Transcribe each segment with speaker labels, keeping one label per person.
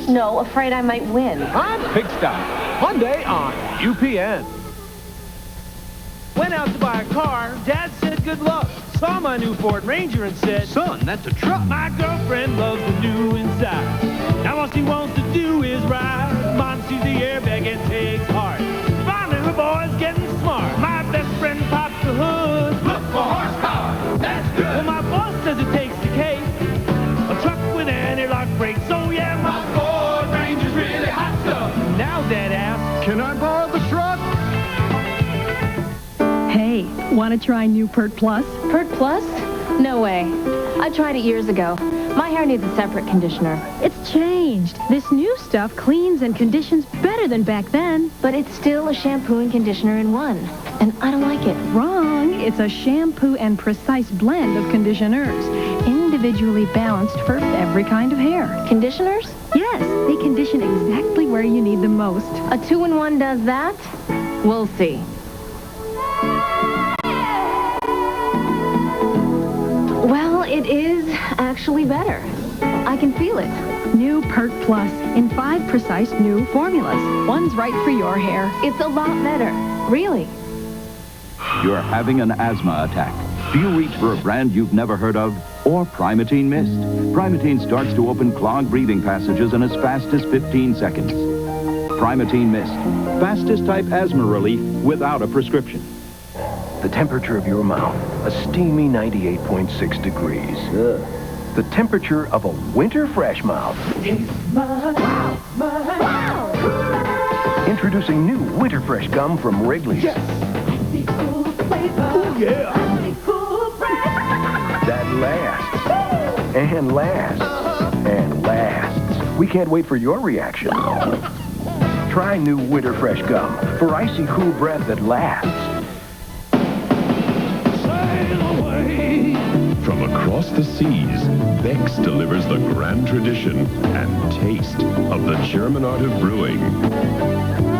Speaker 1: No, afraid I might win.
Speaker 2: On Pigsty, Monday on UPN.
Speaker 3: Went out to buy a car. Dad said good luck. Saw my new Ford Ranger and said,
Speaker 2: Son, that's a truck.
Speaker 3: my girlfriend loves the new inside. Now all she wants to do is ride. Mom sees the airbag and takes heart. Finally, the boy's getting smart. My best friend pops the hood.
Speaker 4: Look for horsepower, that's good.
Speaker 3: Well, my boss says it takes the cake. A truck with anti-lock brakes. So yeah, my
Speaker 4: Ford Ranger's really hot stuff.
Speaker 3: Now Dad asks,
Speaker 2: Can I borrow the truck?
Speaker 5: Hey, want to try new Pert Plus?
Speaker 1: Pert Plus? No way. I tried it years ago. My hair needs a separate conditioner.
Speaker 5: It's changed. This new stuff cleans and conditions better than back then.
Speaker 1: But it's still a shampoo and conditioner in one. And I don't like it.
Speaker 5: Wrong. It's a shampoo and precise blend of conditioners, individually balanced for every kind of hair.
Speaker 1: Conditioners?
Speaker 5: Yes, they condition exactly where you need them most.
Speaker 1: A 2-in-1 does that? We'll see. Well, it is actually better. I can feel it.
Speaker 5: New Pert Plus in 5 precise new formulas. One's right for your hair.
Speaker 1: It's a lot better. Really.
Speaker 6: You're having an asthma attack. Do you reach for a brand you've never heard of? Or Primatene Mist? Primatene starts to open clogged breathing passages in as fast as 15 seconds. Primatene Mist. Fastest type asthma relief without a prescription.
Speaker 7: The temperature of your mouth, a steamy 98.6 degrees. The temperature of a winter fresh mouth. Introducing new winter fresh gum from Wrigley's.
Speaker 3: oh yeah.
Speaker 7: That lasts. And lasts. And lasts. We can't wait for your reaction. Try new winter fresh gum for icy cool breath that lasts.
Speaker 8: From across the seas, Beck's delivers the grand tradition and taste of the German art of brewing.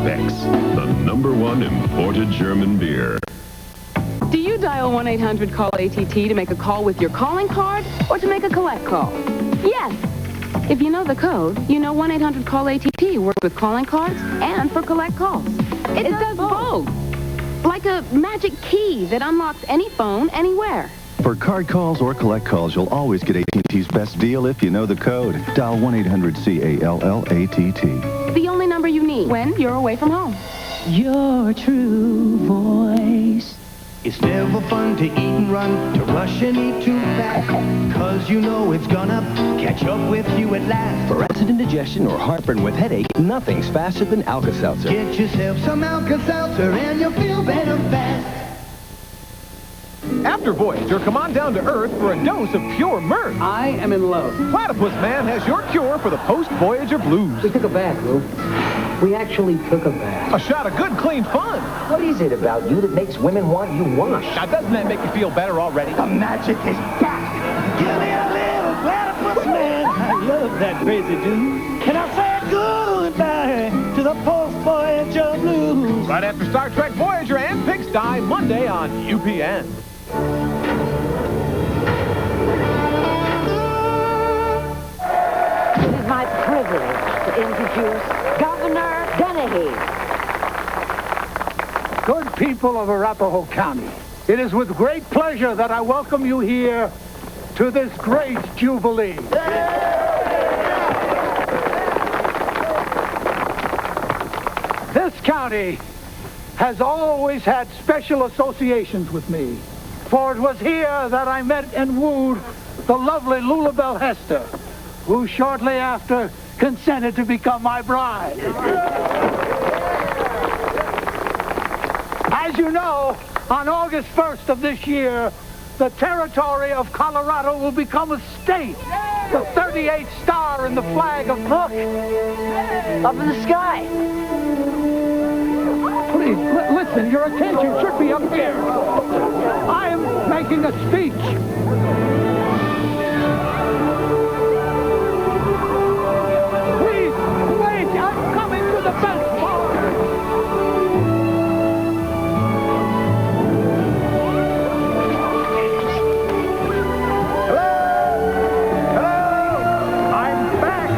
Speaker 8: Beck's, the #1 imported German beer.
Speaker 9: Do you dial 1-800-CALL-ATT to make a call with your calling card or to make a collect call? Yes. If you know the code, you know 1-800-CALL-ATT works with calling cards and for collect calls. It does both. Like a magic key that unlocks any phone anywhere.
Speaker 10: For card calls or collect calls, you'll always get AT&T's best deal if you know the code. Dial 1-800-CALL-ATT.
Speaker 9: The only number you need when you're away from home.
Speaker 11: Your true voice. It's never fun to eat and run, to rush and eat too fast, 'cause you know it's gonna catch up with you at last.
Speaker 12: For acid indigestion or heartburn with headache, nothing's faster than Alka-Seltzer.
Speaker 11: Get yourself some Alka-Seltzer and you'll feel better fast.
Speaker 2: After Voyager, come on down to Earth for a dose of pure mirth.
Speaker 13: I am in love.
Speaker 2: Platypus Man has your cure for the post-Voyager blues.
Speaker 13: We took a bath, Lou. We actually took a bath.
Speaker 2: A shot of good, clean fun.
Speaker 12: What is it about you that makes women want you wash?
Speaker 2: Now, doesn't that make you feel better already?
Speaker 11: The magic is back. Give me a little Platypus Man.
Speaker 3: I love that crazy dude. And I'll say goodbye to the post-Voyager blues.
Speaker 2: Right after Star Trek Voyager and Pigsty, Monday on UPN.
Speaker 14: It is my privilege to introduce Governor Dennehy.
Speaker 15: Good people of Arapahoe County, it is with great pleasure that I welcome you here to this great jubilee. This county has always had special associations with me, for it was here that I met and wooed the lovely Lulabelle Hester, who shortly after consented to become my bride. As you know, on August 1st of this year, the territory of Colorado will become a state. The 38th star in the flag of... Look!
Speaker 14: Up in the sky.
Speaker 15: Please, listen, your attention should be up here. I am making a speech. Please, wait, I'm coming to the best part. Hello, I'm back.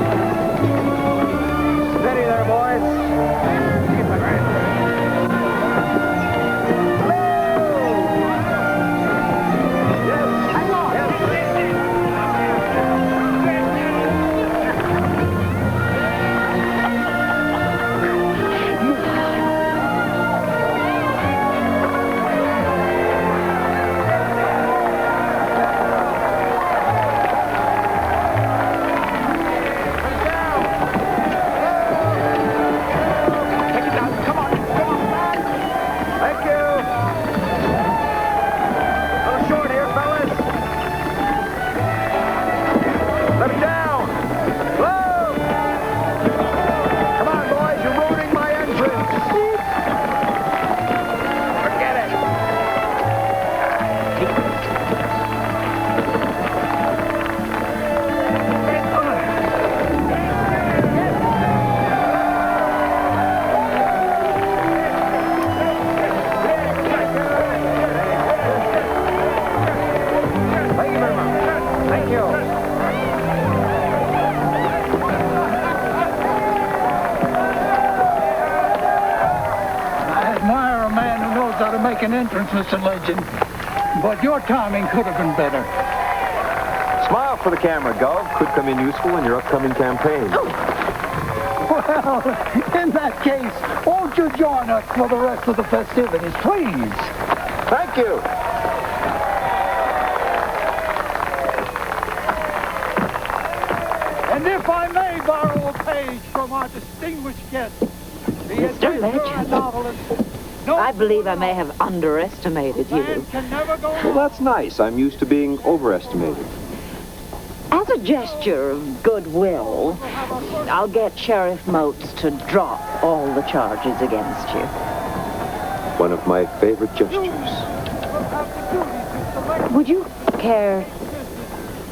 Speaker 15: make an entrance, Mr. Legend. But your timing could have been better.
Speaker 16: Smile for the camera, Gov. Could come in useful in your upcoming campaign.
Speaker 15: Well, in that case, won't you join us for the rest of the festivities, please?
Speaker 16: Thank you.
Speaker 15: And if I may borrow a page from our distinguished guest, the
Speaker 14: Mr. Legend,
Speaker 15: novelist,
Speaker 14: I believe I may have underestimated you.
Speaker 16: Well, that's nice. I'm used to being overestimated.
Speaker 14: As a gesture of goodwill, I'll get Sheriff Motes to drop all the charges against you.
Speaker 16: One of my favorite gestures.
Speaker 14: Would you care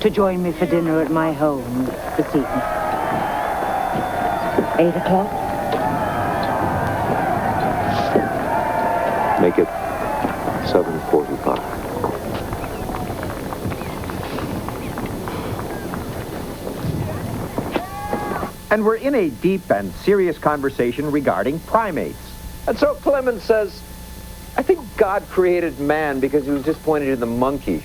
Speaker 14: to join me for dinner at my home this evening? 8 o'clock?
Speaker 16: Make it 7:45.
Speaker 17: And we're in a deep and serious conversation regarding primates.
Speaker 16: And so Clemens says, I think God created man because he was disappointed in the monkey.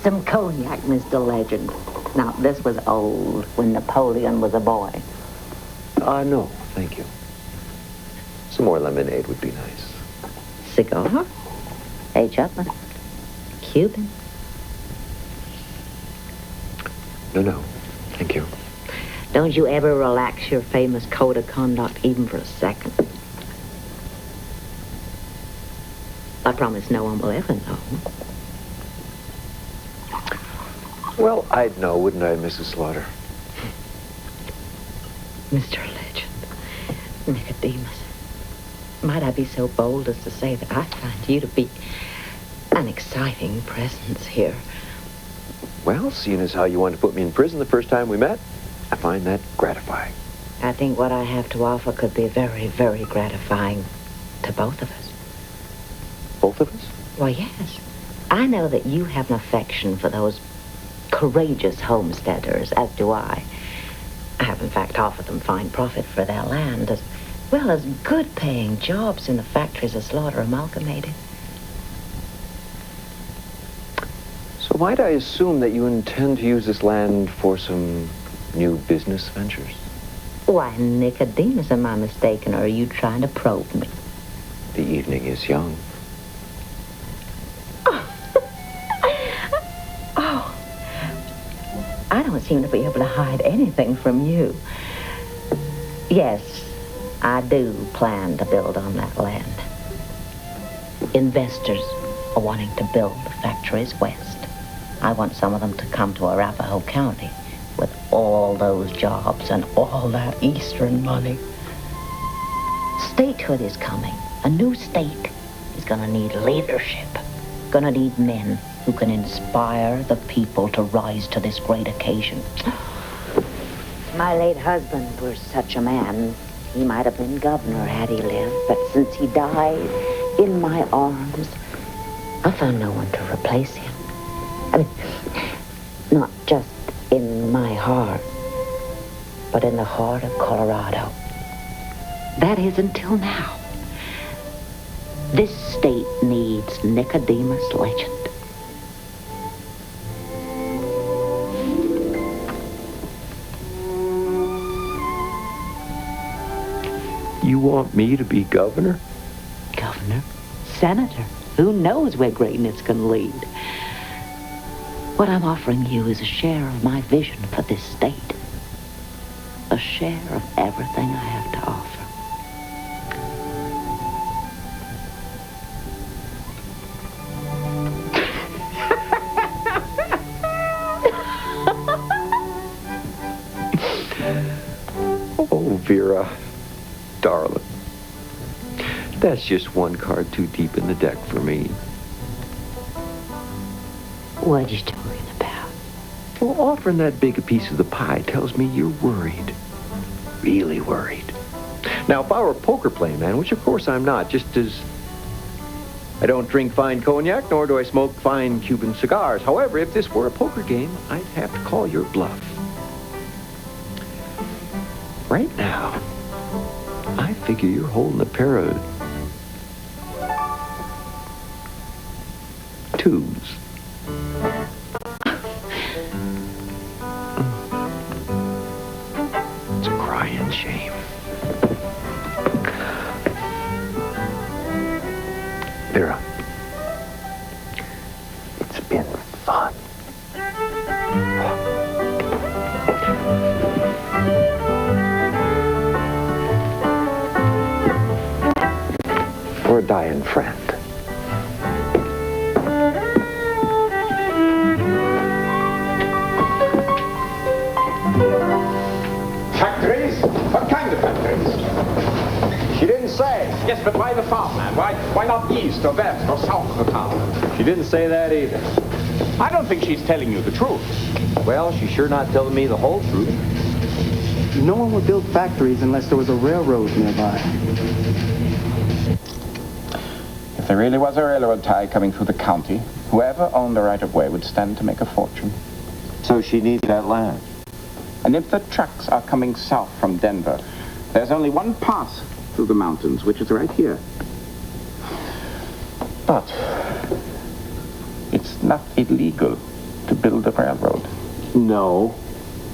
Speaker 14: Some cognac, Mr. Legend. Now, this was old, when Napoleon was a boy.
Speaker 16: No, thank you. Some more lemonade would be nice.
Speaker 14: Cigar? H. Upman? Cuban?
Speaker 16: No, thank you.
Speaker 14: Don't you ever relax your famous code of conduct even for a second. I promise no one will ever know.
Speaker 16: Well, I'd know, wouldn't I, Mrs. Slaughter?
Speaker 14: Mr. Legend, Nicodemus, might I be so bold as to say that I find you to be an exciting presence here.
Speaker 16: Well, seeing as how you wanted to put me in prison the first time we met, I find that gratifying.
Speaker 14: I think what I have to offer could be very, very gratifying to both of us.
Speaker 16: Both of us?
Speaker 14: Why, yes. I know that you have an affection for those courageous homesteaders, as do I. I have, in fact, offered them fine profit for their land, as well as good-paying jobs in the factories of Slaughter Amalgamated.
Speaker 16: So might I assume that you intend to use this land for some new business ventures?
Speaker 14: Why, Nicodemus, am I mistaken, or are you trying to probe me?
Speaker 16: The evening is young.
Speaker 14: I don't seem to be able to hide anything from you. Yes, I do plan to build on that land. Investors are wanting to build the factories west. I want some of them to come to Arapahoe County with all those jobs and all that eastern money. Statehood is coming. A new state is going to need leadership. Going to need men who can inspire the people to rise to this great occasion. My late husband was such a man. He might have been governor had he lived, but since he died in my arms, I found no one to replace him. I mean, not just in my heart, but in the heart of Colorado. That is until now. This state needs Nicodemus Legend.
Speaker 16: You want me to be governor?
Speaker 14: Governor? Senator? Who knows where greatness can lead? What I'm offering you is a share of my vision for this state. A share of everything I have to offer.
Speaker 16: Oh, Vera, darling. That's just one card too deep in the deck for me.
Speaker 14: What are you talking about?
Speaker 16: Well, offering that big a piece of the pie tells me you're worried. Really worried. Now, if I were a poker playing man, which of course I'm not, just as I don't drink fine cognac, nor do I smoke fine Cuban cigars. However, if this were a poker game, I'd have to call your bluff. Right now, figure you're holding a pair of tubes. It's a crying shame. Vera, it's been fun. We're a dying friend.
Speaker 18: Factories? What kind of factories? She didn't say. Yes, but why the farmland? Why not east or west or south of the town?
Speaker 16: She didn't say that either.
Speaker 18: I don't think she's telling you the truth.
Speaker 16: Well, she's sure not telling me the whole truth.
Speaker 13: No one would build factories unless there was a railroad nearby.
Speaker 18: If there really was a railroad tie coming through the county, whoever owned the right-of-way would stand to make a fortune.
Speaker 16: So she needs that land.
Speaker 18: And if the trucks are coming south from Denver, there's only one pass through the mountains, which is right here. But it's not illegal to build a railroad.
Speaker 16: No,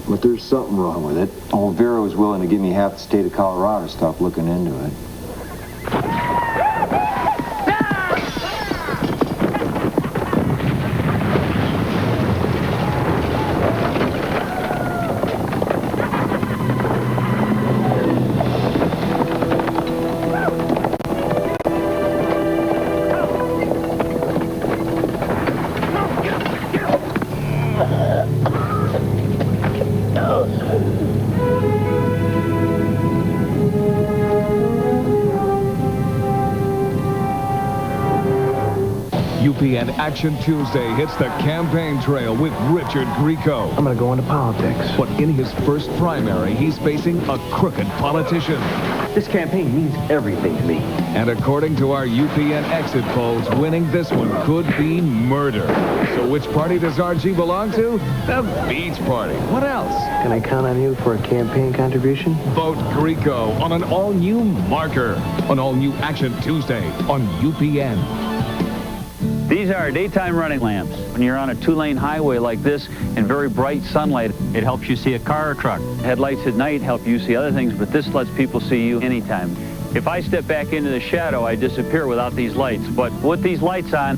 Speaker 16: but there's something wrong with it. Old Vera was willing to give me half the state of Colorado to stop looking into it.
Speaker 19: UPN Action Tuesday hits the campaign trail with Richard Grieco.
Speaker 7: I'm gonna go into politics.
Speaker 19: But in his first primary, he's facing a crooked politician.
Speaker 7: This campaign means everything to me.
Speaker 19: And according to our UPN exit polls, winning this one could be murder. So which party does RG belong to? The Beach Party. What else?
Speaker 7: Can I count on you for a campaign contribution?
Speaker 19: Vote Grieco on an all-new marker. An all-new Action Tuesday on UPN.
Speaker 20: These are daytime running lamps. When you're on a two-lane highway like this in very bright sunlight, it helps you see a car or truck. Headlights at night help you see other things, but this lets people see you anytime. If I step back into the shadow, I disappear without these lights. But with these lights on,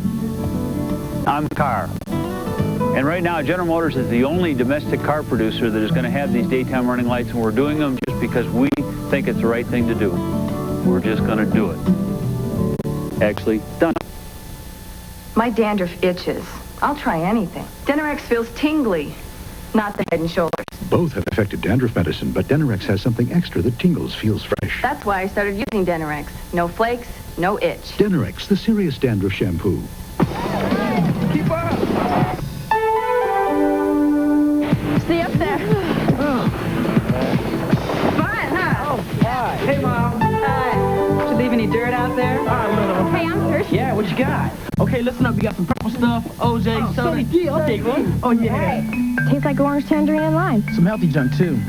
Speaker 20: I'm a car. And right now, General Motors is the only domestic car producer that is going to have these daytime running lights, and we're doing them just because we think it's the right thing to do. We're just going to do it. Actually, done.
Speaker 21: My dandruff itches. I'll try anything. Denorex feels tingly, not the Head and Shoulders.
Speaker 22: Both have effective dandruff medicine, but Denorex has something extra that tingles, feels fresh.
Speaker 21: That's why I started using Denorex. No flakes, no itch.
Speaker 22: Denorex, the serious dandruff shampoo.
Speaker 21: Keep up! Stay up there. Fine, huh?
Speaker 13: Oh, hi. Hey, Mom.
Speaker 21: Hi.
Speaker 13: Did you leave any dirt out there?
Speaker 21: Hey, I'm thirsty.
Speaker 13: Yeah, what you got? Okay, listen up. We got some purple stuff, OJ, soda. Yeah, I'll take one. Oh, yeah.
Speaker 1: Tastes like orange, tangerine, and lime.
Speaker 13: Some healthy junk, too.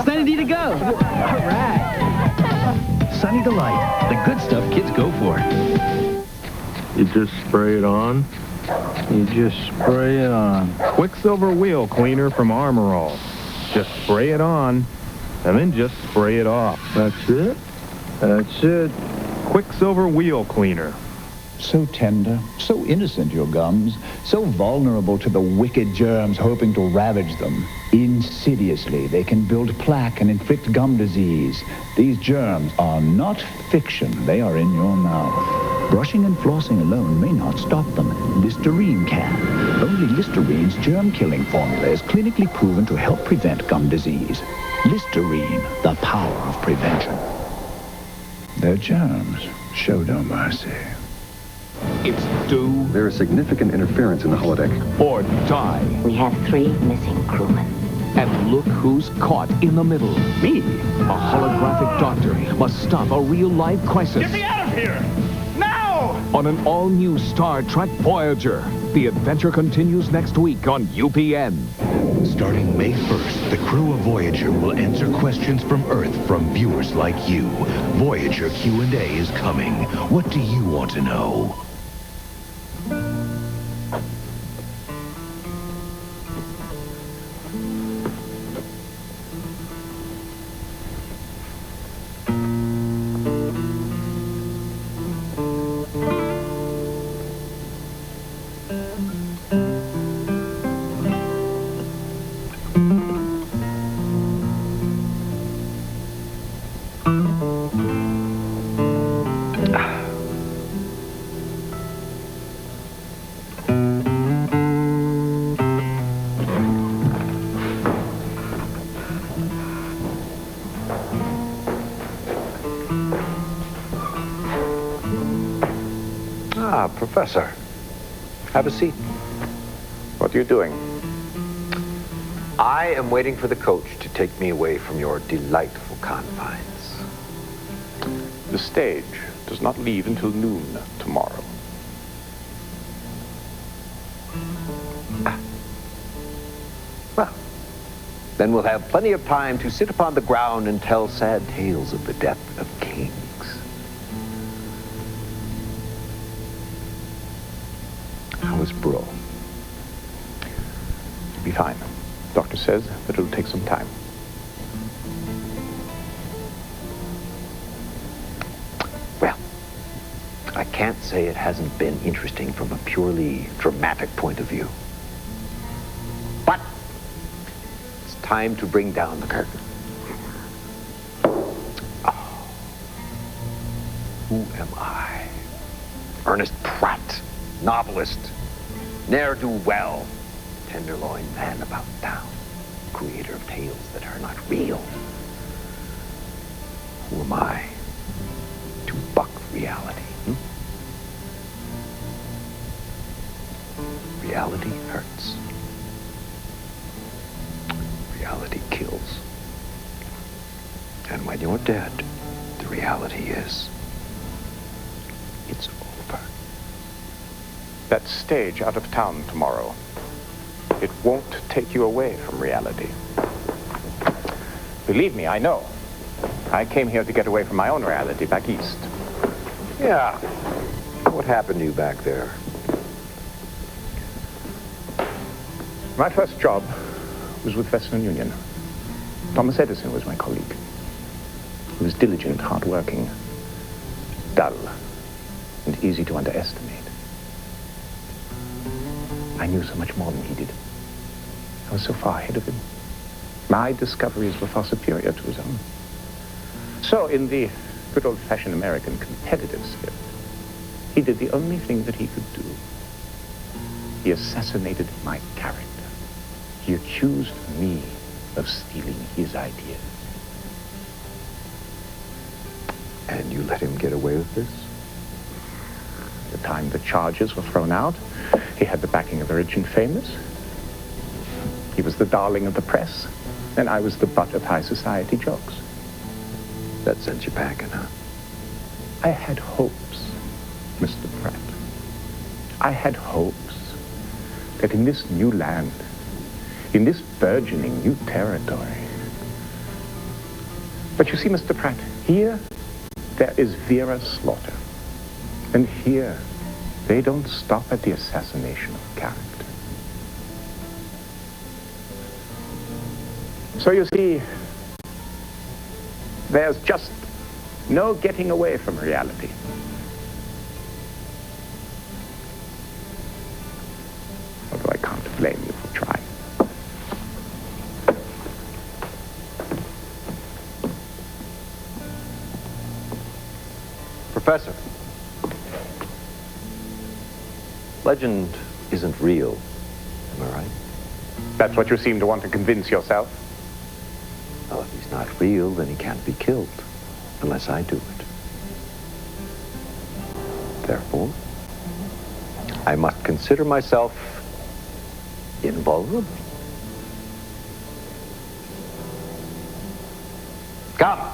Speaker 13: Sunny D to go. All right.
Speaker 22: Sunny Delight, the good stuff kids go for.
Speaker 23: You just spray it on. You just spray it on. Quicksilver Wheel Cleaner from Armor All. Just spray it on, and then just spray it off. That's it? That's it. Quicksilver Wheel Cleaner.
Speaker 22: So tender, so innocent, your gums, so vulnerable to the wicked germs hoping to ravage them. Insidiously, they can build plaque and inflict gum disease. These germs are not fiction. They are in your mouth. Brushing and flossing alone may not stop them. Listerine can. Only Listerine's germ-killing formula is clinically proven to help prevent gum disease. Listerine, the power of prevention. Their germs show no mercy.
Speaker 19: It's do
Speaker 10: There is significant interference in the holodeck.
Speaker 19: or die.
Speaker 14: We have 3 missing crewmen.
Speaker 19: And look who's caught in the middle. Me. A holographic doctor must stop a real-life crisis.
Speaker 3: Get me out of here! Now!
Speaker 19: On an all-new Star Trek Voyager. The adventure continues next week on UPN.
Speaker 4: Starting May 1st, the crew of Voyager will answer questions from Earth from viewers like you. Voyager Q&A is coming. What do you want to know?
Speaker 16: Professor, have a seat.
Speaker 17: What are you doing?
Speaker 16: I am waiting for the coach to take me away from your delightful confines.
Speaker 17: The stage does not leave until noon tomorrow.
Speaker 16: Well, then we'll have plenty of time to sit upon the ground and tell sad tales of the death of kings. How is Bro?
Speaker 17: Be fine. Doctor says that it'll take some time.
Speaker 16: Well, I can't say it hasn't been interesting from a purely dramatic point of view. But it's time to bring down the curtain. Oh. Who am I? Ernest Pratt, novelist, ne'er-do-well, tenderloin man about town, creator of tales that are not real. Who am I to buck reality? Reality hurts. Reality kills. And when you're dead, the reality is, it's over.
Speaker 17: That stage out of town tomorrow. It won't take you away from reality. Believe me, I know. I came here to get away from my own reality back east.
Speaker 16: Yeah. What happened to you back there?
Speaker 17: My first job was with Western Union. Thomas Edison was my colleague. He was diligent, hardworking, dull, and easy to underestimate. I knew so much more than he did. I was so far ahead of him. My discoveries were far superior to his own. So, in the good old-fashioned American competitive spirit, he did the only thing that he could do. He assassinated my character. He accused me of stealing his ideas.
Speaker 16: And you let him get away with this?
Speaker 17: The time the charges were thrown out, he had the backing of the rich and famous. He was the darling of the press, and I was the butt of high society jokes.
Speaker 16: That sent you packing, huh?
Speaker 17: I had hopes, Mr. Pratt. I had hopes that in this new land, in this burgeoning new territory. But you see, Mr. Pratt, here there is Vera slaughter. And here, they don't stop at the assassination of character. So you see, there's just no getting away from reality. Although I can't blame you for trying.
Speaker 16: Professor, legend isn't real, am I right?
Speaker 17: That's what you seem to want to convince yourself?
Speaker 16: Well, if he's not real, then he can't be killed, unless I do it. Therefore, I must consider myself invulnerable. Come!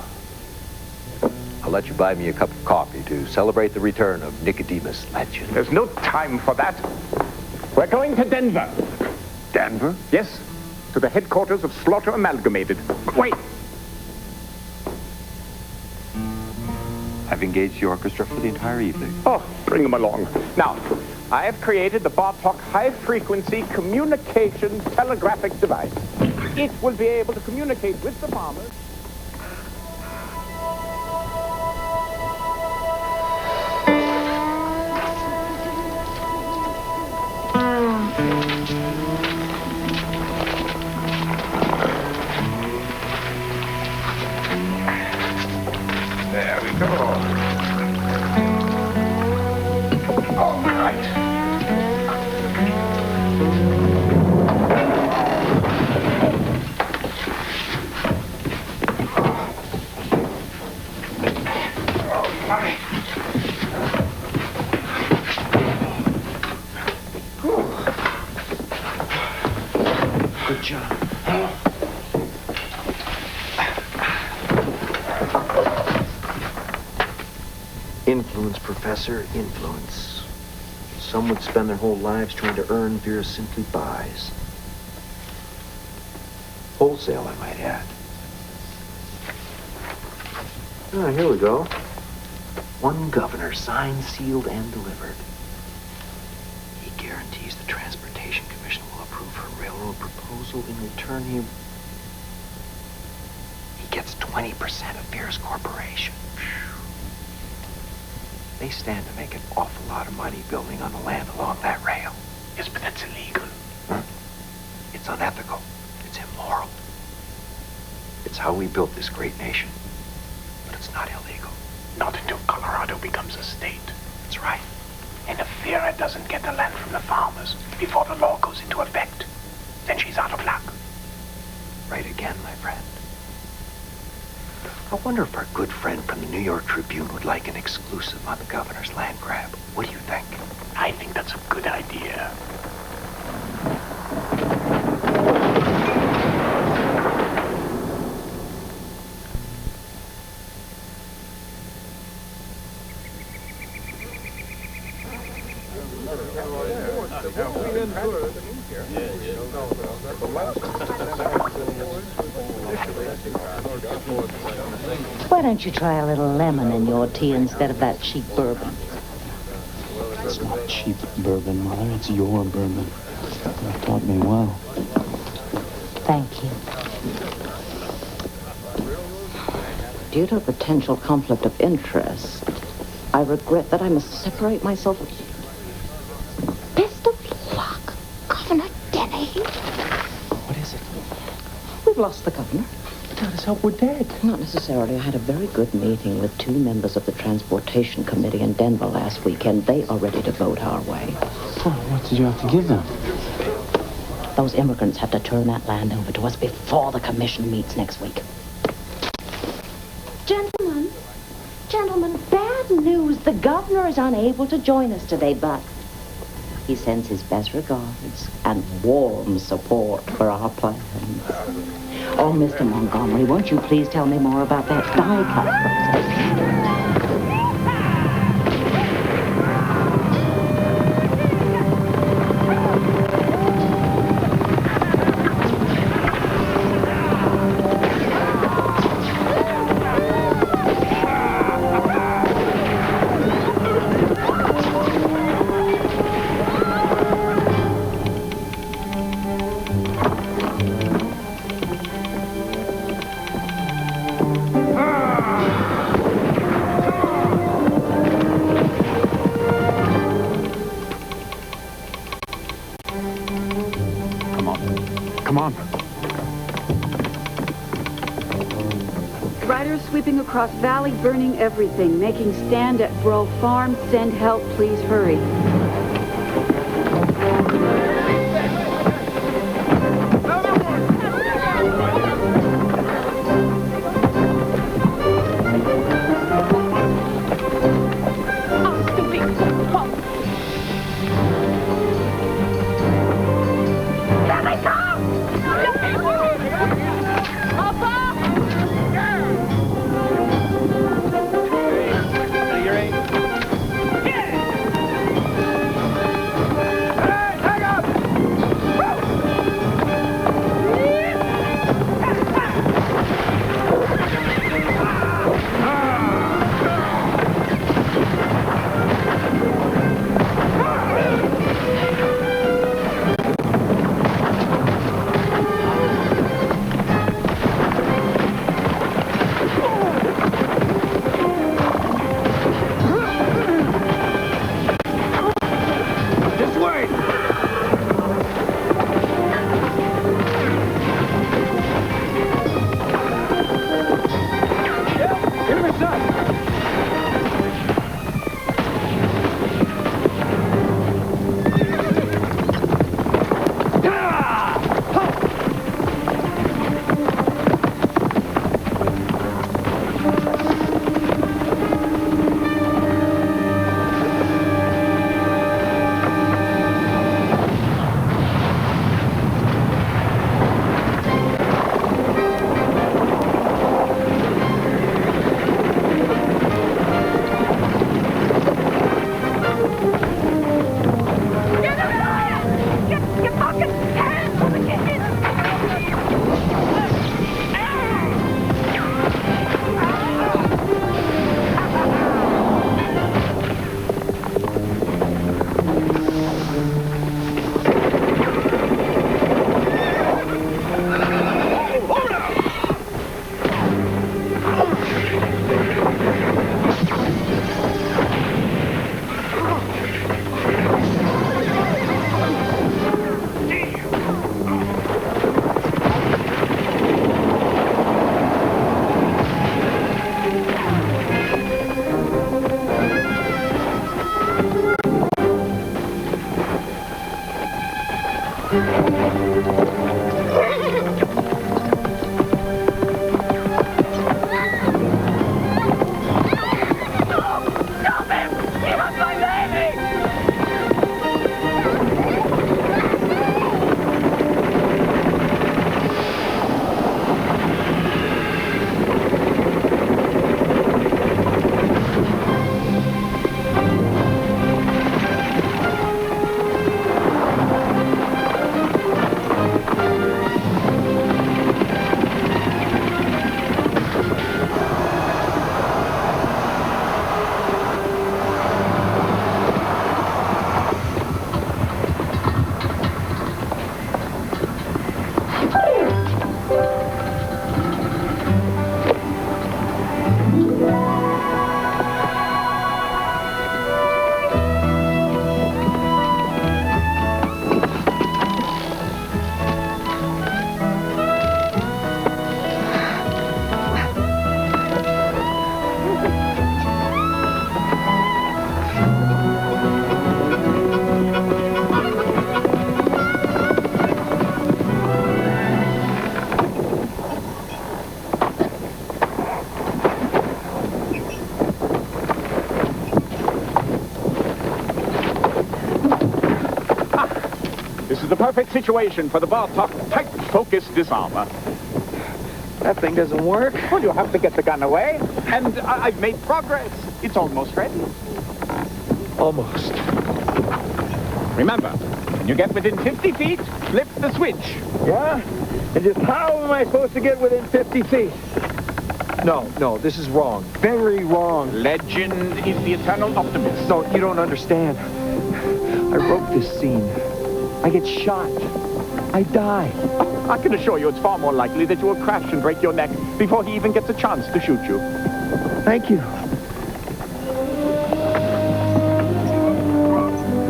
Speaker 16: I'll let you buy me a cup of coffee to celebrate the return of Nicodemus Legend.
Speaker 17: There's no time for that.
Speaker 18: We're going to Denver.
Speaker 17: Denver?
Speaker 18: Yes, to the headquarters of Slaughter Amalgamated. Wait!
Speaker 16: I've engaged the orchestra for the entire evening.
Speaker 18: Oh, bring them along. Now, I have created the Bartok high-frequency communication telegraphic device. It will be able to communicate with the farmers.
Speaker 17: There we go. All right.
Speaker 16: Good job. Influence, Professor, influence. Some would spend their whole lives trying to earn Vera simply buys. Wholesale, I might add. Ah, here we go. One governor, signed, sealed, and delivered. He guarantees the Transportation Commission will approve her railroad proposal. In return, he gets 20% of Vera's corporation. They stand to make an awful lot of money building on the land along that rail.
Speaker 17: Yes, but that's illegal.
Speaker 16: It's unethical. It's immoral. It's how we built this great nation. But it's not illegal.
Speaker 17: Not until Colorado becomes a state.
Speaker 16: That's right.
Speaker 17: And if Vera doesn't get the land from the farmers before the law goes into effect, then she's out of luck.
Speaker 16: Right again, my friend. I wonder if our good friend from the New York Tribune would like an exclusive on the governor's land grab. What do you think?
Speaker 17: I think that's a good idea.
Speaker 14: Why don't you try a little lemon in your tea instead of that cheap bourbon?
Speaker 12: It's not cheap bourbon, Mother. It's your bourbon. You've taught me well.
Speaker 14: Thank you. Due to a potential conflict of interest, I regret that I must separate myself. Best of luck, Governor Denny.
Speaker 12: What is it?
Speaker 14: We've lost the governor.
Speaker 12: God, his help, we're dead.
Speaker 14: Not necessarily. I had a very good meeting with 2 members of the Transportation Committee in Denver last week, and they are ready to vote our way.
Speaker 12: Oh, what did you have to give them?
Speaker 14: Those immigrants have to turn that land over to us before the commission meets next week. Gentlemen, bad news. The governor is unable to join us today, but he sends his best regards and warm support for our plans. Oh, Mr. Montgomery, won't you please tell me more about that die-cut process?
Speaker 5: Sweeping across valley, burning everything, making stand at Bro Farm. Send help, please hurry.
Speaker 21: You fucking hands on the kid!
Speaker 18: This is the perfect situation for the Bartok tight focus disarmer.
Speaker 16: That thing doesn't work.
Speaker 18: Well, you'll have to get the gun away. And I've made progress. It's almost ready.
Speaker 16: Almost.
Speaker 18: Remember, when you get within 50 feet, flip the switch.
Speaker 16: Yeah? And just how am I supposed to get within 50 feet? No, this is wrong. Very wrong.
Speaker 18: Legend is the eternal optimist.
Speaker 16: No, you don't understand. I wrote this scene. I get shot. I die.
Speaker 18: I can assure you it's far more likely that you will crash and break your neck before he even gets a chance to shoot you.
Speaker 16: Thank you.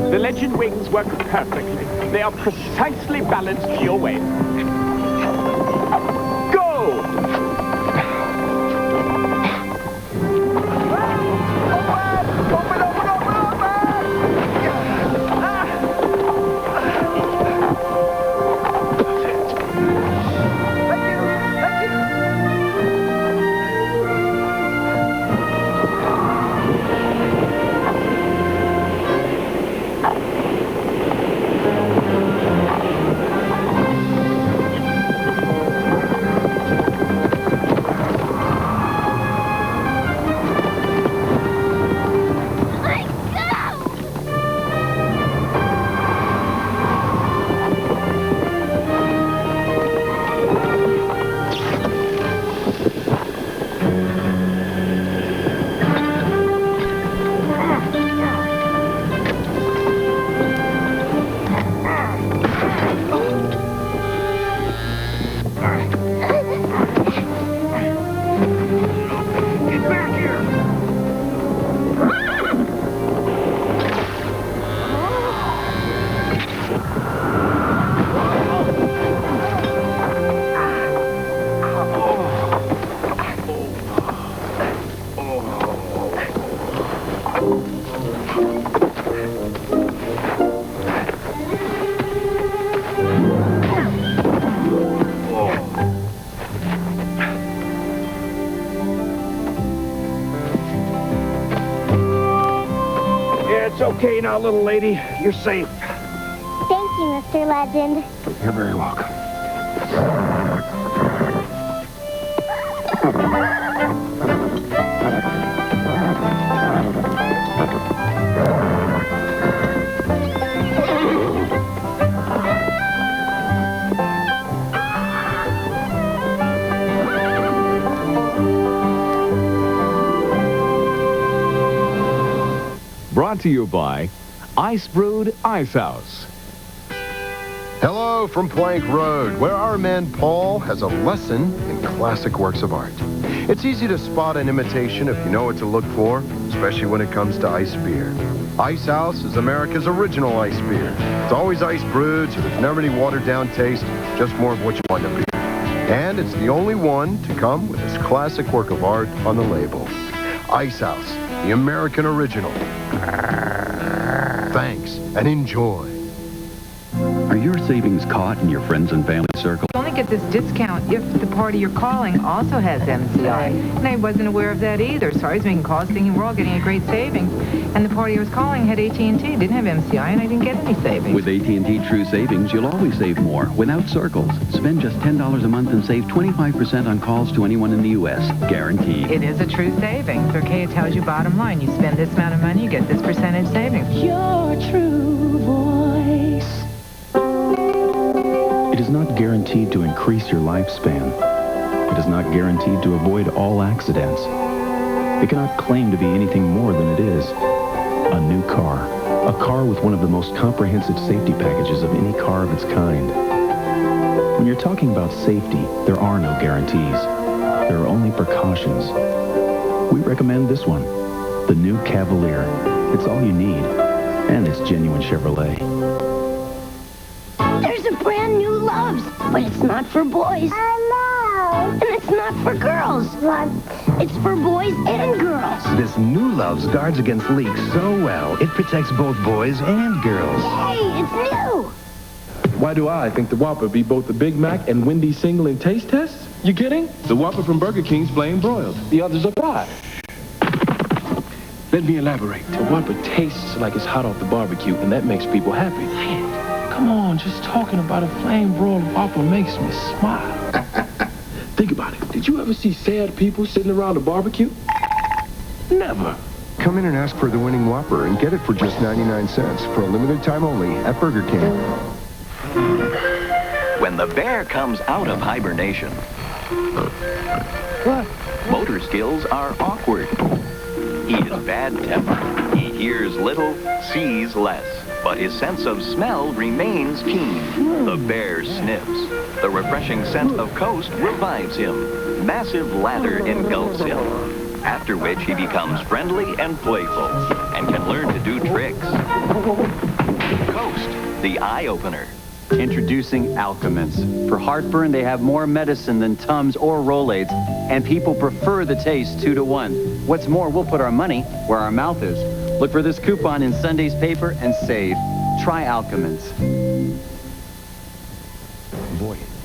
Speaker 18: The Legend wings work perfectly. They are precisely balanced to your weight. Go!
Speaker 16: It's okay now, little lady. You're safe.
Speaker 6: Thank you, Mr. Legend.
Speaker 16: You're very welcome.
Speaker 19: to you by Ice Brewed Ice House.
Speaker 8: Hello from Plank Road, where our man Paul has a lesson in classic works of art. It's easy to spot an imitation if you know what to look for, especially when it comes to ice beer. Ice House is America's original ice beer. It's always ice brewed, so there's never any watered-down taste, just more of what you want in a beer. And it's the only one to come with this classic work of art on the label. Ice House, the American original. Thanks, and enjoy.
Speaker 9: Are your savings caught in your friends and family circle?
Speaker 11: You only get this discount if the party you're calling also has MCI. And I wasn't aware of that either, so I was making calls thinking we're all getting a great savings. And the party I was calling had AT&T, didn't have MCI, and I didn't get any savings.
Speaker 9: With AT&T True Savings, you'll always save more without circles. Spend just $10 a month and save 25% on calls to anyone in the U.S. Guaranteed.
Speaker 11: It is a true savings, okay? It tells you bottom line. You spend this amount of money, you get this percentage savings.
Speaker 24: Your true voice.
Speaker 12: It is not guaranteed to increase your lifespan. It is not guaranteed to avoid all accidents. It cannot claim to be anything more than it is. A new car. A car with one of the most comprehensive safety packages of any car of its kind. When you're talking about safety, there are no guarantees. There are only precautions. We recommend this one, the new Cavalier. It's all you need, and it's genuine Chevrolet.
Speaker 6: There's a brand new Love's, but it's not for boys. I know. And it's not for girls. What? It's for boys and girls.
Speaker 7: This new Love's guards against leaks so well, it protects both boys and girls.
Speaker 6: Hey, it's new.
Speaker 3: Why do I think the Whopper beat both the Big Mac and Wendy's single in taste tests? You kidding? The Whopper from Burger King's flame broiled. The others are fried. Let me elaborate. The Whopper tastes like it's hot off the barbecue, and that makes people happy. Come on, just talking about a flame broiled Whopper makes me smile. Think about it. Did you ever see sad people sitting around a barbecue? Never.
Speaker 8: Come in and ask for the winning Whopper and get it for just 99 cents for a limited time only at Burger King.
Speaker 9: When the bear comes out of hibernation, motor skills are awkward. He is bad-tempered. He hears little, sees less. But his sense of smell remains keen. The bear sniffs. The refreshing scent of coast revives him. Massive lather engulfs him. After which he becomes friendly and playful and can learn to do tricks. Coast, the eye-opener.
Speaker 20: Introducing Alka-Mints. For heartburn, they have more medicine than Tums or Rolaids, and people prefer the taste 2 to 1. What's more, we'll put our money where our mouth is. Look for this coupon in Sunday's paper and save. Try Alka-Mints.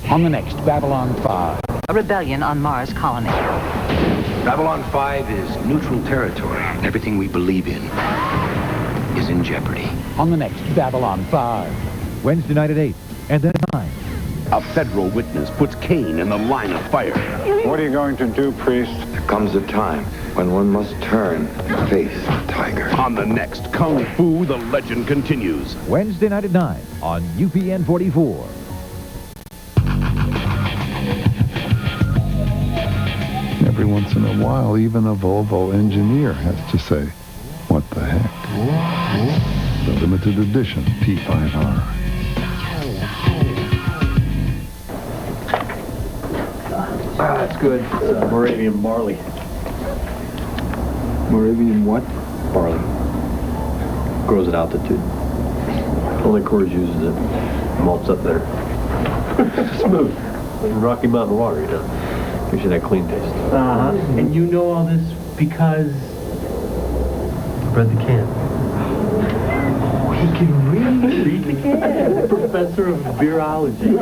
Speaker 22: On the next Babylon 5.
Speaker 21: A rebellion on Mars colony.
Speaker 7: Babylon 5 is neutral territory. Everything we believe in is in jeopardy.
Speaker 22: On the next Babylon 5. Wednesday night at 8, and then at 9.
Speaker 25: A federal witness puts Cain in the line of fire.
Speaker 26: What are you going to do, priest?
Speaker 27: There comes a time when one must turn and face the tiger.
Speaker 25: On the next Kung Fu, the legend continues.
Speaker 22: Wednesday night at 9 on UPN 44.
Speaker 28: Every once in a while, even a Volvo engineer has to say, what the heck? The limited edition P5R.
Speaker 16: That's good. It's Moravian barley.
Speaker 28: Moravian what?
Speaker 16: Barley. Grows at altitude. Only Coors uses it. Malts up there. Smooth. Like Rocky Mountain water, you know. Gives you that clean taste.
Speaker 13: Uh-huh. And you know all this because...
Speaker 16: Read the can.
Speaker 13: He can really read the can. Professor of virology.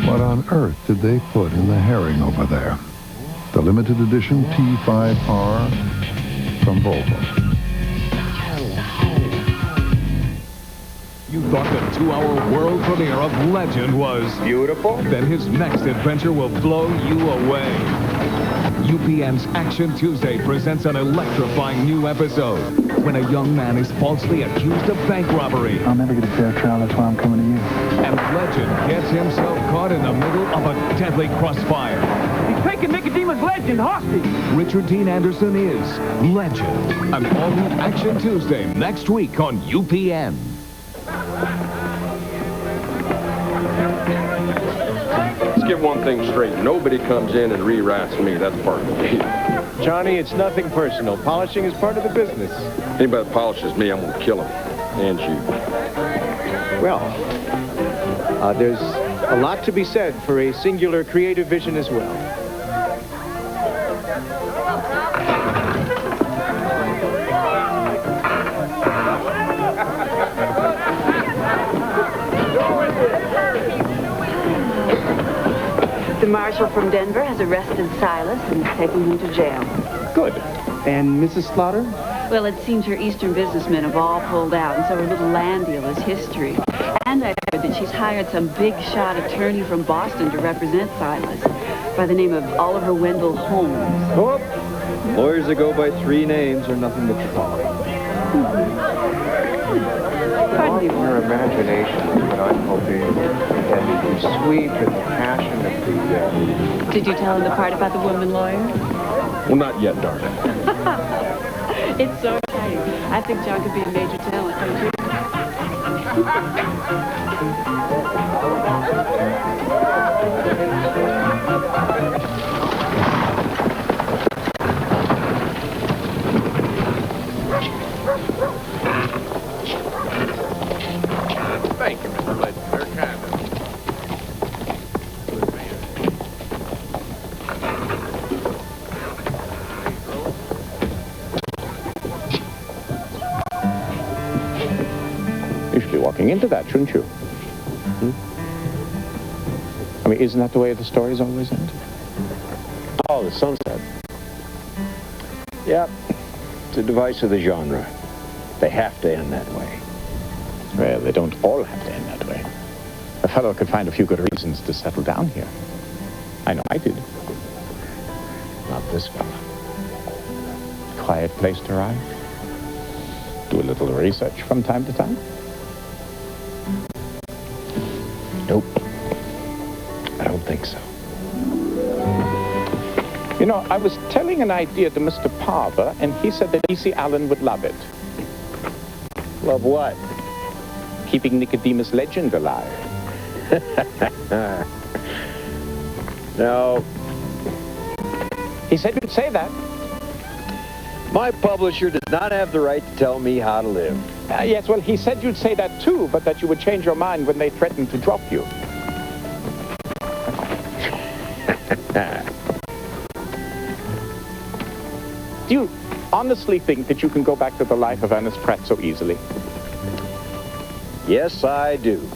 Speaker 28: What on earth did they put in the herring over there? The limited edition P5R from Volvo.
Speaker 19: You thought the 2-hour world premiere of Legend was beautiful? Then his next adventure will blow you away. UPN's Action Tuesday presents an electrifying new episode when a young man is falsely accused of bank robbery.
Speaker 12: I'll never get a fair trial, that's why I'm coming to you.
Speaker 19: And Legend gets himself caught in the middle of a deadly crossfire.
Speaker 3: He's taking Nicodemus Legend hostage.
Speaker 19: Richard Dean Anderson is Legend. An all-new Action Tuesday next week on UPN.
Speaker 1: Let's get one thing straight. Nobody comes in and rewrites me. That's part of the deal.
Speaker 2: Johnny, it's nothing personal. Polishing is part of the business.
Speaker 1: Anybody that polishes me, I'm going to kill him. And you.
Speaker 2: Well, there's a lot to be said for a singular creative vision as well.
Speaker 5: The marshal from Denver has arrested Silas and is taking him to jail.
Speaker 2: Good. And Mrs. Slaughter?
Speaker 5: Well, it seems her Eastern businessmen have all pulled out, and so her little land deal is history. And I heard that she's hired some big-shot attorney from Boston to represent Silas by the name of Oliver Wendell Holmes.
Speaker 16: Oh, lawyers that go by 3 names are nothing but trouble.
Speaker 27: Pardon your imagination, but I'm hoping that the sweet and the passion of the...
Speaker 5: Did you tell him the part about the woman lawyer?
Speaker 1: Well, not yet, darling.
Speaker 5: It's so exciting. I think John could be a major talent, don't you?
Speaker 1: Thank you, Mr. Legend. Very kind of you.
Speaker 22: You should be walking into that, shouldn't you? I mean, isn't that the way the stories always end?
Speaker 16: Oh, the sunset. Yep. It's a device of the genre. They have to end that way.
Speaker 22: Well, they don't all have to end that way. A fellow could find a few good reasons to settle down here. I know I did. Not this fellow. Quiet place to ride. Do a little research from time to time. Nope. I don't think so. You know, I was telling an idea to Mr. Parver, and he said that E.C. Allen would love it.
Speaker 16: Love what?
Speaker 22: Keeping Nicodemus Legend alive.
Speaker 16: No.
Speaker 22: He said you'd say that.
Speaker 16: My publisher does not have the right to tell me how to live.
Speaker 22: Yes, well, he said you'd say that too, but that you would change your mind when they threatened to drop you. Do you honestly think that you can go back to the life of Ernest Pratt so easily?
Speaker 16: Yes, I do.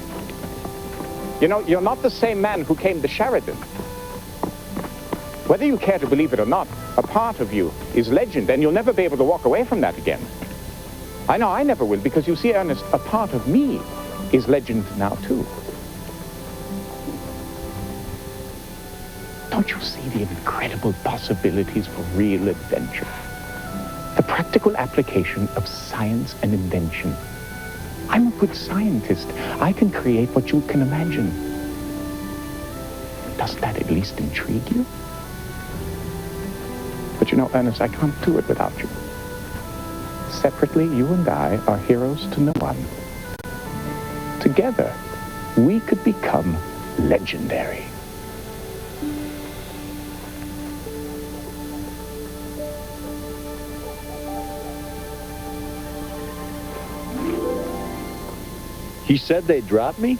Speaker 22: You know, you're not the same man who came to Sheridan. Whether you care to believe it or not, a part of you is legend, and you'll never be able to walk away from that again. I know I never will, because you see, Ernest, a part of me is legend now, too. Don't you see the incredible possibilities for real adventure? The practical application of science and invention. I'm a good scientist. I can create what you can imagine. Doesn't that at least intrigue you? But you know, Ernest, I can't do it without you. Separately, you and I are heroes to no one. Together, we could become legendary.
Speaker 16: He said they'd drop me?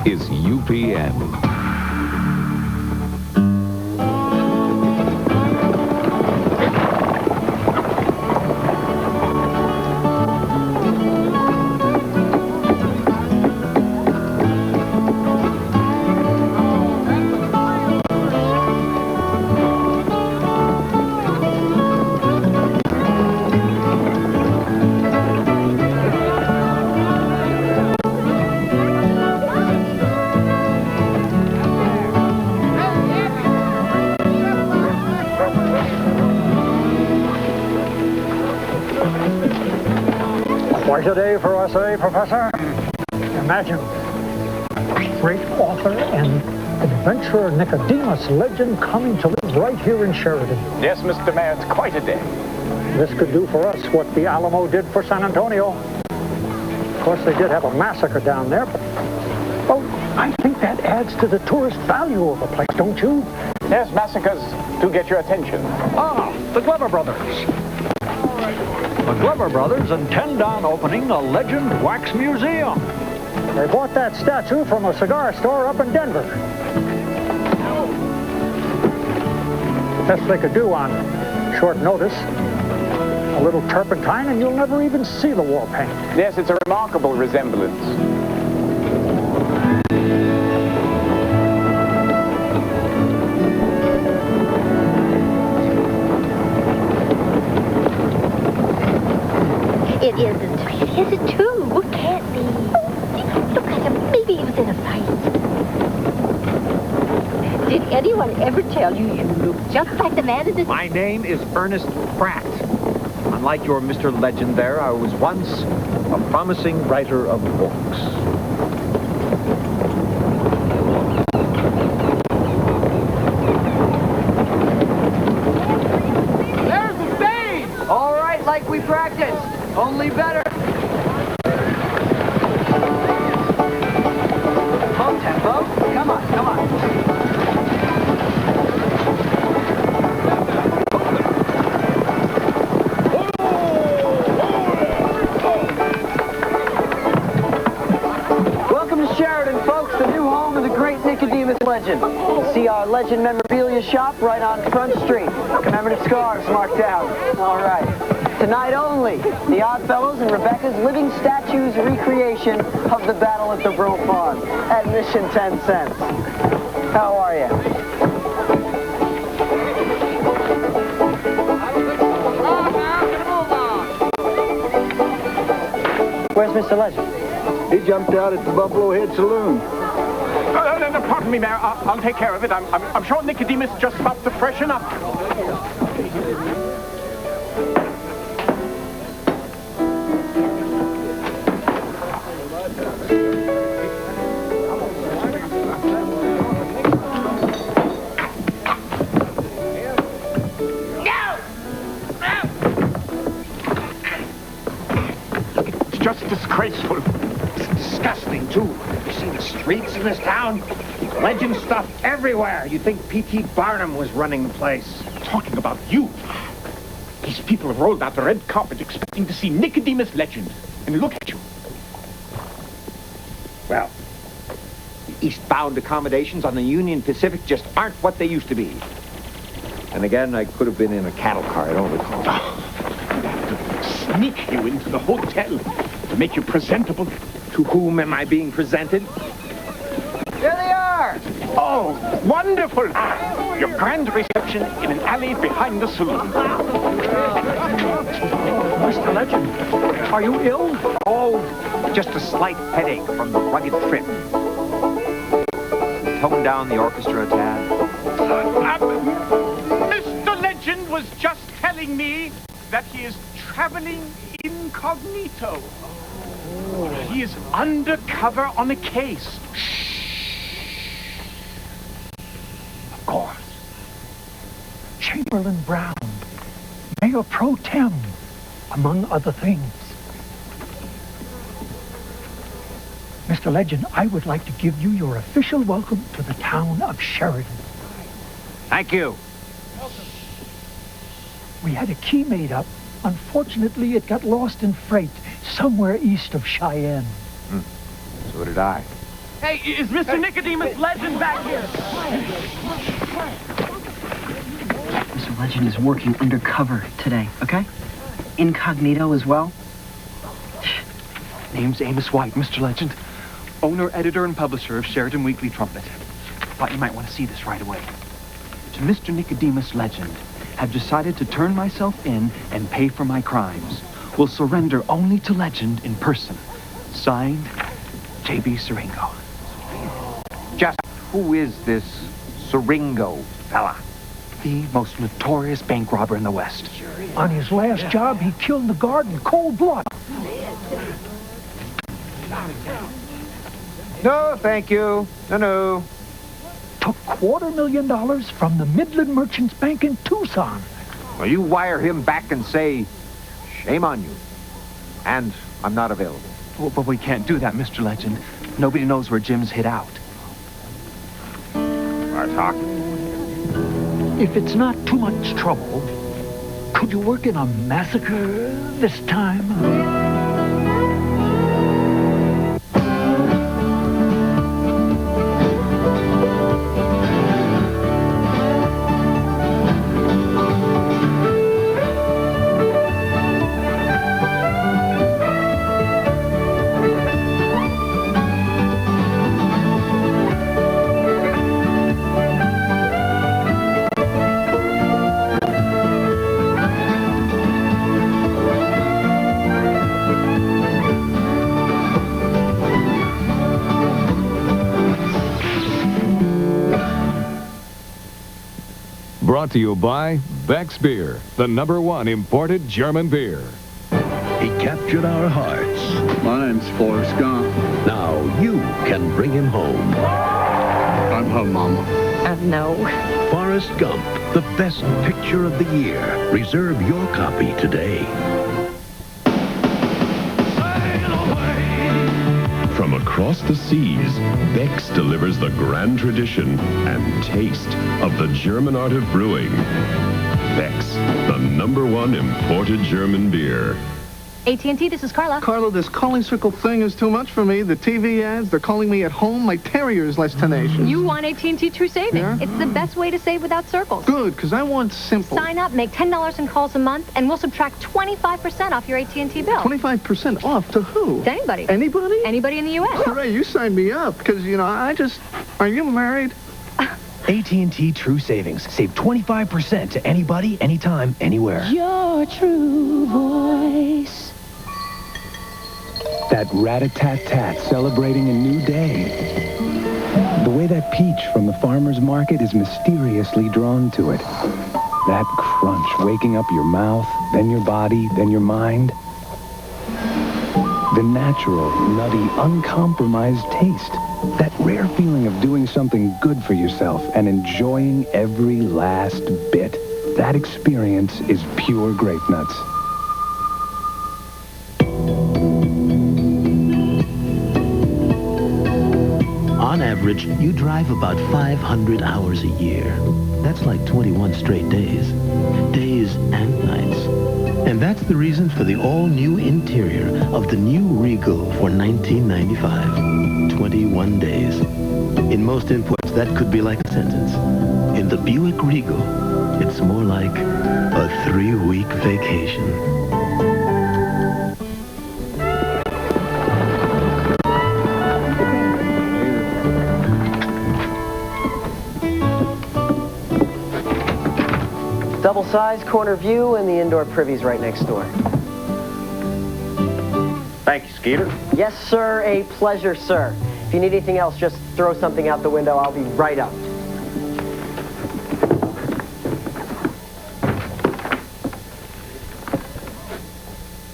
Speaker 19: is UPN.
Speaker 4: Quite a day for us, eh, Professor? Imagine, great author and adventurer Nicodemus Legend coming to live right here in Sheridan.
Speaker 10: Yes, Mr. Mayor, it's quite a day.
Speaker 4: This could do for us what the Alamo did for San Antonio. Of course, they did have a massacre down there, but, well, I think that adds to the tourist value of the place, don't you?
Speaker 10: Yes, massacres do get your attention.
Speaker 4: Ah, the Glover Brothers. The Glover Brothers intend on opening a Legend Wax Museum. They bought that statue from a cigar store up in Denver. Best they could do on short notice. A little turpentine and you'll never even see the war paint.
Speaker 10: Yes, it's a remarkable resemblance.
Speaker 6: It isn't. Is it too? It can't be. Look at him. Maybe he was in a fight. Did anyone ever tell you you look just like the man in the...
Speaker 16: My name is Ernest Pratt. Unlike your Mr. Legend there, I was once a promising writer of books.
Speaker 13: There's the stage! All right, like we practiced. Only better. Slow tempo. Come on, come on. Welcome to Sheridan, folks, the new home of the great Nicodemus Legend. See our Legend memorabilia shop right on Front Street. Commemorative scarves marked out. All right. Tonight only, the Oddfellows and Rebecca's living statues recreation of the battle at the Bro Farm. Admission 10 cents. How are you? Where's Mr. Legend?
Speaker 11: He jumped out at the Buffalo Head Saloon.
Speaker 10: No, pardon me, Mayor. I'll take care of it. I'm sure Nicodemus just about to freshen up. Disgraceful.
Speaker 14: It's disgusting, too. You see the streets in this town? Legend stuff everywhere. You'd think P.T. Barnum was running the place.
Speaker 10: Talking about you. These people have rolled out the red carpet expecting to see Nicodemus Legend. And look at you.
Speaker 16: Well, the eastbound accommodations on the Union Pacific just aren't what they used to be. And again, I could have been in a cattle car. I don't recall.
Speaker 10: Sneak you into the hotel to make you presentable.
Speaker 16: To whom am I being presented?
Speaker 10: There they are! Oh, wonderful! Your grand reception in an alley behind the saloon.
Speaker 4: Mr. Legend, are you ill?
Speaker 16: Oh, just a slight headache from the rugged trip. Tone down the orchestra a tad.
Speaker 10: Mr. Legend was just telling me that he is traveling incognito. He is undercover on a case.
Speaker 4: Of course. Chamberlain Brown, Mayor Pro Tem, among other things. Mr. Legend, I would like to give you your official welcome to the town of Sheridan.
Speaker 16: Thank you.
Speaker 4: We had a key made up. Unfortunately, it got lost in freight somewhere east of Cheyenne.
Speaker 16: So did I.
Speaker 3: Hey, is Mr. Nicodemus Legend back here?
Speaker 13: Mr. Legend is working undercover today, okay? Incognito as well.
Speaker 10: Name's Amos White, Mr. Legend. Owner, editor, and publisher of Sheridan Weekly Trumpet. Thought you might want to see this right away. To Mr. Nicodemus Legend, have decided to turn myself in and pay for my crimes. Will surrender only to Legend in person. Signed, J.B. Siringo.
Speaker 14: Just who is this Siringo fella?
Speaker 10: The most notorious bank robber in the West.
Speaker 4: On his last job, he killed the guard in cold blood.
Speaker 14: No, thank you. No.
Speaker 4: Took $250,000 from the Midland Merchants Bank in Tucson.
Speaker 14: Well, you wire him back and say, shame on you. And I'm not available.
Speaker 10: Oh, but we can't do that, Mr. Legend. Nobody knows where Jim's hid out.
Speaker 14: Our talk.
Speaker 4: If it's not too much trouble, could you work in a massacre this time?
Speaker 19: Brought to you by Beck's Beer, the #1 imported German beer.
Speaker 25: He captured our hearts.
Speaker 28: Mine's Forrest Gump.
Speaker 25: Now you can bring him home.
Speaker 28: I'm home, Mama.
Speaker 21: No.
Speaker 25: Forrest Gump, the best picture of the year. Reserve your copy today.
Speaker 8: From across the seas, Beck's delivers the grand tradition and taste of the German art of brewing. Beck's, the #1 imported German beer.
Speaker 9: AT&T, this is Carla.
Speaker 15: Carla, this calling circle thing is too much for me. The TV ads, they're calling me at home. My terrier is less tenacious.
Speaker 9: You want AT&T True Savings.
Speaker 15: Yeah?
Speaker 9: It's the best way to save without circles.
Speaker 15: Good, because I want simple.
Speaker 9: Sign up, make $10 in calls a month, and we'll subtract 25% off your AT&T bill.
Speaker 15: 25% off to who?
Speaker 9: To anybody.
Speaker 15: Anybody?
Speaker 9: Anybody in the U.S.
Speaker 15: Hooray, you signed me up, because, are you married?
Speaker 17: AT&T True Savings. Save 25% to anybody, anytime, anywhere.
Speaker 6: Your true voice.
Speaker 22: That rat-a-tat-tat celebrating a new day. The way that peach from the farmer's market is mysteriously drawn to it. That crunch waking up your mouth, then your body, then your mind. The natural, nutty, uncompromised taste. That rare feeling of doing something good for yourself and enjoying every last bit. That experience is pure grape nuts.
Speaker 18: On average, you drive about 500 hours a year. That's like 21 straight days. Days and nights. And that's the reason for the all-new interior of the new Regal for $19.95. 21 days. In most imports, that could be like a sentence. In the Buick Regal, it's more like a 3-week vacation.
Speaker 13: Double-sized corner view and the indoor privy's right next door.
Speaker 14: Thank you, Skeeter.
Speaker 13: Yes, sir. A pleasure, sir. If you need anything else, just throw something out the window. I'll be right up.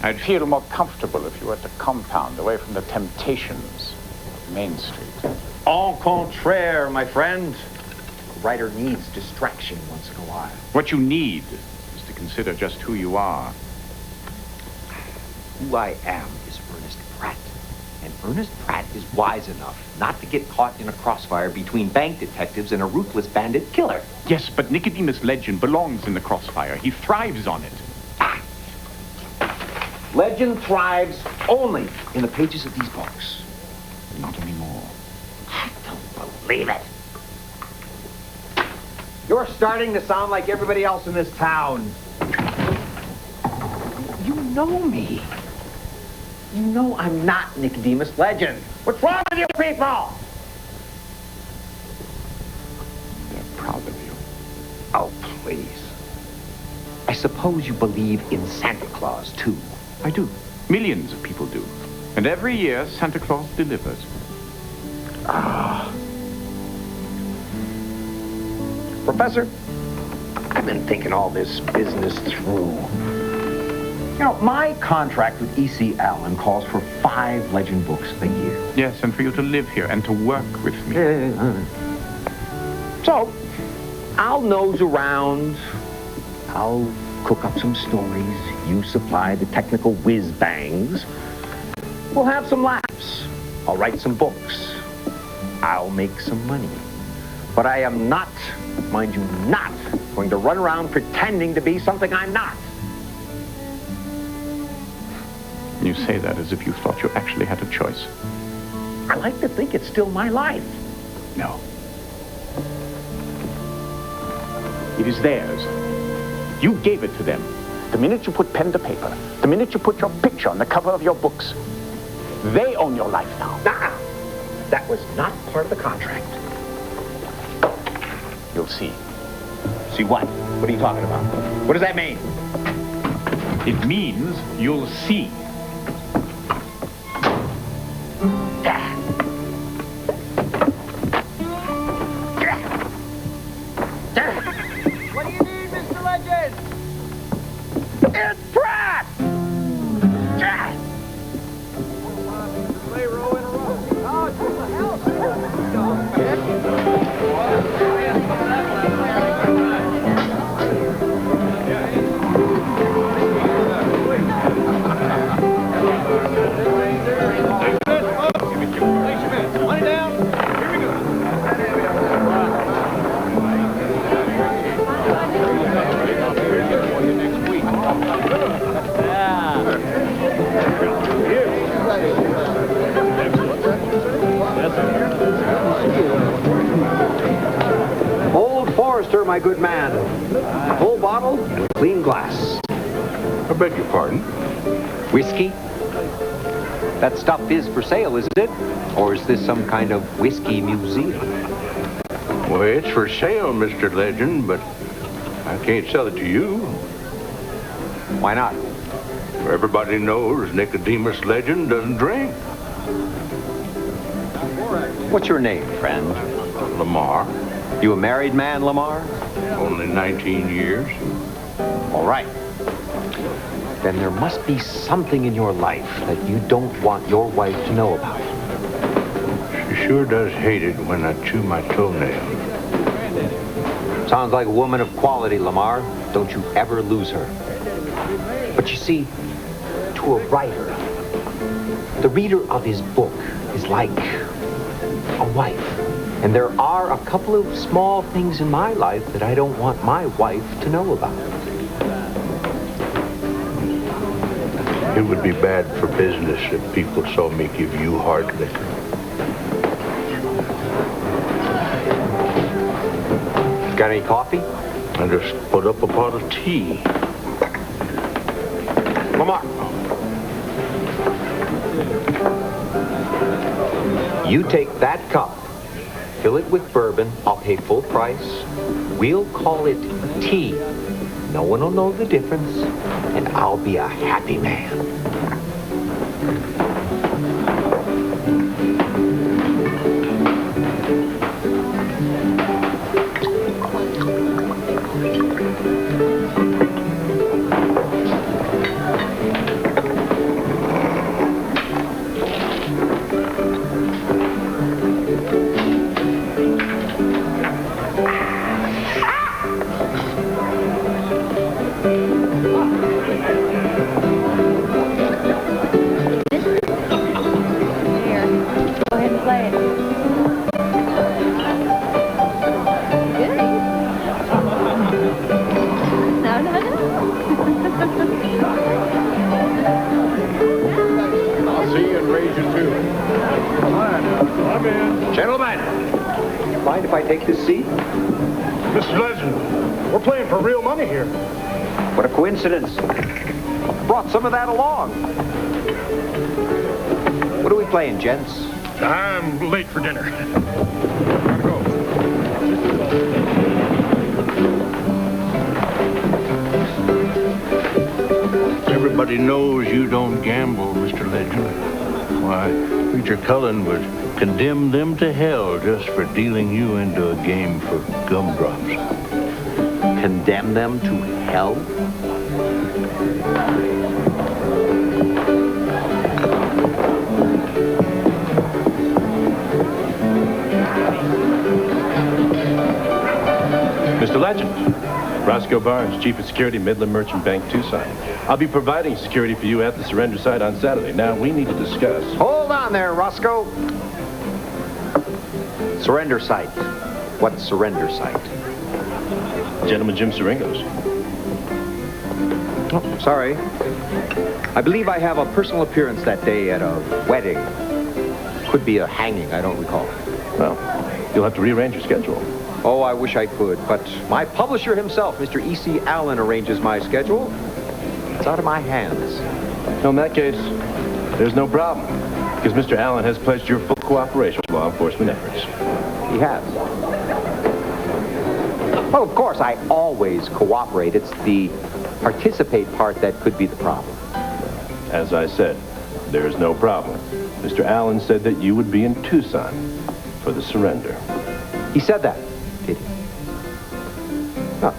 Speaker 20: I'd feel more comfortable if you were at the compound, away from the temptations of Main Street.
Speaker 14: Au contraire, my friend. A writer needs distraction once in a while.
Speaker 20: What you need is to consider just who you are.
Speaker 14: Who I am is Ernest Pratt. And Ernest Pratt is wise enough not to get caught in a crossfire between bank detectives and a ruthless bandit killer.
Speaker 20: Yes, but Nicodemus Legend belongs in the crossfire. He thrives on it.
Speaker 14: Legend thrives only in the pages of these books.
Speaker 20: Not anymore.
Speaker 14: Leave it. You're starting to sound like everybody else in this town. You know me. You know I'm not Nicodemus Legend. What's wrong with you people?
Speaker 20: They're proud of you.
Speaker 14: Oh, please. I suppose you believe in Santa Claus, too.
Speaker 20: I do. Millions of people do. And every year, Santa Claus delivers.
Speaker 14: Ah. Professor, I've been thinking all this business through. You know, my contract with E.C. Allen calls for 5 Legend books a year.
Speaker 20: Yes, and for you to live here and to work with me.
Speaker 14: So, I'll nose around. I'll cook up some stories. You supply the technical whiz-bangs. We'll have some laughs. I'll write some books. I'll make some money. But I am not, mind you, not going to run around pretending to be something I'm not.
Speaker 20: You say that as if you thought you actually had a choice.
Speaker 14: I like to think it's still my life.
Speaker 20: No. It is theirs. You gave it to them. The minute you put pen to paper, the minute you put your picture on the cover of your books, they own your life now.
Speaker 14: Nah, that was not part of the contract.
Speaker 20: You'll see.
Speaker 14: See what? What are you talking about? What does that mean?
Speaker 20: It means you'll see.
Speaker 14: What do you need, Mr. Legend? It's Pratt! Old Forester, my good man. Full bottle, clean glass.
Speaker 2: I beg your pardon?
Speaker 16: Whiskey? That stuff is for sale, isn't it? Or is this some kind of whiskey museum?
Speaker 2: Well, it's for sale, Mr. Legend, but I can't sell it to you.
Speaker 16: Why not?
Speaker 2: Everybody knows Nicodemus Legend doesn't drink.
Speaker 16: What's your name, friend?
Speaker 2: Lamar.
Speaker 16: You a married man, Lamar?
Speaker 2: Only 19 years.
Speaker 16: All right. Then there must be something in your life that you don't want your wife to know about.
Speaker 2: She sure does hate it when I chew my toenail.
Speaker 16: Sounds like a woman of quality, Lamar. Don't you ever lose her. But you see, to a writer, the reader of his book is like a wife. And there are a couple of small things in my life that I don't want my wife to know about.
Speaker 2: It would be bad for business if people saw me give you hard liquor.
Speaker 16: Got any coffee?
Speaker 2: I just put up a pot of tea.
Speaker 16: Lamar. You take that cup, fill it with bourbon, I'll pay full price. We'll call it tea. No one will know the difference, and I'll be a happy man. Mind if I take this seat?
Speaker 1: Mr. Legend, we're playing for real money here.
Speaker 16: What a coincidence. Brought some of that along. What are we playing, gents?
Speaker 1: I'm late for dinner.
Speaker 2: Everybody knows you don't gamble, Mr. Legend. Why, Preacher Cullen would condemn them to hell just for dealing you into a game for gumdrops.
Speaker 16: Condemn them to hell?
Speaker 5: Mr. Legend, Roscoe Barnes, Chief of Security, Midland Merchant Bank, Tucson. I'll be providing security for you at the surrender site on Saturday. Now, we need to discuss.
Speaker 16: Hold on there, Roscoe. Surrender site. What surrender site?
Speaker 5: Gentleman Jim Siringo's.
Speaker 16: Oh, sorry. I believe I have a personal appearance that day at a wedding. Could be a hanging, I don't recall.
Speaker 5: Well, you'll have to rearrange your schedule.
Speaker 16: Oh, I wish I could, but my publisher himself, Mr. E.C. Allen, arranges my schedule. It's out of my hands.
Speaker 5: In that case, there's no problem, because Mr. Allen has pledged your full cooperation with law enforcement efforts.
Speaker 16: He has. Well, of course, I always cooperate. It's the participate part that could be the problem.
Speaker 5: As I said, there's no problem. Mr. Allen said that you would be in Tucson for the surrender.
Speaker 16: He said that, did he? Huh.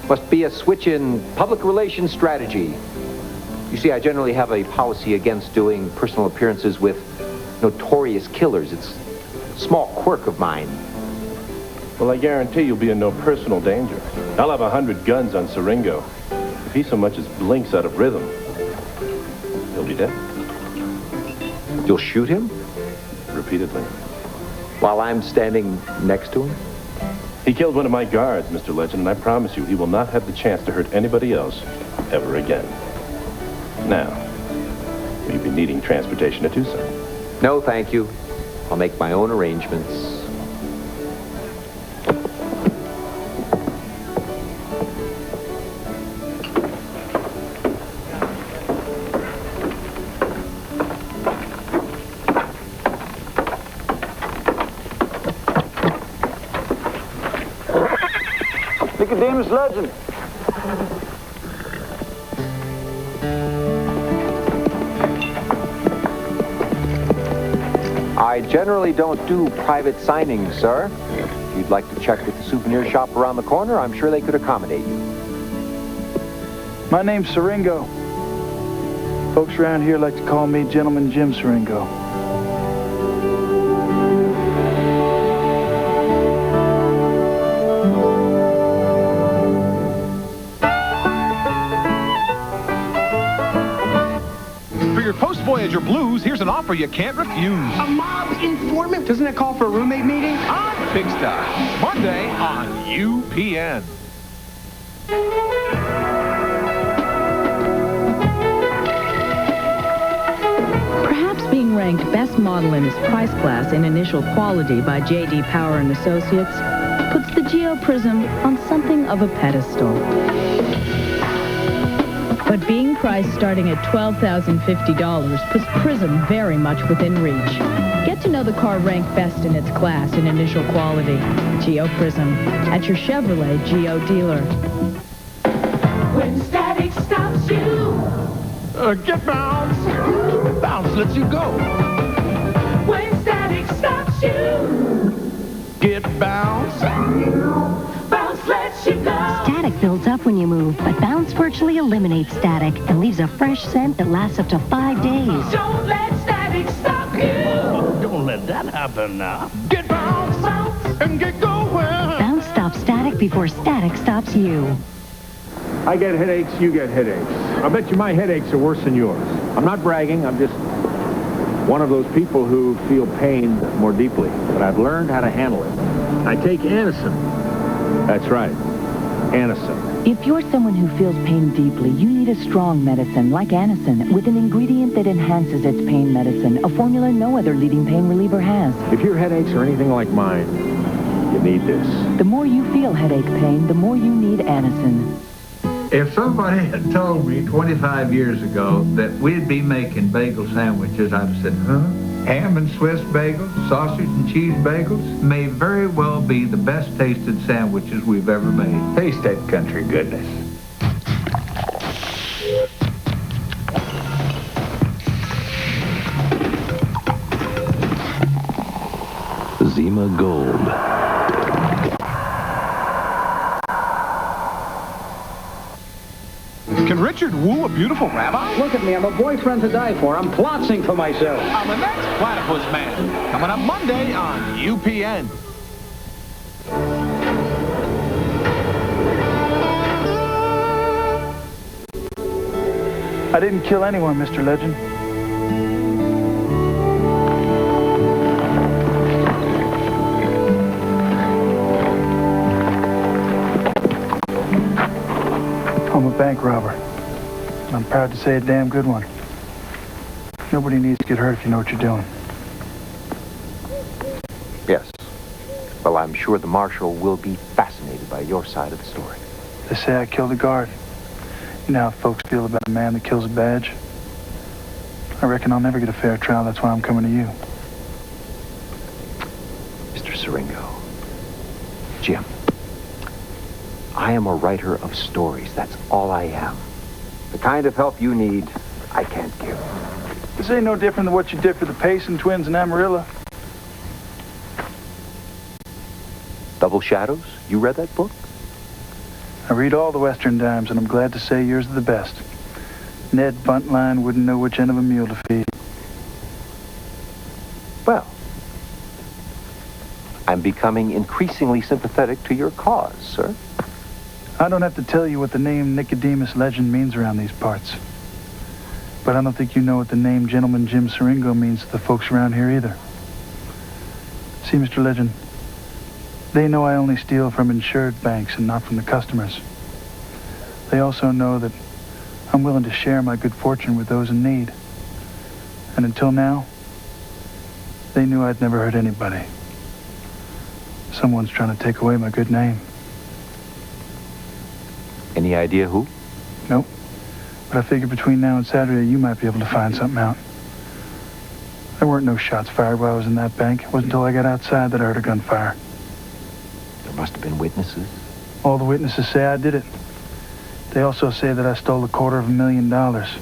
Speaker 16: Must be a switch in public relations strategy. You see, I generally have a policy against doing personal appearances with notorious killers. It's a small quirk of mine.
Speaker 5: Well, I guarantee you'll be in no personal danger. I'll have 100 guns on Siringo. If he so much as blinks out of rhythm, he'll be dead.
Speaker 16: You'll shoot him?
Speaker 5: Repeatedly.
Speaker 16: While I'm standing next to him?
Speaker 5: He killed one of my guards, Mr. Legend, and I promise you he will not have the chance to hurt anybody else ever again. Now, will you be needing transportation to Tucson?
Speaker 16: No, thank you. I'll make my own arrangements.
Speaker 11: Nicodemus Legend.
Speaker 16: I generally don't do private signings, sir. If you'd like to check with the souvenir shop around the corner, I'm sure they could accommodate you.
Speaker 11: My name's Siringo. Folks around here like to call me Gentleman Jim Siringo.
Speaker 7: Post-Voyager Blues, here's an offer you can't refuse.
Speaker 12: A mob informant? Doesn't that call for a roommate meeting?
Speaker 7: On Big Star, Monday on UPN.
Speaker 23: Perhaps being ranked best model in his price class in initial quality by J.D. Power and Associates puts the Geo Prism on something of a pedestal. But being priced starting at $12,050 puts Prism very much within reach. Get to know the car ranked best in its class in initial quality. Geo Prism at your Chevrolet Geo dealer.
Speaker 3: When static stops you,
Speaker 7: Get bounce. Bounce lets you go.
Speaker 3: when static stops you,
Speaker 7: Get bounce.
Speaker 3: bounce lets you go.
Speaker 24: Static builds up when you move, but Bounce virtually eliminates static and leaves a fresh scent that lasts up to 5 days.
Speaker 3: Don't let static stop you.
Speaker 7: Don't let that happen now. Get bounce. Bounce and get going.
Speaker 24: Bounce stops static before static stops you.
Speaker 26: I get headaches, you get headaches. I bet you my headaches are worse than yours. I'm not bragging, I'm just one of those people who feel pain more deeply. But I've learned how to handle it. I take Anacin. That's right, Anacin.
Speaker 4: If you're someone who feels pain deeply, you need a strong medicine like Anacin with an ingredient that enhances its pain medicine, a formula no other leading pain reliever has.
Speaker 26: If your headaches are anything like mine, you need this.
Speaker 4: The more you feel headache pain, the more you need Anacin.
Speaker 8: If somebody had told me 25 years ago that we'd be making bagel sandwiches, I'd have said, huh? Ham and Swiss bagels, sausage and cheese bagels may very well be the best tasted sandwiches we've ever made. Taste that country goodness.
Speaker 18: Zima Gold.
Speaker 10: Can Richard woo a beautiful rabbi?
Speaker 19: Look at me, I'm a boyfriend to die for. I'm plotzing for myself.
Speaker 10: I'm the next Platypus Man, coming up Monday on UPN.
Speaker 11: I didn't kill anyone, Mr. Legend. I'm a bank robber. And I'm proud to say a damn good one. Nobody needs to get hurt if you know what you're doing.
Speaker 16: Yes. Well, I'm sure the marshal will be fascinated by your side of the story.
Speaker 11: They say I killed a guard. You know how folks feel about a man that kills a badge? I reckon I'll never get a fair trial. That's why I'm coming to you.
Speaker 16: Mr. Siringo. Jim. I am a writer of stories. That's all I am. The kind of help you need, I can't give.
Speaker 11: This ain't no different than what you did for the Payson twins in Amarillo.
Speaker 16: Double Shadows? You read that book?
Speaker 11: I read all the Western dimes, and I'm glad to say yours are the best. Ned Buntline wouldn't know which end of a mule to feed.
Speaker 16: Well, I'm becoming increasingly sympathetic to your cause, sir.
Speaker 11: I don't have to tell you what the name Nicodemus Legend means around these parts. But I don't think you know what the name Gentleman Jim Siringo means to the folks around here either. See, Mr. Legend, they know I only steal from insured banks and not from the customers. They also know that I'm willing to share my good fortune with those in need. And until now, they knew I'd never hurt anybody. Someone's trying to take away my good name.
Speaker 16: Any idea who?
Speaker 11: Nope. But I figure between now and Saturday, you might be able to find something out. There weren't no shots fired while I was in that bank. It wasn't until I got outside that I heard a gunfire.
Speaker 16: There must have been witnesses.
Speaker 11: All the witnesses say I did it. They also say that I stole $250,000.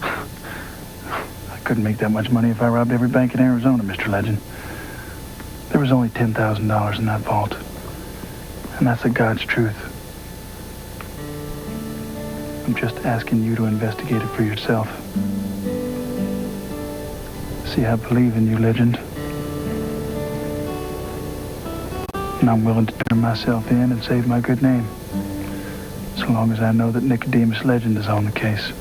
Speaker 11: I couldn't make that much money if I robbed every bank in Arizona, Mr. Legend. There was only $10,000 in that vault. And that's the God's truth. I'm just asking you to investigate it for yourself. See, I believe in you, Legend. And I'm willing to turn myself in and save my good name. So long as I know that Nicodemus Legend is on the case.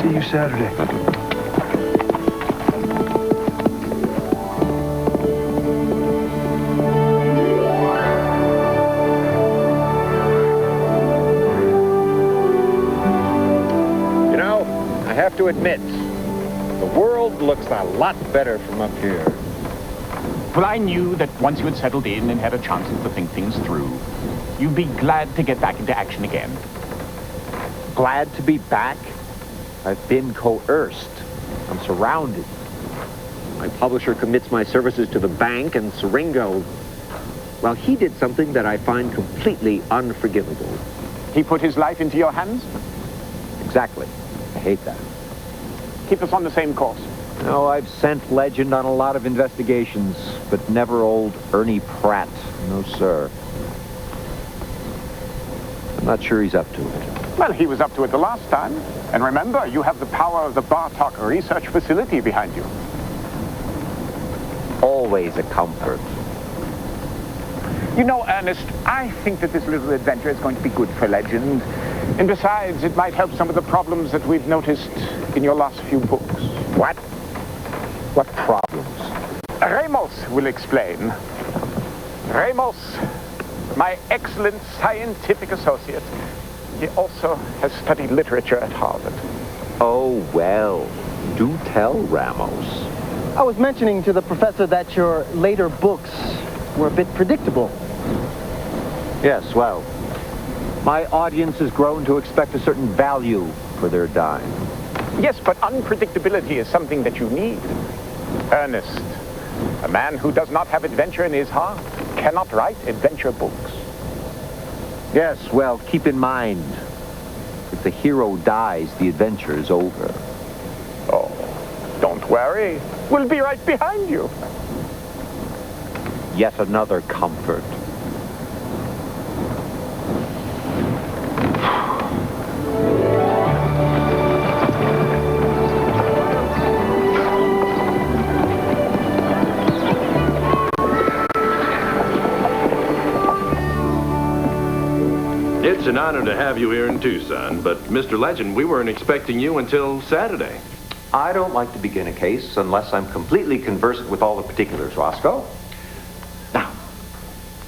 Speaker 11: See you Saturday.
Speaker 14: To admit, the world looks a lot better from up here.
Speaker 20: Well, I knew that once you had settled in and had a chance to think things through, you'd be glad to get back into action again.
Speaker 14: Glad to be back? I've been coerced. I'm surrounded. My publisher commits my services to the bank, and Siringo, well, he did something that I find completely unforgivable.
Speaker 20: He put his life into your hands?
Speaker 14: Exactly. I hate that.
Speaker 20: Keep us on the same course.
Speaker 14: No, I've sent Legend on a lot of investigations, but never old Ernie Pratt. No, sir. I'm not sure he's up to it.
Speaker 20: Well, he was up to it the last time. And remember, you have the power of the Bartok Research Facility behind you.
Speaker 14: Always a comfort.
Speaker 20: You know, Ernest, I think that this little adventure is going to be good for Legend. And besides, it might help some of the problems that we've noticed in your last few books.
Speaker 14: What? What problems?
Speaker 20: Ramos will explain. Ramos, my excellent scientific associate, he also has studied literature at Harvard.
Speaker 14: Oh, well, do tell, Ramos.
Speaker 13: I was mentioning to the professor that your later books were a bit predictable.
Speaker 14: Yes, well, my audience has grown to expect a certain value for their dime.
Speaker 20: Yes, but unpredictability is something that you need. Ernest, a man who does not have adventure in his heart cannot write adventure books.
Speaker 14: Yes, well, keep in mind, if the hero dies, the adventure is over.
Speaker 20: Oh, don't worry. We'll be right behind you.
Speaker 14: Yet another comfort.
Speaker 5: It's an honor to have you here in Tucson, but Mr. Legend, we weren't expecting you until Saturday.
Speaker 16: I don't like to begin a case unless I'm completely conversant with all the particulars, Roscoe. Now,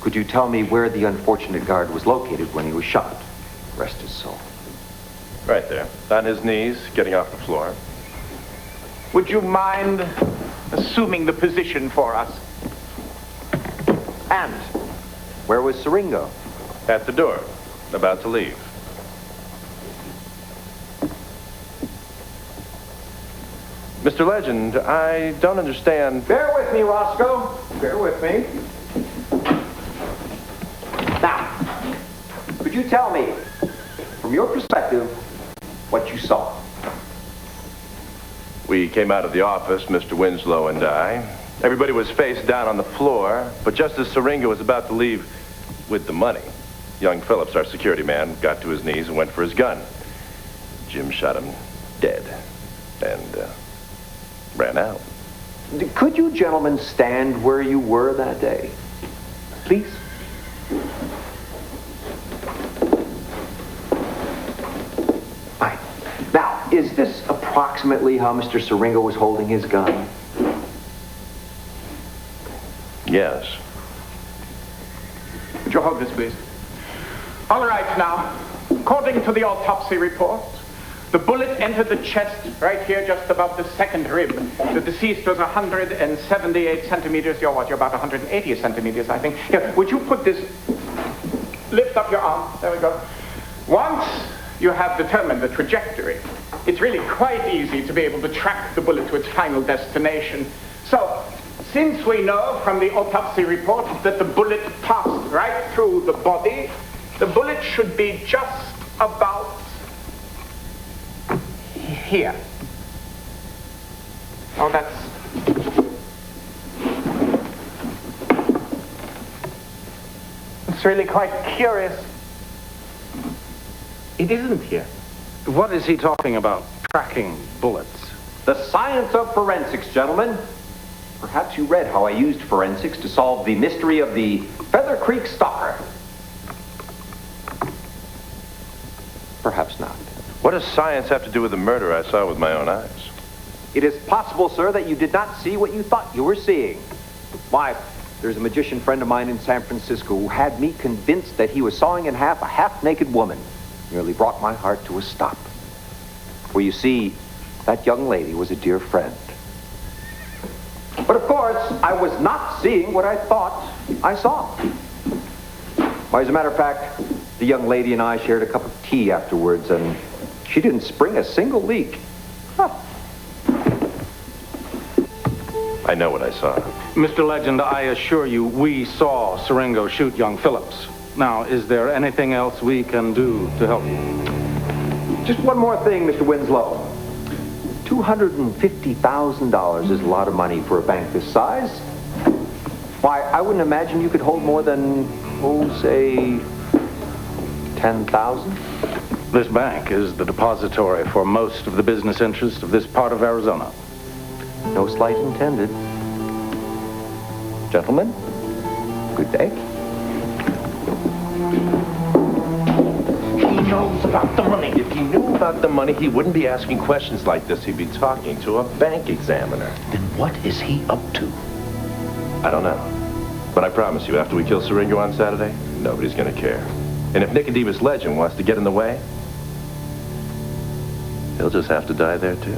Speaker 16: could you tell me where the unfortunate guard was located when he was shot? Rest his soul.
Speaker 5: Right there, on his knees, getting off the floor.
Speaker 20: Would you mind assuming the position for us?
Speaker 16: And where was Siringo?
Speaker 5: At the door, about to leave. Mr. Legend, I don't understand.
Speaker 14: Bear with me, Roscoe. Bear with me. Now, could you tell me, from your perspective, what you saw?
Speaker 5: We came out of the office, Mr. Winslow and I. Everybody was face down on the floor, but just as Siringo was about to leave with the money, young Phillips, our security man, got to his knees and went for his gun. Jim shot him dead and ran out.
Speaker 16: Could you gentlemen stand where you were that day? Please? Fine. Now, is this approximately how Mr. Siringo was holding his gun?
Speaker 5: Yes.
Speaker 20: Would you hold this, please? All right, now, according to the autopsy report, the bullet entered the chest right here, just above the second rib. The deceased was 178 centimeters. You're what? You're about 180 centimeters, I think. Here, would you put this... Lift up your arm. There we go. Once you have determined the trajectory, it's really quite easy to be able to track the bullet to its final destination. So, since we know from the autopsy report that the bullet passed right through the body, the bullet should be just about here. Oh, that's... It's really quite curious. It isn't here.
Speaker 10: What is he talking about? Tracking bullets.
Speaker 16: The science of forensics, gentlemen. Perhaps you read how I used forensics to solve the mystery of the Feather Creek stalker. Perhaps not.
Speaker 5: What does science have to do with the murder I saw with my own eyes?
Speaker 16: It is possible, sir, that you did not see what you thought you were seeing. Why, there's a magician friend of mine in San Francisco who had me convinced that he was sawing in half a half-naked woman. Nearly brought my heart to a stop. For you see, that young lady was a dear friend. But of course, I was not seeing what I thought I saw. Why, as a matter of fact, the young lady and I shared a cup of tea afterwards, and she didn't spring a single leak. Huh.
Speaker 5: I know what I saw.
Speaker 10: Mr. Legend, I assure you, we saw Siringo shoot young Phillips. Now, is there anything else we can do to help you?
Speaker 16: Just one more thing, Mr. Winslow. $250,000 is a lot of money for a bank this size. Why, I wouldn't imagine you could hold more than, say, 10,000?
Speaker 10: This bank is the depository for most of the business interests of this part of Arizona.
Speaker 16: No slight intended. Gentlemen, good day.
Speaker 5: He knows about the money. If he knew about the money, he wouldn't be asking questions like this. He'd be talking to a bank examiner.
Speaker 16: Then what is he up to?
Speaker 5: I don't know. But I promise you, after we kill Syringo on Saturday, nobody's going to care. And if Nicodemus Legend wants to get in the way, he'll just have to die there, too.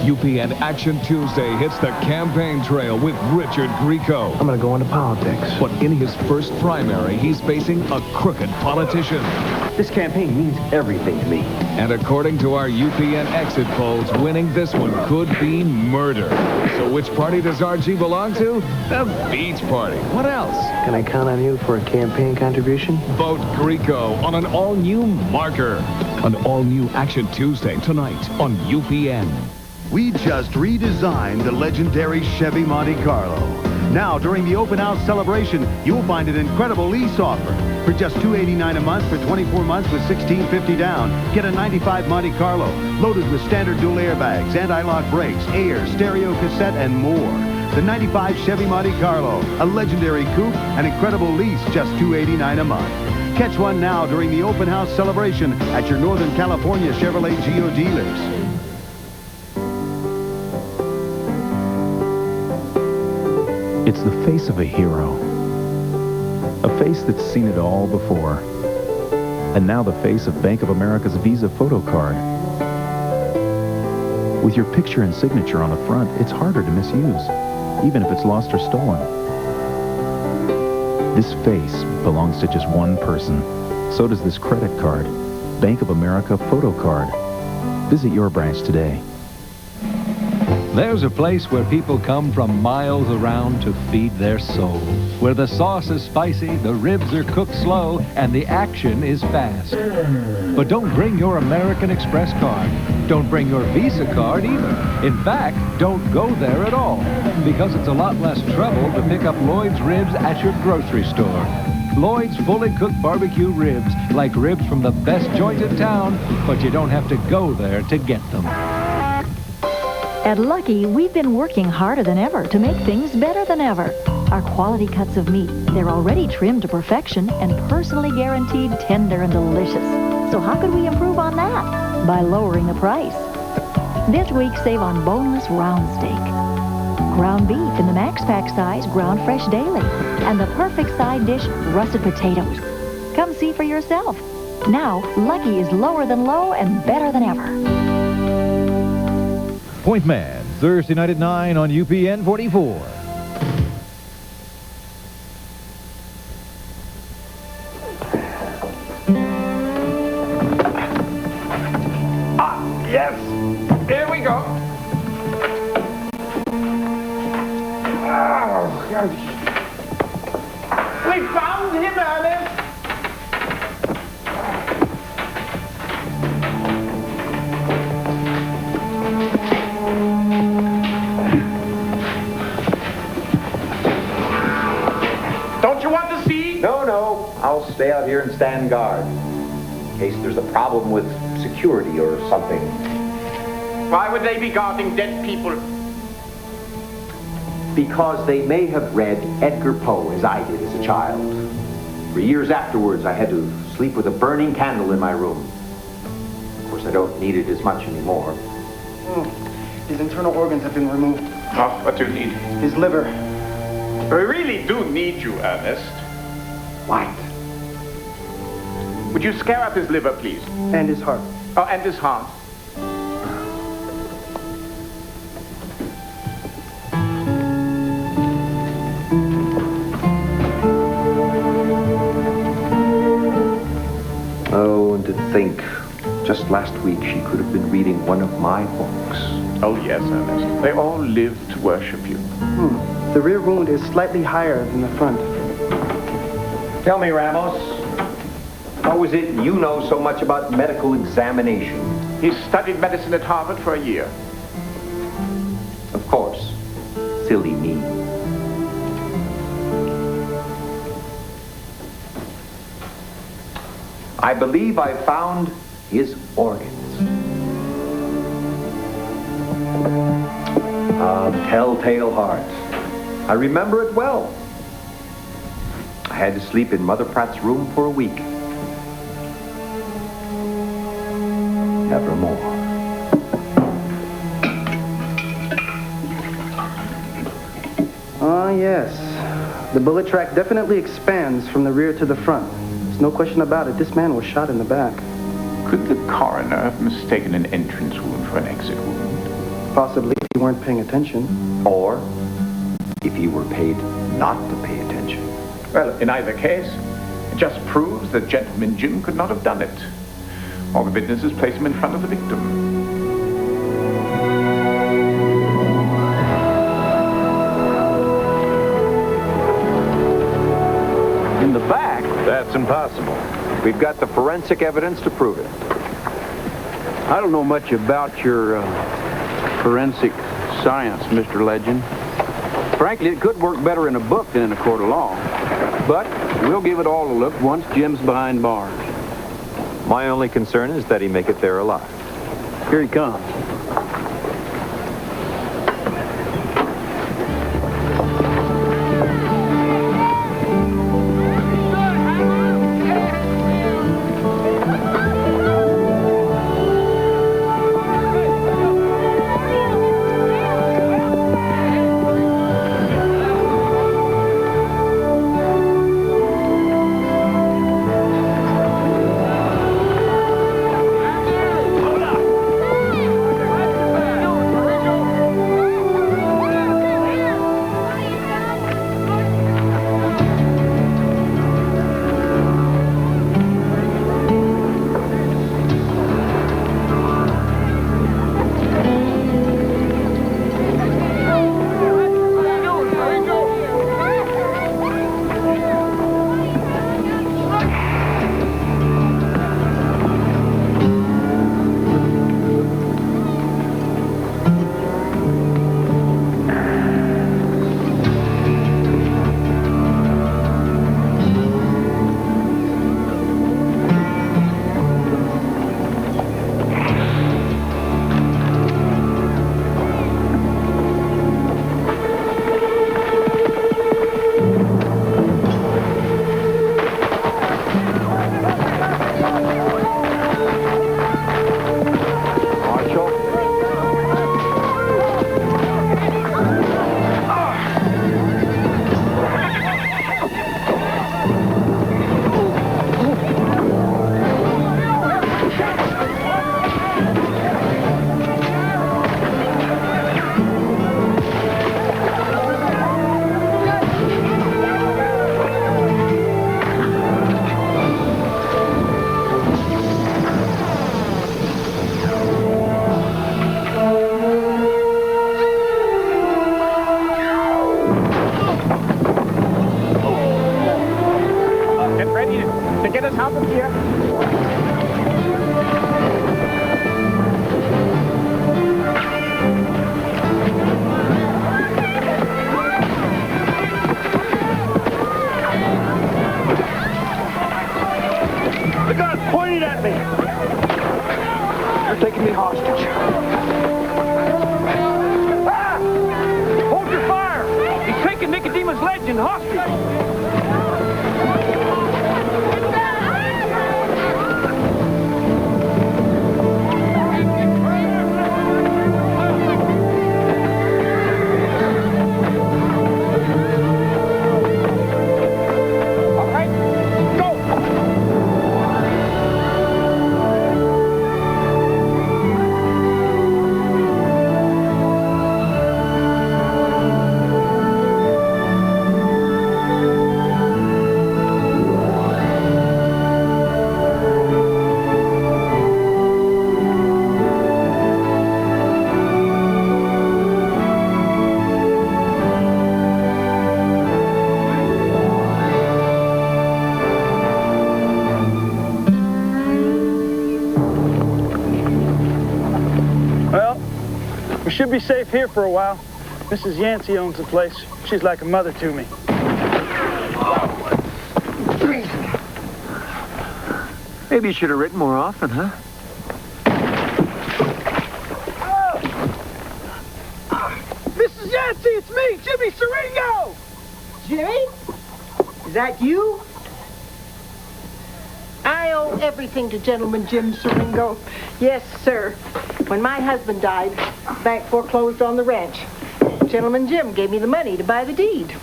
Speaker 6: UPN Action Tuesday hits the campaign trail with Richard Grieco.
Speaker 19: I'm going to go into politics.
Speaker 6: But in his first primary, he's facing a crooked politician.
Speaker 16: This campaign means everything to me.
Speaker 6: And according to our UPN exit polls, winning this one could be murder. So which party does RG belong to? The Beach Party. What else?
Speaker 19: Can I count on you for a campaign contribution?
Speaker 6: Vote Grieco on an all-new marker. An all-new Action Tuesday tonight on UPN.
Speaker 9: We just redesigned the legendary Chevy Monte Carlo. Now, during the open house celebration, you'll find an incredible lease offer. For just $289 a month for 24 months with $1,650 down, get a 95 Monte Carlo, loaded with standard dual airbags, anti-lock brakes, air, stereo cassette, and more. The 95 Chevy Monte Carlo, a legendary coupe, an incredible lease, just $289 a month. Catch one now during the open house celebration at your Northern California Chevrolet Geo dealers.
Speaker 15: It's the face of a hero. A face that's seen it all before. And now the face of Bank of America's Visa photo card. With your picture and signature on the front, it's harder to misuse, even if it's lost or stolen. This face belongs to just one person. So does this credit card. Bank of America photo card. Visit your branch today.
Speaker 17: There's a place where people come from miles around to feed their souls. Where the sauce is spicy, the ribs are cooked slow, and the action is fast. But don't bring your American Express card. Don't bring your Visa card either. In fact, don't go there at all. Because it's a lot less trouble to pick up Lloyd's ribs at your grocery store. Lloyd's fully cooked barbecue ribs, like ribs from the best joint in town, but you don't have to go there to get them.
Speaker 21: At Lucky, we've been working harder than ever to make things better than ever. Our quality cuts of meat, they're already trimmed to perfection and personally guaranteed tender and delicious. So how could we improve on that? By lowering the price. This week, save on boneless round steak. Ground beef in the Max Pack size, ground fresh daily. And the perfect side dish, russet potatoes. Come see for yourself. Now, Lucky is lower than low and better than ever.
Speaker 25: Point Man, Thursday night at 9 on UPN 44.
Speaker 20: Yes. Here we go. Oh, God. We found him, Alice. Don't you want to see?
Speaker 14: No. I'll stay out here and stand guard. In case there's a problem with security or something.
Speaker 20: Why would they be guarding dead people?
Speaker 14: Because they may have read Edgar Poe as I did as a child. For years afterwards, I had to sleep with a burning candle in my room. Of course, I don't need it as much anymore.
Speaker 12: His internal organs have been removed.
Speaker 20: Oh, what do you need?
Speaker 12: His liver.
Speaker 20: We really do need you, Ernest.
Speaker 14: What?
Speaker 20: Would you scare up his liver, please?
Speaker 12: And his heart.
Speaker 20: Oh, and his heart.
Speaker 14: Oh, and to think, just last week she could have been reading one of my books.
Speaker 20: Oh, yes, Ernest. They all live to worship you.
Speaker 12: The rear wound is slightly higher than the front.
Speaker 14: Tell me, Ramos, how is it you know so much about medical examination?
Speaker 20: He studied medicine at Harvard for a year.
Speaker 14: Of course. Silly me. I believe I found his organs.
Speaker 16: Telltale Hearts. I remember it well. I had to sleep in Mother Pratt's room for a week. Nevermore.
Speaker 12: Ah, yes. The bullet track definitely expands from the rear to the front. There's no question about it. This man was shot in the back.
Speaker 20: Could the coroner have mistaken an entrance wound for an exit wound?
Speaker 12: Possibly if you weren't paying attention.
Speaker 16: Or if you were paid not to pay attention.
Speaker 20: Well, in either case, it just proves that Gentleman Jim could not have done it. All the witnesses place him in front of the victim.
Speaker 16: In the back?
Speaker 5: That's impossible.
Speaker 16: We've got the forensic evidence to prove it.
Speaker 1: I don't know much about your forensic science, Mr. Legend. Frankly, it could work better in a book than in a court of law. But we'll give it all a look once Jim's behind bars.
Speaker 16: My only concern is that he make it there alive.
Speaker 1: Here he comes.
Speaker 11: Should be safe here for a while. Mrs. Yancey owns the place. She's like a mother to me.
Speaker 16: Maybe you should have written more often, huh?
Speaker 2: me, Jimmy Siringo!
Speaker 3: Jimmy? Is that you? I owe everything to Gentleman Jim Siringo. Yes, sir. When my husband died, the bank foreclosed on the ranch. Gentleman Jim gave me the money to buy the deed.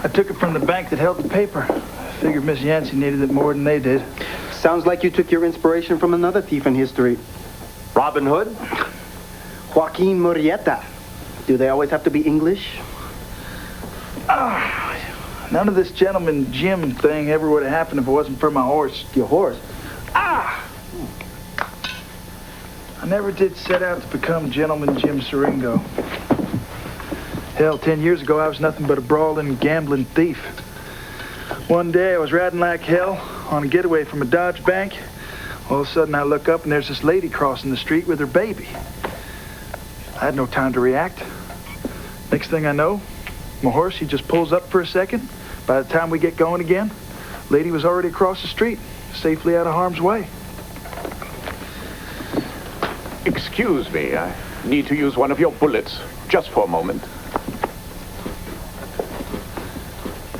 Speaker 11: I took it from the bank that held the paper. I figured Miss Yancey needed it more than they did.
Speaker 12: Sounds like you took your inspiration from another thief in history.
Speaker 16: Robin Hood?
Speaker 12: Joaquin Murrieta. Do they always have to be English?
Speaker 11: None of this Gentleman Jim thing ever would have happened if it wasn't for my horse.
Speaker 12: Your horse?
Speaker 11: I never did set out to become Gentleman Jim Siringo. Hell, 10 years ago, I was nothing but a brawling, gambling thief. One day, I was riding like hell on a getaway from a Dodge bank. All of a sudden, I look up, and there's this lady crossing the street with her baby. I had no time to react. Next thing I know, my horse, he just pulls up for a second. By the time we get going again, lady was already across the street, safely out of harm's way.
Speaker 20: Excuse me, I need to use one of your bullets, just for a moment.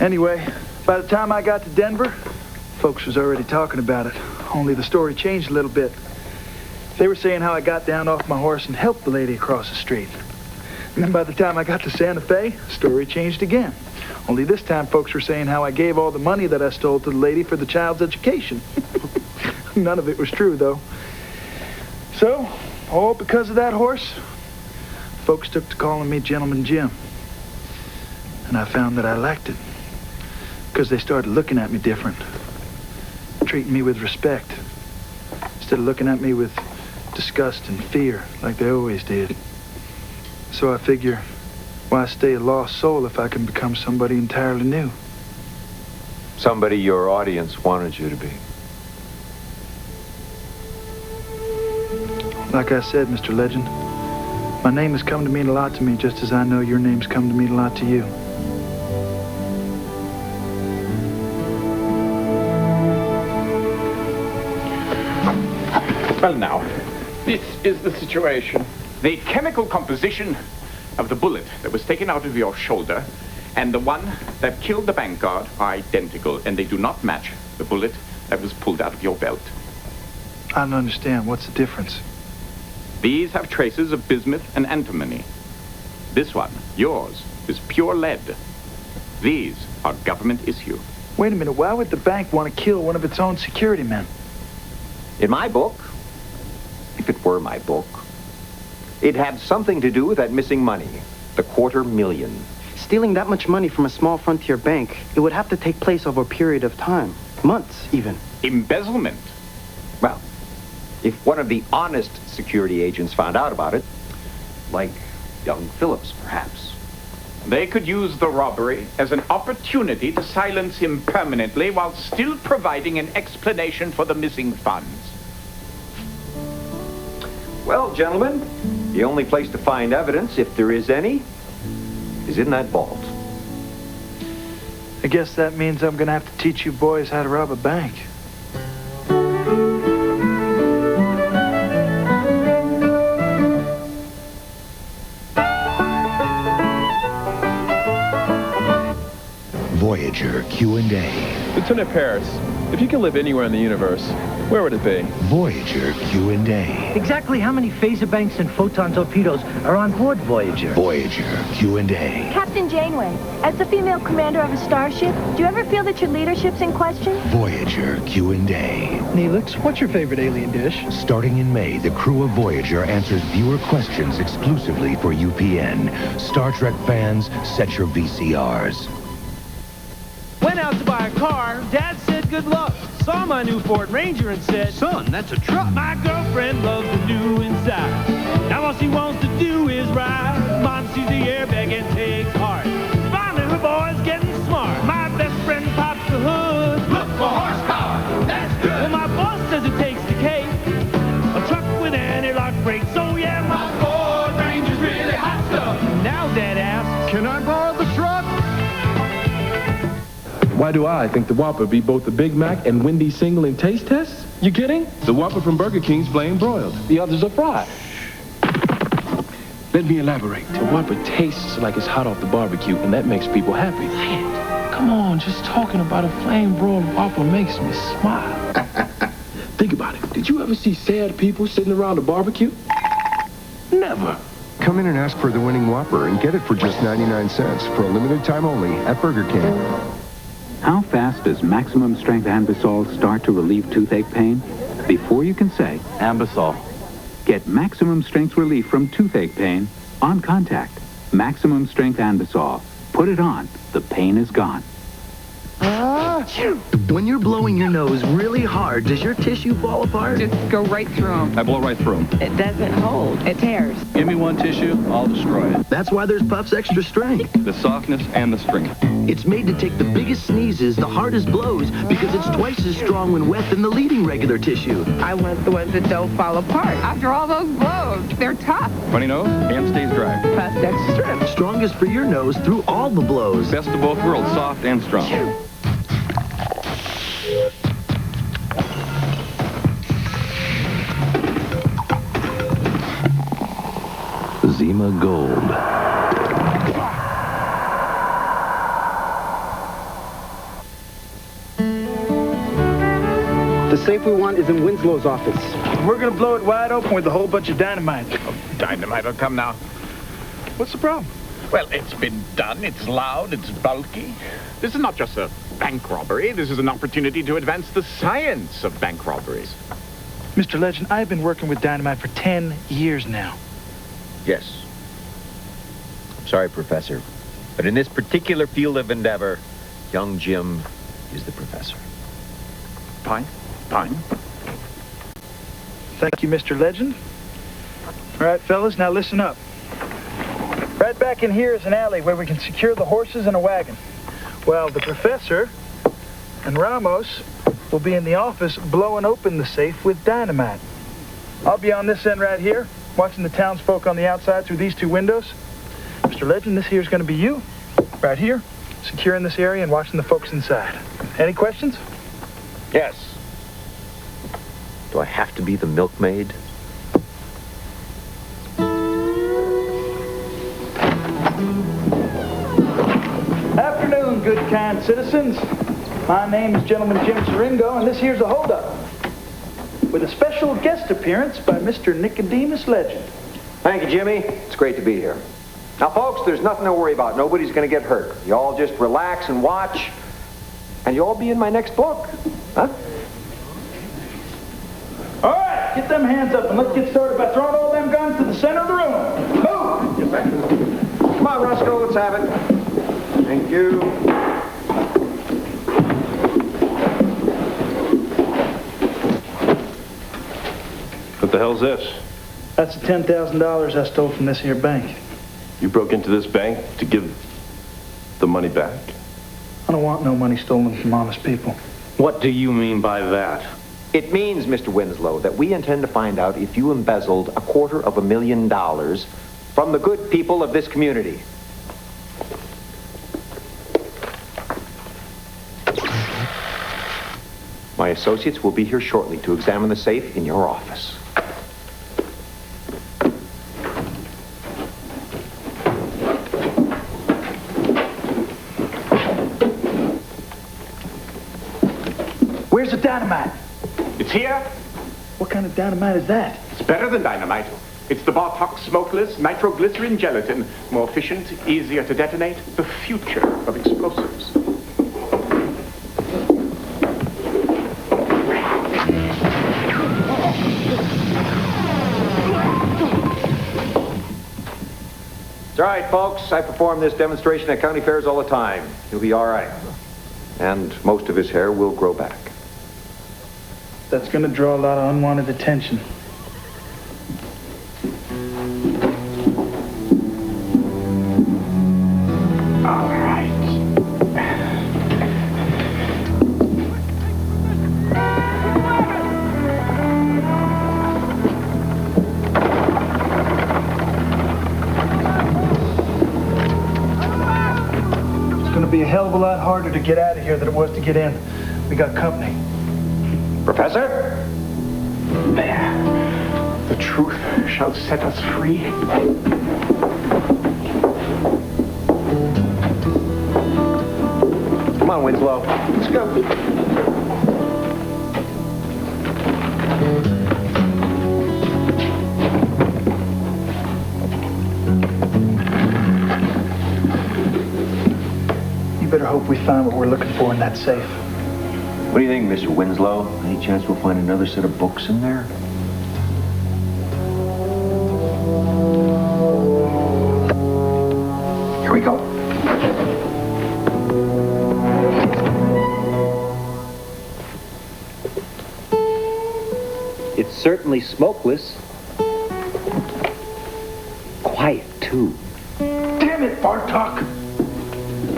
Speaker 11: Anyway, by the time I got to Denver, folks was already talking about it. Only the story changed a little bit. They were saying how I got down off my horse and helped the lady across the street. And then by the time I got to Santa Fe, the story changed again. Only this time folks were saying how I gave all the money that I stole to the lady for the child's education. None of it was true, though. So, all because of that horse, folks took to calling me Gentleman Jim. And I found that I liked it. Because they started looking at me different. Treating me with respect. Instead of looking at me with disgust and fear like they always did. So I figure, why stay a lost soul if I can become somebody entirely new?
Speaker 16: Somebody your audience wanted you to be.
Speaker 11: Like I said, Mr. Legend, my name has come to mean a lot to me, just as I know your name's come to mean a lot to you.
Speaker 20: Well, now, this is the situation. The chemical composition of the bullet that was taken out of your shoulder and the one that killed the bank guard are identical, and they do not match the bullet that was pulled out of your belt.
Speaker 11: I don't understand. What's the difference?
Speaker 20: These have traces of bismuth and antimony. This one, yours, is pure lead. These are government issue.
Speaker 11: Wait a minute. Why would the bank want to kill one of its own security men?
Speaker 16: In my book, if it were my book, it had something to do with that missing money, the $250,000.
Speaker 12: Stealing that much money from a small frontier bank, it would have to take place over a period of time. Months, even.
Speaker 20: Embezzlement.
Speaker 16: Well, if one of the honest security agents found out about it, like young Phillips, perhaps.
Speaker 20: They could use the robbery as an opportunity to silence him permanently while still providing an explanation for the missing funds.
Speaker 16: Well, gentlemen, the only place to find evidence, if there is any, is in that vault.
Speaker 11: I guess that means I'm going to have to teach you boys how to rob a bank.
Speaker 7: Voyager Q&A.
Speaker 22: Lieutenant Paris, if you can live anywhere in the universe, where would it be?
Speaker 7: Voyager Q&A.
Speaker 23: Exactly how many phaser banks and photon torpedoes are on board Voyager?
Speaker 7: Voyager Q&A.
Speaker 21: Captain Janeway, as the female commander of a starship, do you ever feel that your leadership's in question?
Speaker 7: Voyager Q&A.
Speaker 11: Neelix, what's your favorite alien dish?
Speaker 7: Starting in May, the crew of Voyager answers viewer questions exclusively for UPN. Star Trek fans, set your VCRs.
Speaker 2: Went out to buy a car. Dad said good luck. Saw my new Ford Ranger and said, son, that's a truck. My girlfriend loves the new inside. Now all she wants to do is ride. Mom sees the airbag and takes heart. Finally her boy's getting smart. My best friend pops the hood. Look for horsepower. That's good. Well, my boss says it takes the cake. A truck with anti-lock brakes. So yeah, my Ford Ranger's really hot stuff. Now Dad asks, can I borrow the truck?
Speaker 22: Why do I think the Whopper be both the Big Mac and Wendy's single in taste tests? You kidding? The Whopper from Burger King's plain broiled. The others are fried. Let me elaborate. The Whopper tastes like it's hot off the barbecue, and that makes people happy. Come on, just talking about a flame-broiled Whopper makes me smile. Think about it. Did you ever see sad people sitting around a barbecue? Never.
Speaker 4: Come in and ask for the winning Whopper and get it for just 99 cents for a limited time only at Burger King.
Speaker 8: How fast does maximum strength Anbesol start to relieve toothache pain? Before you can say, Anbesol. Get maximum strength relief from toothache pain on contact. Maximum strength Anbesol. Put it on. The pain is gone.
Speaker 13: When you're blowing your nose really hard, does your tissue fall apart?
Speaker 18: Just go right through them.
Speaker 8: I blow right through them.
Speaker 18: It doesn't hold. It tears.
Speaker 8: Give me one tissue, I'll destroy it.
Speaker 13: That's why there's Puff's Extra Strength.
Speaker 8: The softness and the strength.
Speaker 13: It's made to take the biggest sneezes, the hardest blows, because it's twice as strong when wet than the leading regular tissue.
Speaker 18: I want the ones that don't fall apart. After all those blows, they're tough.
Speaker 8: Funny nose and stays dry.
Speaker 18: Puff's Extra Strength.
Speaker 13: Strongest for your nose through all the blows.
Speaker 8: Best of both worlds, soft and strong.
Speaker 15: Zima Gold.
Speaker 12: The safe we want is in Winslow's office.
Speaker 11: We're gonna blow it wide open with a whole bunch of dynamite.
Speaker 24: Dynamite will come now.
Speaker 11: What's the problem?
Speaker 24: Well, it's been done. It's loud. It's bulky. This is not just a bank robbery. This is an opportunity to advance the science of bank robberies.
Speaker 11: Mr. Legend, I've been working with dynamite for 10 years now.
Speaker 16: Yes. I'm sorry, Professor, but in this particular field of endeavor, young Jim is the professor.
Speaker 24: Fine. Fine.
Speaker 11: Thank you, Mr. Legend. All right, fellas, now listen up. Right back in here is an alley where we can secure the horses and a wagon. Well, the professor and Ramos will be in the office blowing open the safe with dynamite. I'll be on this end right here, watching the townsfolk on the outside through these two windows. Mr. Legend, this here's going to be you, right here, securing this area and watching the folks inside. Any questions?
Speaker 16: Yes. Do I have to be the milkmaid?
Speaker 11: Afternoon, good kind citizens. My name is Gentleman Jim Siringo, and this here's a holdup with a special guest appearance by Mr. Nicodemus Legend.
Speaker 16: Thank you, Jimmy. It's great to be here. Now, folks, there's nothing to worry about. Nobody's going to get hurt. You all just relax and watch, and you'll all be in my next book. Huh?
Speaker 11: All right, get them hands up, and let's get started by throwing all them guns to the center of the room. Move! Get back.
Speaker 16: Come on, Roscoe, let's have it. Thank you.
Speaker 5: What the hell's this?
Speaker 11: That's the $10,000 I stole from this here bank.
Speaker 5: You broke into this bank to give the money back?
Speaker 11: I don't want no money stolen from honest people.
Speaker 10: What do you mean by that?
Speaker 16: It means, Mr. Winslow, that we intend to find out if you embezzled $250,000 from the good people of this community. My associates will be here shortly to examine the safe in your office.
Speaker 11: Where's the dynamite?
Speaker 20: It's here.
Speaker 11: What kind of dynamite is that?
Speaker 20: It's better than dynamite. It's the Bartok smokeless nitroglycerin gelatin. More efficient, easier to detonate. The future of explosives.
Speaker 16: It's all right, folks. I perform this demonstration at county fairs all the time. You'll be all right. And most of his hair will grow back.
Speaker 11: That's going to draw a lot of unwanted attention.
Speaker 20: All right.
Speaker 11: It's going to be a hell of a lot harder to get out of here than it was to get in. We got company.
Speaker 20: Professor? There. The truth shall set us free.
Speaker 16: Come on, Winslow. Let's go.
Speaker 11: You better hope we find what we're looking for in that safe.
Speaker 16: What do you think, Mr. Winslow? Any chance we'll find another set of books in there?
Speaker 20: Here we go.
Speaker 14: It's certainly smokeless. Quiet, too.
Speaker 20: Damn it, Bartok!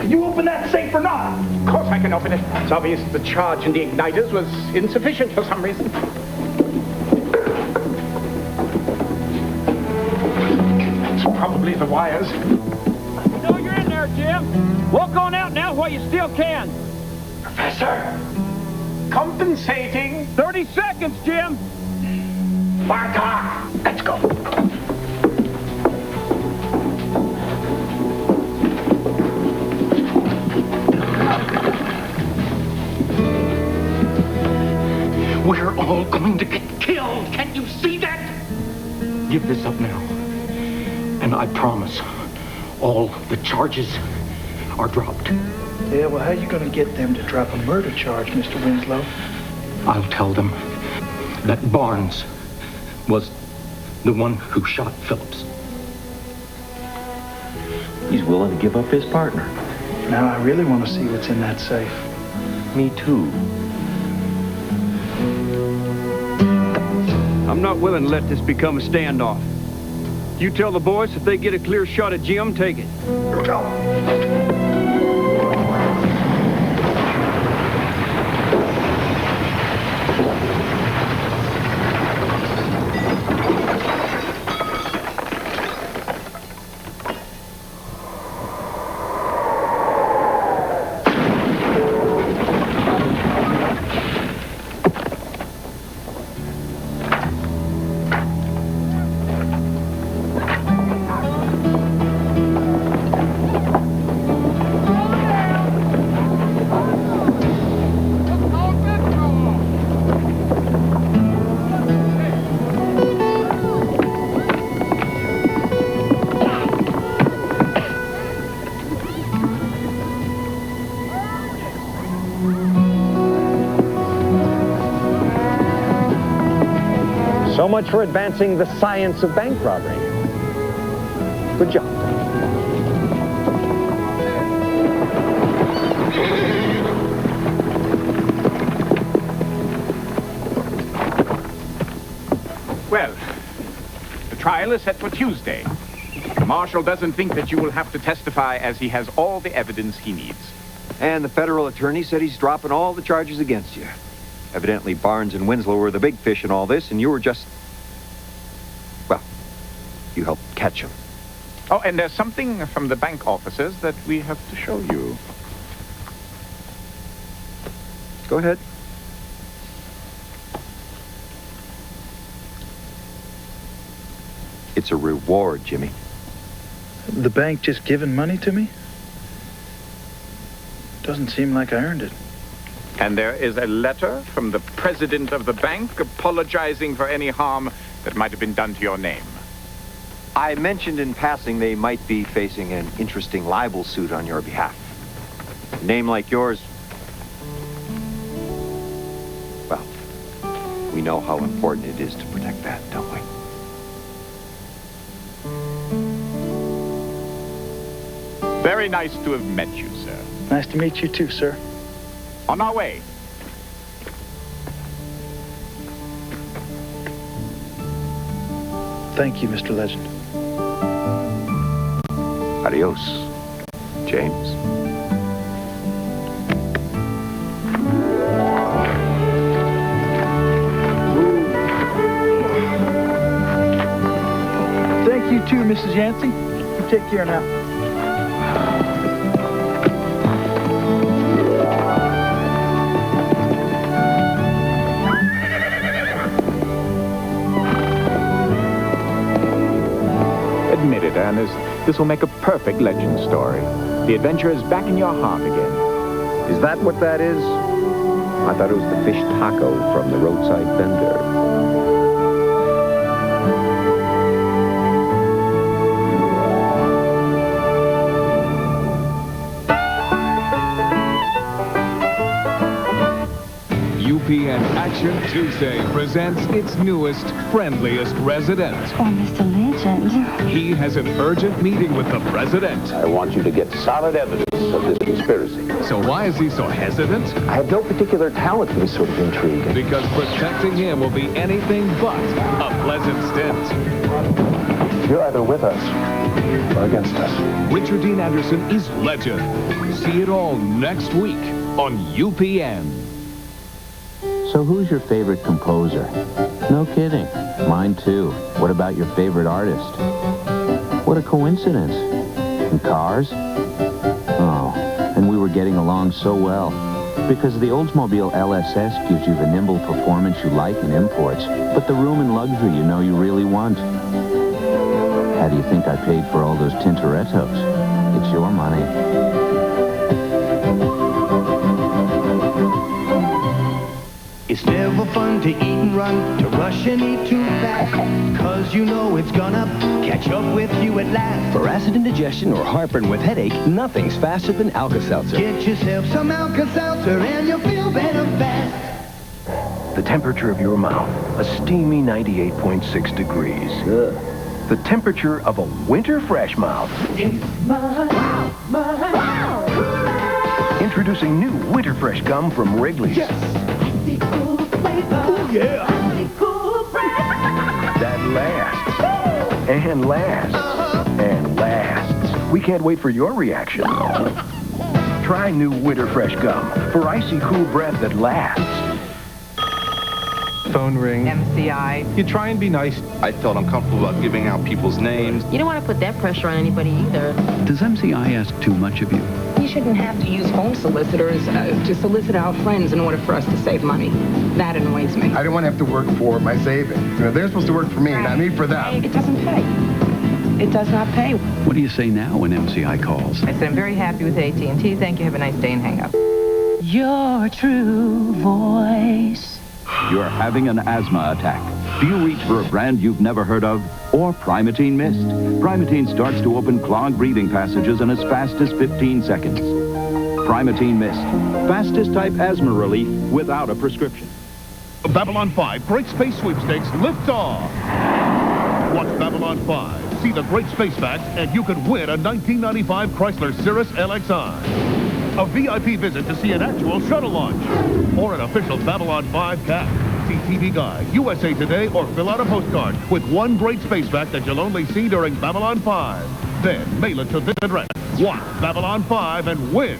Speaker 20: Can you open that safe or not? Of course I can open it. It's obvious the charge in the igniters was insufficient for some reason. It's probably the wires.
Speaker 2: No, you're in there, Jim. Walk on out now while you still can.
Speaker 20: Professor! Compensating!
Speaker 2: 30 seconds, Jim.
Speaker 20: Bartok! Let's go. We're all going to get killed. Can't you see that? Give this up now. And I promise, all the charges are dropped.
Speaker 11: Yeah, well, how are you going to get them to drop a murder charge, Mr. Winslow?
Speaker 20: I'll tell them that Barnes was the one who shot Phillips.
Speaker 16: He's willing to give up his partner.
Speaker 11: Now I really want to see what's in that safe.
Speaker 16: Me too.
Speaker 1: I'm not willing to let this become a standoff. You tell the boys if they get a clear shot at Jim, take it.
Speaker 14: So much for advancing the science of bank robbery. Good job.
Speaker 24: Well, the trial is set for Tuesday. The marshal doesn't think that you will have to testify as he has all the evidence he needs.
Speaker 16: And the federal attorney said he's dropping all the charges against you. Evidently, Barnes and Winslow were the big fish in all this, and you were just... well, you helped catch them.
Speaker 24: Oh, and there's something from the bank officers that we have to show you.
Speaker 16: Go ahead. It's a reward, Jimmy.
Speaker 11: The bank just giving money to me? Doesn't seem like I earned it.
Speaker 24: And there is a letter from the president of the bank apologizing for any harm that might have been done to your name.
Speaker 16: I mentioned in passing they might be facing an interesting libel suit on your behalf. A name like yours, well, we know how important it is to protect that, don't we?
Speaker 24: Very nice to have met you, sir.
Speaker 11: Nice to meet you too, sir.
Speaker 24: On our way.
Speaker 11: Thank you, Mr. Legend.
Speaker 16: Adios, James.
Speaker 11: Thank you too, Mrs. Yancey. You take care now.
Speaker 24: and this will make a perfect legend story. The adventure is back in your heart again.
Speaker 16: Is that what that is? I thought it was the fish taco from the roadside vendor.
Speaker 6: UPN Action Tuesday presents its newest, friendliest resident.
Speaker 9: Oh, Mr. Legend.
Speaker 6: He has an urgent meeting with the president.
Speaker 14: I want you to get solid evidence of this conspiracy.
Speaker 6: So why is he so hesitant?
Speaker 14: I have no particular talent for this sort of intrigue.
Speaker 6: Because protecting him will be anything but a pleasant stint.
Speaker 22: You're either with us or against us.
Speaker 6: Richard Dean Anderson is Legend. See it all next week on UPN.
Speaker 8: So who's your favorite composer? No kidding. Mine too. What about your favorite artist? What a coincidence. And cars? Oh, and we were getting along so well. Because the Oldsmobile LSS gives you the nimble performance you like in imports, but the room and luxury you know you really want. How do you think I paid for all those Tintorettos? It's your money.
Speaker 2: It's never fun to eat and run, to rush and eat too fast, 'cause you know it's gonna catch up with you at last.
Speaker 17: For acid indigestion or heartburn with headache, nothing's faster than Alka-Seltzer.
Speaker 2: Get yourself some Alka-Seltzer and you'll feel better fast.
Speaker 19: The temperature of your mouth, a steamy 98.6 degrees. The temperature of a winter fresh mouth. Introducing new winter fresh gum from Wrigley's.
Speaker 2: Yes. Oh, yeah.
Speaker 19: That lasts. And lasts. And lasts. We can't wait for your reaction. Try new winter fresh gum for icy cool breath that lasts.
Speaker 25: Phone ring.
Speaker 26: MCI.
Speaker 25: You try and be nice. I felt uncomfortable about giving out people's names.
Speaker 26: You don't want to put that pressure on anybody either.
Speaker 27: Does MCI ask too much of you?
Speaker 26: You shouldn't have to use home solicitors to solicit our friends in order for us to save money. That annoys me.
Speaker 28: I don't want to have to work for my savings. You know, they're supposed to work for me, not me for them.
Speaker 26: It doesn't pay. It does not pay.
Speaker 27: What do you say now when MCI calls?
Speaker 26: I said, I'm very happy with AT&T. Thank you. Have a nice day and hang up. Your true voice.
Speaker 29: You're having an asthma attack. Do you reach for a brand you've never heard of? Or Primatene Mist? Primatene starts to open clogged breathing passages in as fast as 15 seconds. Primatene Mist. Fastest type asthma relief without a prescription.
Speaker 30: Babylon 5 Great Space Sweepstakes lift off. Watch Babylon 5. See the Great Space Facts, and you could win a 1995 Chrysler Cirrus LXI. A VIP visit to see an actual shuttle launch. Or an official Babylon 5 cap. See TV Guide, USA Today, or fill out a postcard with one great space fact that you'll only see during Babylon 5. Then mail it to this address. Watch Babylon 5 and win.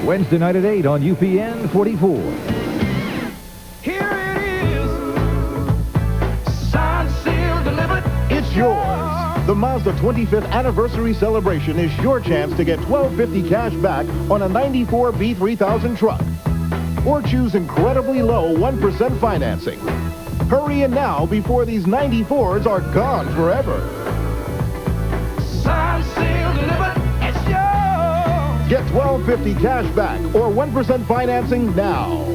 Speaker 31: Wednesday night at 8 on UPN 44.
Speaker 2: Here it is. Signed, sealed, delivered.
Speaker 32: It's yours. The Mazda 25th anniversary celebration is your chance to get $1,250 cash back on a 94 B3000 truck. Or choose incredibly low 1% financing. Hurry in now before these 94s are gone forever.
Speaker 2: Signed, sealed, delivered. It's yours.
Speaker 32: Get $1,250 cash back or 1% financing now.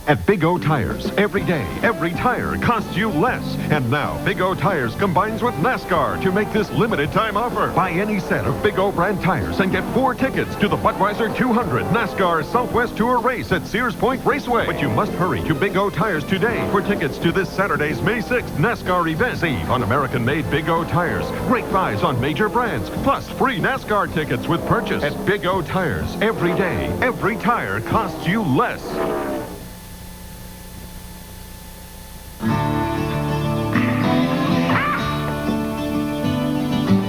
Speaker 33: At Big O Tires, every day, every tire costs you less. And now, Big O Tires combines with NASCAR to make this limited time offer. Buy any set of Big O brand tires and get 4 tickets to the Budweiser 200 NASCAR Southwest Tour race at Sears Point Raceway. But you must hurry to Big O Tires today for tickets to this Saturday's May 6th NASCAR event. Save on American-made Big O Tires. Great buys on major brands, plus free NASCAR tickets with purchase. At Big O Tires, every day, every tire costs you less.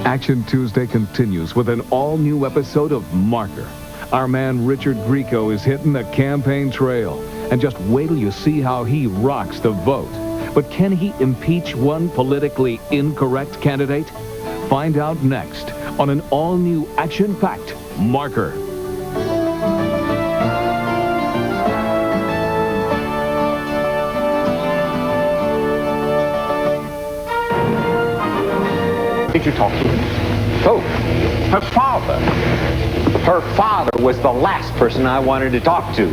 Speaker 6: Action Tuesday continues with an all-new episode of Marker. Our man Richard Grieco is hitting the campaign trail. And just wait till you see how he rocks the vote. But can he impeach one politically incorrect candidate? Find out next on an all-new action-packed Marker.
Speaker 24: you talk to?
Speaker 14: Who?
Speaker 24: Her father.
Speaker 14: Her father was the last person I wanted to talk to.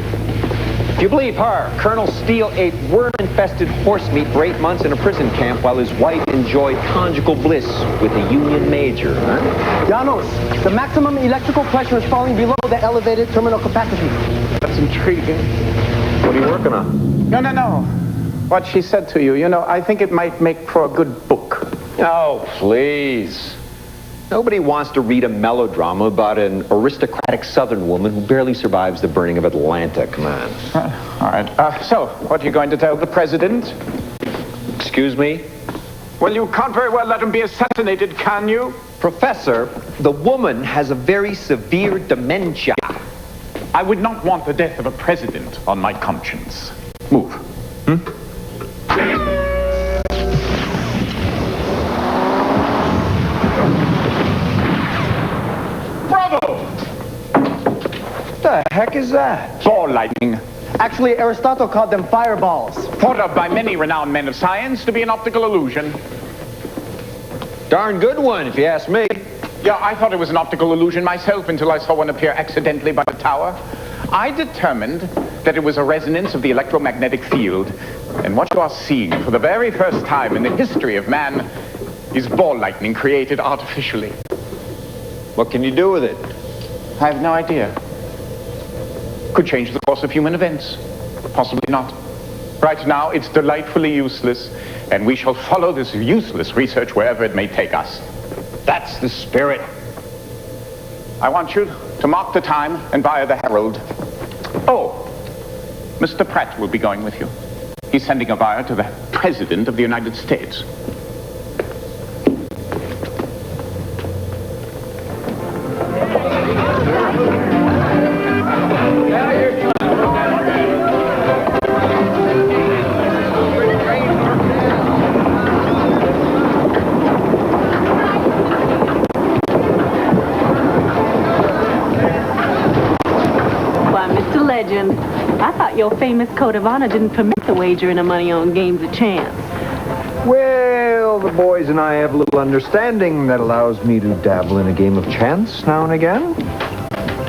Speaker 14: If you believe her, Colonel Steele ate worm-infested horse meat for 8 months in a prison camp while his wife enjoyed conjugal bliss with a Union major, huh?
Speaker 3: Janos, the maximum electrical pressure is falling below the elevated terminal capacity.
Speaker 24: That's intriguing.
Speaker 14: What are you working on?
Speaker 24: No. What she said to you, I think it might make for a good book.
Speaker 14: Oh, please. Nobody wants to read a melodrama about an aristocratic Southern woman who barely survives the burning of Atlanta. Come on.
Speaker 24: All right. So, what are you going to tell the president?
Speaker 14: Excuse me?
Speaker 24: Well, you can't very well let him be assassinated, can you?
Speaker 14: Professor, the woman has a very severe dementia.
Speaker 24: I would not want the death of a president on my conscience. Move. Bravo!
Speaker 3: The heck is that?
Speaker 24: Ball lightning.
Speaker 3: Actually, Aristotle called them fireballs.
Speaker 24: Thought of by many renowned men of science to be an optical illusion.
Speaker 14: Darn good one, if you ask me.
Speaker 24: Yeah, I thought it was an optical illusion myself until I saw one appear accidentally by the tower. I determined that it was a resonance of the electromagnetic field. And what you are seeing for the very first time in the history of man is ball lightning created artificially.
Speaker 14: What can you do with it?
Speaker 24: I have no idea. Could change the course of human events. Possibly not. Right now, it's delightfully useless, and we shall follow this useless research wherever it may take us.
Speaker 14: That's the spirit.
Speaker 24: I want you to mark the time and via the Herald. Oh, Mr. Pratt will be going with you. He's sending a wire to the President of the United States.
Speaker 4: I thought your famous code of honor didn't permit the wagering of money on games of chance.
Speaker 5: Well, the boys and I have a little understanding that allows me to dabble in a game of chance now and again.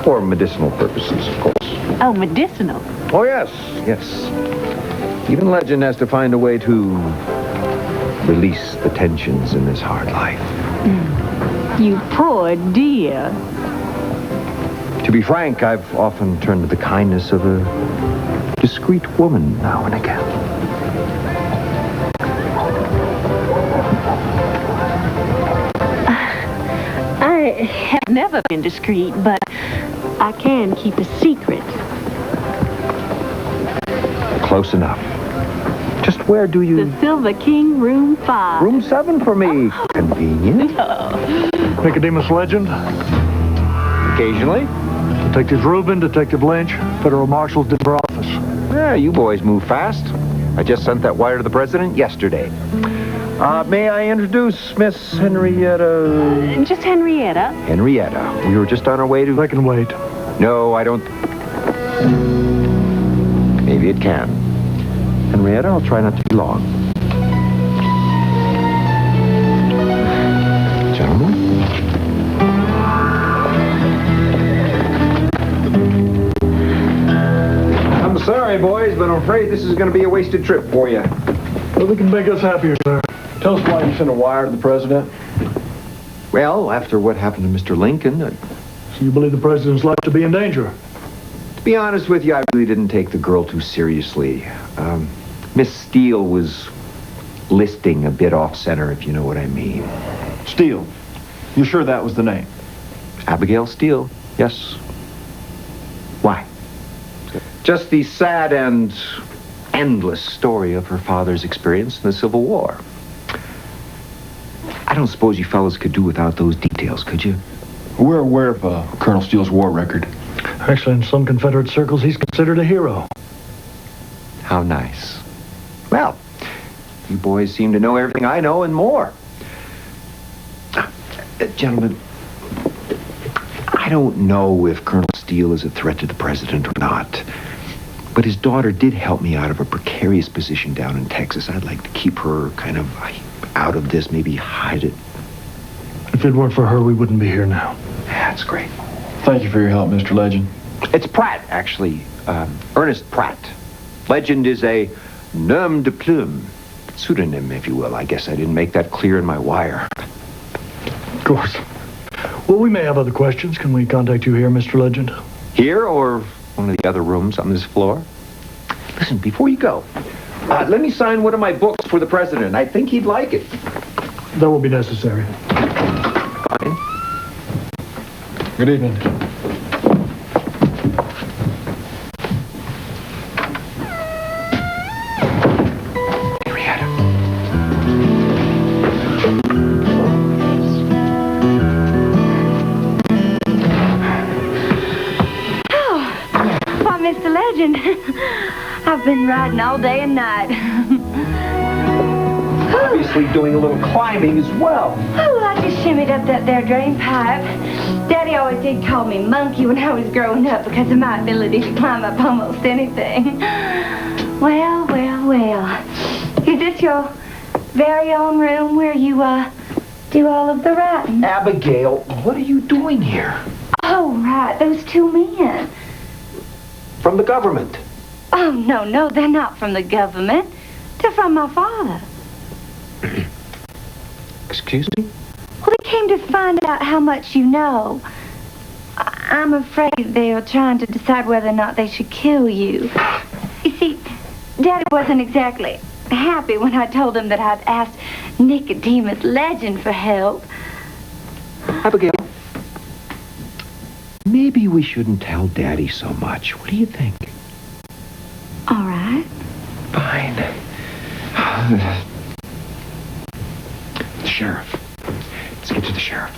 Speaker 5: For medicinal purposes, of course.
Speaker 4: Oh, medicinal?
Speaker 5: Oh, yes. Even Legend has to find a way to release the tensions in this hard life.
Speaker 4: You poor dear.
Speaker 5: To be frank, I've often turned to the kindness of a discreet woman now and again.
Speaker 4: I have never been discreet, but I can keep a secret.
Speaker 5: Close enough. Just where do you...
Speaker 4: The Silver King, room 5.
Speaker 5: Room 7 for me. Convenient.
Speaker 11: Nicodemus Legend.
Speaker 5: Occasionally.
Speaker 11: Detective Rubin, Detective Lynch, Federal Marshal's Denver office.
Speaker 5: Yeah, you boys move fast. I just sent that wire to the president yesterday. May I introduce Miss Henrietta?
Speaker 4: Just Henrietta.
Speaker 5: Henrietta. We were just on our way to...
Speaker 11: I can wait.
Speaker 5: No, I don't... Maybe it can. Henrietta, I'll try not to be long. Gentlemen? I'm sorry, boys, but I'm afraid this is going to be a wasted trip for you.
Speaker 11: Well, can make us happier, sir. Tell us why you sent a wire to the president.
Speaker 5: Well, after what happened to Mr. Lincoln...
Speaker 11: So you believe the president's life to be in danger?
Speaker 5: To be honest with you, I really didn't take the girl too seriously. Miss Steele was listing a bit off-center, if you know what I mean.
Speaker 11: Steele? You sure that was the name?
Speaker 5: Abigail Steele, yes. Why? Just the sad and endless story of her father's experience in the Civil War. I don't suppose you fellas could do without those details, could you?
Speaker 11: We're aware of Colonel Steele's war record. Actually, in some Confederate circles, he's considered a hero.
Speaker 5: How nice. Well, you boys seem to know everything I know and more. Gentlemen, I don't know if Colonel Steele is a threat to the president or not, but his daughter did help me out of a precarious position down in Texas. I'd like to keep her kind of out of this, maybe hide it.
Speaker 11: it weren't for her, we wouldn't be here now.
Speaker 5: That's great.
Speaker 11: Thank you for your help, Mr. Legend.
Speaker 5: It's Pratt, actually. Ernest Pratt. Legend is a nom de plume. Pseudonym, if you will. I guess I didn't make that clear in my wire.
Speaker 11: Of course. Well, we may have other questions. Can we contact you here, Mr. Legend?
Speaker 5: Here or one of the other rooms on this floor? Listen, before you go, let me sign one of my books for the president. I think he'd like it.
Speaker 11: That will be necessary.
Speaker 5: Fine.
Speaker 11: Good evening.
Speaker 1: Mr. Legend, I've been riding all day and night.
Speaker 5: Obviously doing a little climbing as well.
Speaker 1: Oh, I just shimmied up that there drain pipe. Daddy always did call me Monkey when I was growing up because of my ability to climb up almost anything. Well, well, well. Is this your very own room where you, do all of the writing?
Speaker 5: Abigail, what are you doing here?
Speaker 1: Oh, right, those two men.
Speaker 5: From the government.
Speaker 1: Oh, no, they're not from the government. They're from my father.
Speaker 5: Excuse me?
Speaker 1: Well, they came to find out how much you know. I'm afraid they are trying to decide whether or not they should kill you. You see, Daddy wasn't exactly happy when I told him that I'd asked Nicodemus Legend for help.
Speaker 5: Abigail, maybe we shouldn't tell Daddy so much. What do you think?
Speaker 1: All right.
Speaker 5: Fine. The sheriff. Let's get to the sheriff.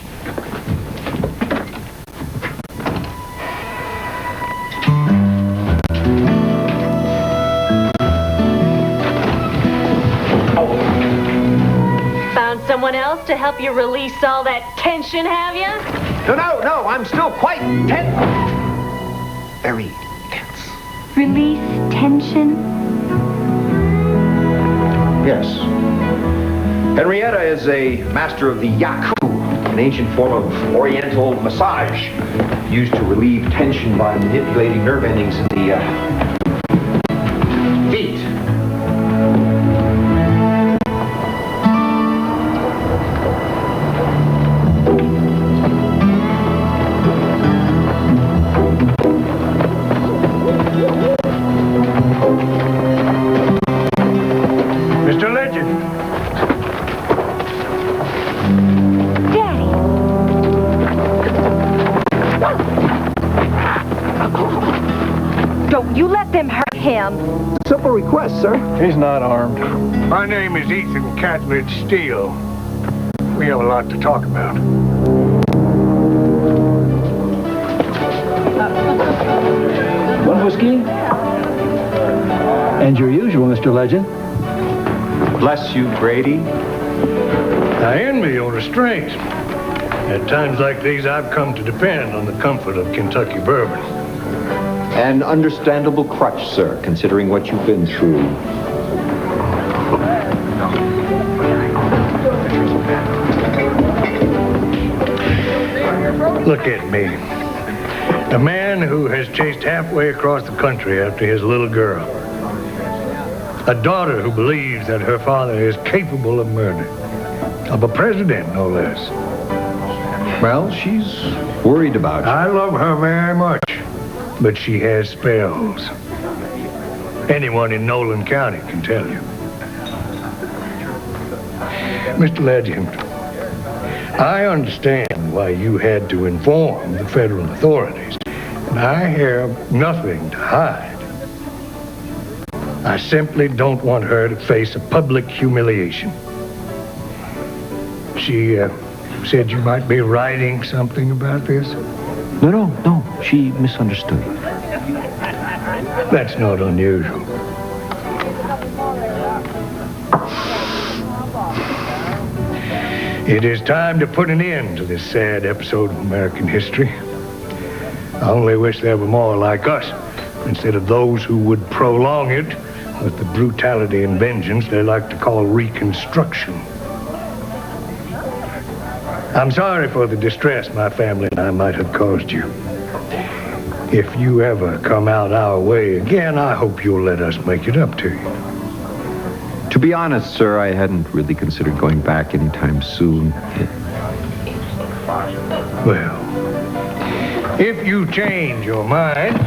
Speaker 4: Found someone else to help you release all that tension, have you?
Speaker 5: No, I'm still quite tense. Very tense.
Speaker 1: Release tension?
Speaker 5: Yes. Henrietta is a master of the yaku, an ancient form of oriental massage used to relieve tension by manipulating nerve endings in the feet.
Speaker 7: Mr. Legend.
Speaker 1: Don't you let them hurt him.
Speaker 11: Simple request, sir. He's not armed.
Speaker 7: My name is Ethan Catledge Steele. We have a lot to talk about.
Speaker 11: One whiskey? And your usual, Mr. Legend.
Speaker 5: Bless you, Grady.
Speaker 7: I envy your restraint. At times like these, I've come to depend on the comfort of Kentucky bourbon.
Speaker 5: An understandable crutch, sir, considering what you've been through.
Speaker 7: Look at me. A man who has chased halfway across the country after his little girl. A daughter who believes that her father is capable of murder. Of a president, no less.
Speaker 5: Well, she's worried about you.
Speaker 7: I love her very much, but she has spells. Anyone in Nolan County can tell you. Mr. Legend, I understand why you had to inform the federal authorities, and I have nothing to hide. I simply don't want her to face a public humiliation. She said you might be writing something about this?
Speaker 5: No. She misunderstood.
Speaker 7: That's not unusual. It is time to put an end to this sad episode of American history. I only wish there were more like us, instead of those who would prolong it with the brutality and vengeance they like to call Reconstruction. I'm sorry for the distress my family and I might have caused you. If you ever come out our way again, I hope you'll let us make it up to you.
Speaker 5: To be honest, sir, I hadn't really considered going back anytime soon.
Speaker 7: Well, if you change your mind,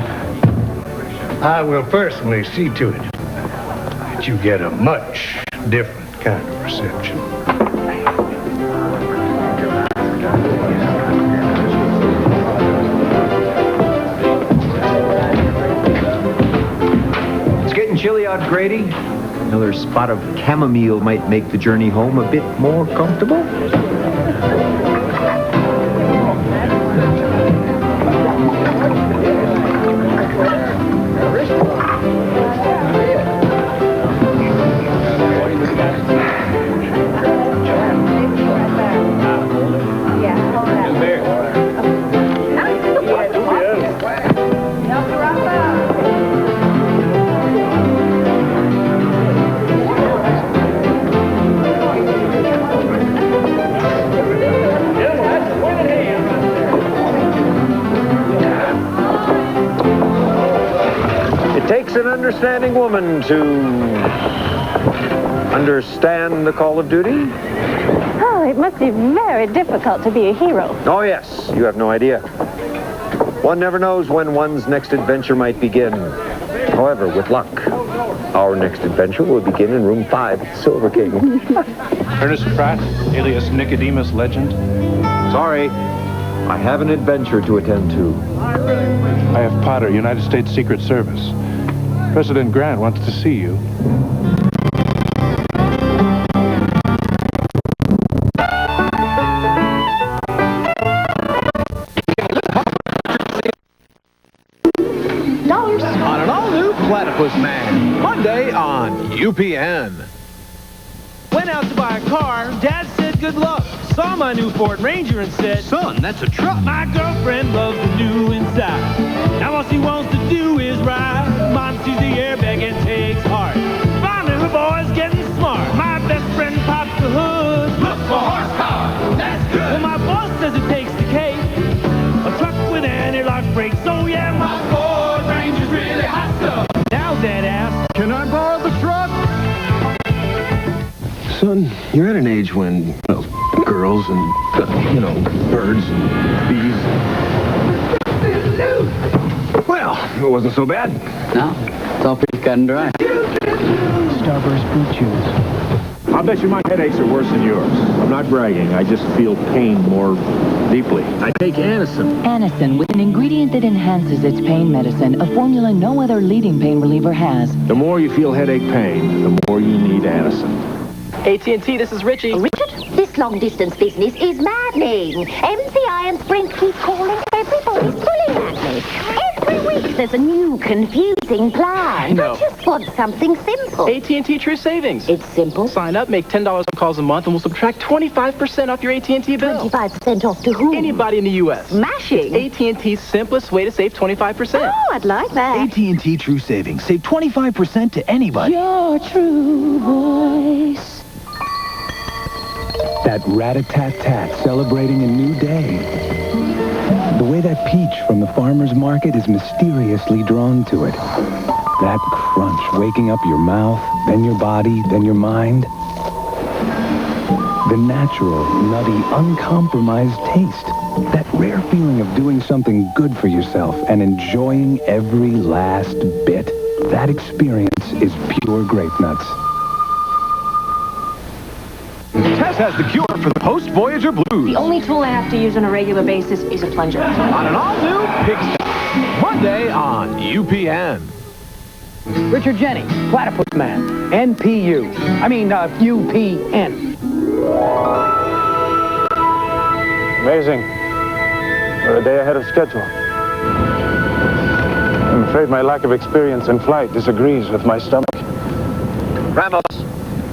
Speaker 7: I will personally see to it that you get a much different kind of reception.
Speaker 5: It's getting chilly out, Grady. Another spot of chamomile might make the journey home a bit more comfortable. It takes an understanding woman to understand the call of duty.
Speaker 4: Oh, it must be very difficult to be a hero.
Speaker 5: Oh, yes. You have no idea. One never knows when one's next adventure might begin. However, with luck, our next adventure will begin in room 5 at Silver King.
Speaker 11: Ernest Pratt, alias Nicodemus Legend.
Speaker 5: Sorry, I have an adventure to attend to.
Speaker 11: I have Potter, United States Secret Service. President Grant wants to see you.
Speaker 2: On an all-new Platypus Man, Monday on UPN. Went out to buy a car, Dad said good luck. Saw my new Ford Ranger and said, son, that's a truck. My girlfriend loves the new inside. Now all she wants to do is ride. Mom sees the airbag and takes heart. Finally her boy's getting smart. My best friend pops the hood. Look for horsepower, that's good. Well, my boss says it takes the cake. A truck with anti-lock brakes. Oh yeah, my Ford Ranger's really hot stuff. Now Dad asks, can I borrow the truck?
Speaker 25: Son, you're at an age when, well, girls and, birds and bees. Well, it wasn't so bad.
Speaker 8: No, it's all pretty cut and dry.
Speaker 11: Starburst boot shoes.
Speaker 25: I'll bet you my headaches are worse than yours. I'm not bragging. I just feel pain more deeply. I take Anacin.
Speaker 9: Anacin, with an ingredient that enhances its pain medicine, a formula no other leading pain reliever has.
Speaker 25: The more you feel headache pain, the more you need Anacin.
Speaker 3: AT&T, this is Richie.
Speaker 10: Richard, this long-distance business is maddening. MCI and Sprint keep calling. Everybody's pulling at me. Every week there's a new confusing plan.
Speaker 3: I know.
Speaker 10: I just want something simple.
Speaker 3: AT&T True Savings.
Speaker 10: It's simple.
Speaker 3: Sign up, make $10 on calls a month, and we'll subtract 25% off your AT&T bill.
Speaker 10: 25% off to whom?
Speaker 3: Anybody in the U.S.
Speaker 10: Smashing.
Speaker 3: It's AT&T's simplest way to save 25%.
Speaker 10: Oh, I'd like that.
Speaker 8: AT&T True Savings. Save 25% to anybody.
Speaker 9: Your true voice.
Speaker 8: That rat-a-tat-tat celebrating a new day. The way that peach from the farmer's market is mysteriously drawn to it. That crunch waking up your mouth, then your body, then your mind. The natural, nutty, uncompromised taste. That rare feeling of doing something good for yourself and enjoying every last bit. That experience is pure grape nuts.
Speaker 33: Tess has the cure for the post-Voyager blues.
Speaker 9: The only tool I have to use on a regular basis is a plunger.
Speaker 2: On an all-new Pigsty, Monday on UPN.
Speaker 3: Richard Jennings, Platypus Man. NPU. UPN.
Speaker 11: Amazing. We're a day ahead of schedule. I'm afraid my lack of experience in flight disagrees with my stomach.
Speaker 5: Ramos,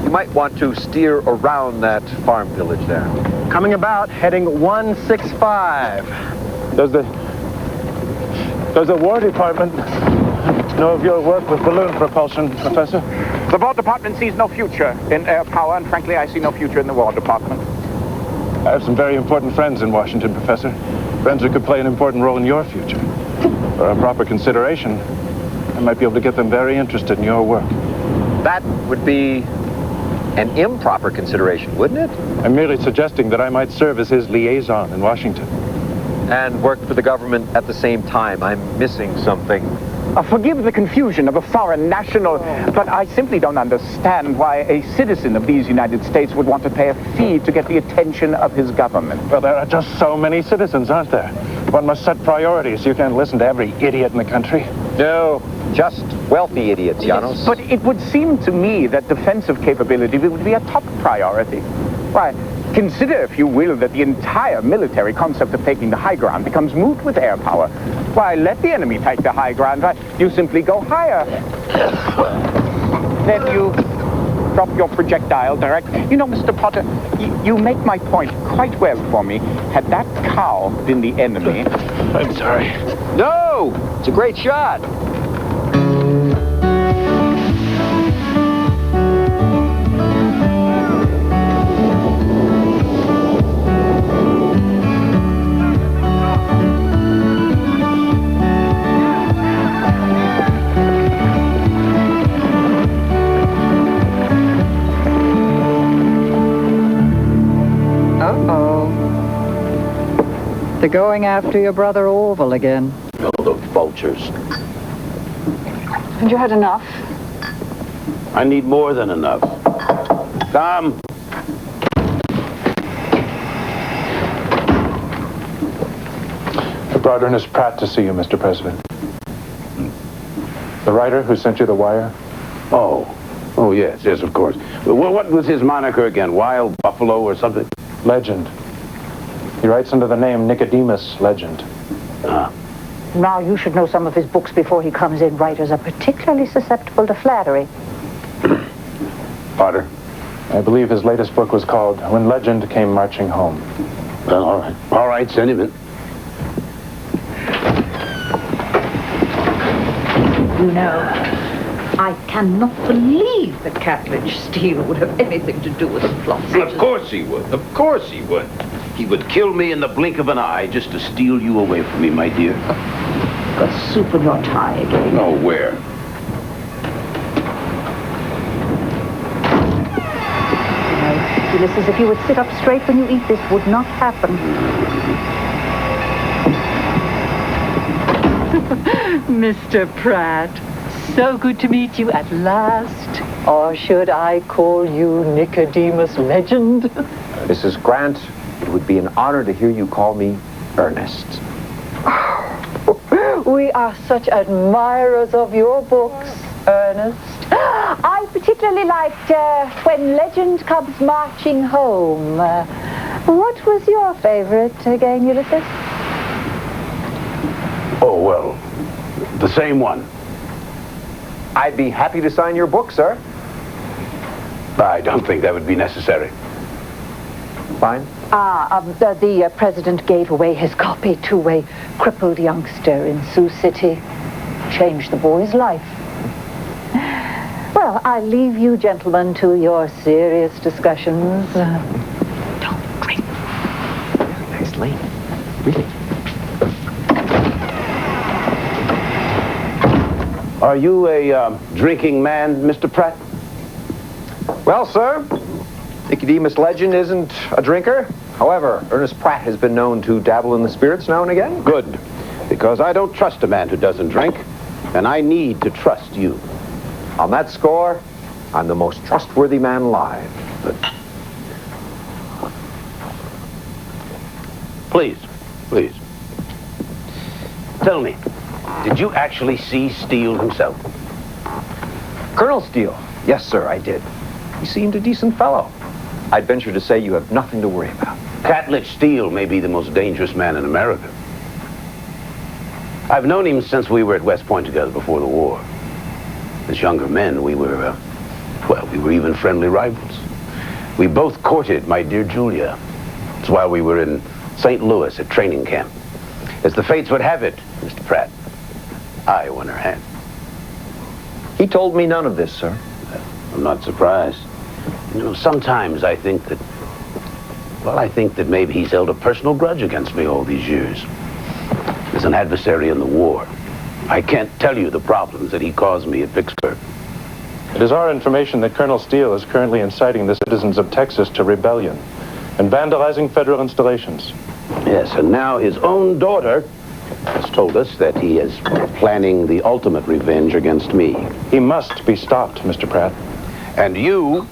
Speaker 5: you might want to steer around that farm village there.
Speaker 3: Coming about, heading 165.
Speaker 11: Does the War Department know of your work with balloon propulsion, Professor?
Speaker 24: The War Department sees no future in air power, and frankly, I see no future in the War Department.
Speaker 11: I have some very important friends in Washington, Professor. Friends who could play an important role in your future. For a proper consideration, I might be able to get them very interested in your work.
Speaker 5: That would be an improper consideration, wouldn't it?
Speaker 11: I'm merely suggesting that I might serve as his liaison in Washington.
Speaker 5: And work for the government at the same time. I'm missing something.
Speaker 24: Forgive the confusion of a foreign national, but I simply don't understand why a citizen of these United States would want to pay a fee to get the attention of his government.
Speaker 11: Well, there are just so many citizens, aren't there? One must set priorities. You can't listen to every idiot in the country.
Speaker 5: No, just wealthy idiots, Janos.
Speaker 24: But it would seem to me that defensive capability would be a top priority. Why, consider, if you will, that the entire military concept of taking the high ground becomes moot with air power. Why, let the enemy take the high ground. You simply go higher. Then you drop your projectile direct. You know, Mr. Potter, you make my point quite well for me. Had that cow been the enemy...
Speaker 11: I'm sorry.
Speaker 5: No! It's a great shot.
Speaker 12: They're going after your brother Orville again.
Speaker 13: Oh, the vultures.
Speaker 12: And you had enough?
Speaker 13: I need more than enough. Tom!
Speaker 11: I brought Ernest Pratt to see you, Mr. President. The writer who sent you the wire?
Speaker 13: Oh, yes, of course. What was his moniker again? Wild Buffalo or something?
Speaker 11: Legend. He writes under the name Nicodemus Legend.
Speaker 12: Now, you should know some of his books before he comes in. Writers are particularly susceptible to flattery.
Speaker 11: Potter. I believe his latest book was called When Legend Came Marching Home.
Speaker 13: Well, all right. All right, send him in.
Speaker 12: You know, I cannot believe that Catledge Steele would have anything to do with a plot.
Speaker 13: Of course he would. Of course he would. He would kill me in the blink of an eye just to steal you away from me, my dear.
Speaker 12: Got soup in your tie again.
Speaker 13: No, where?
Speaker 12: Ulysses, if you would sit up straight when you eat, this would not happen.
Speaker 4: Mr. Pratt, so good to meet you at last.
Speaker 12: Or should I call you Nicodemus Legend?
Speaker 5: Mrs. Grant, it would be an honor to hear you call me Ernest.
Speaker 12: We are such admirers of your books, Ernest. I particularly liked When Legend Comes Marching Home. What was your favorite again, Ulysses?
Speaker 13: Oh, well, the same one.
Speaker 5: I'd be happy to sign your book, sir.
Speaker 13: I don't think that would be necessary.
Speaker 5: Fine.
Speaker 12: The president gave away his copy to a crippled youngster in Sioux City. Changed the boy's life. Well, I leave you gentlemen to your serious discussions.
Speaker 14: Don't drink. Very nice lady. Really.
Speaker 13: Are you a drinking man, Mr. Pratt?
Speaker 5: Well, sir, Nicodemus Legend isn't a drinker. However, Ernest Pratt has been known to dabble in the spirits now and again.
Speaker 13: Good, because I don't trust a man who doesn't drink, and I need to trust you.
Speaker 5: On that score, I'm the most trustworthy man alive. But...
Speaker 13: Please. Tell me, did you actually see Steele himself?
Speaker 5: Colonel Steele? Yes, sir, I did. He seemed a decent fellow. I'd venture to say you have nothing to worry about.
Speaker 13: Catledge Steele may be the most dangerous man in America. I've known him since we were at West Point together before the war. As younger men, we were even friendly rivals. We both courted my dear Julia. It's while we were in St. Louis at training camp. As the fates would have it, Mr. Pratt, I won her hand.
Speaker 5: He told me none of this, sir.
Speaker 13: I'm not surprised. You know, sometimes I think that Well, I think that maybe he's held a personal grudge against me all these years. As an adversary in the war, I can't tell you the problems that he caused me at Vicksburg.
Speaker 15: It is our information that Colonel Steele is currently inciting the citizens of Texas to rebellion and vandalizing federal installations.
Speaker 13: Yes, and now his own daughter has told us that he is planning the ultimate revenge against me.
Speaker 15: He must be stopped, Mr. Pratt.
Speaker 13: And you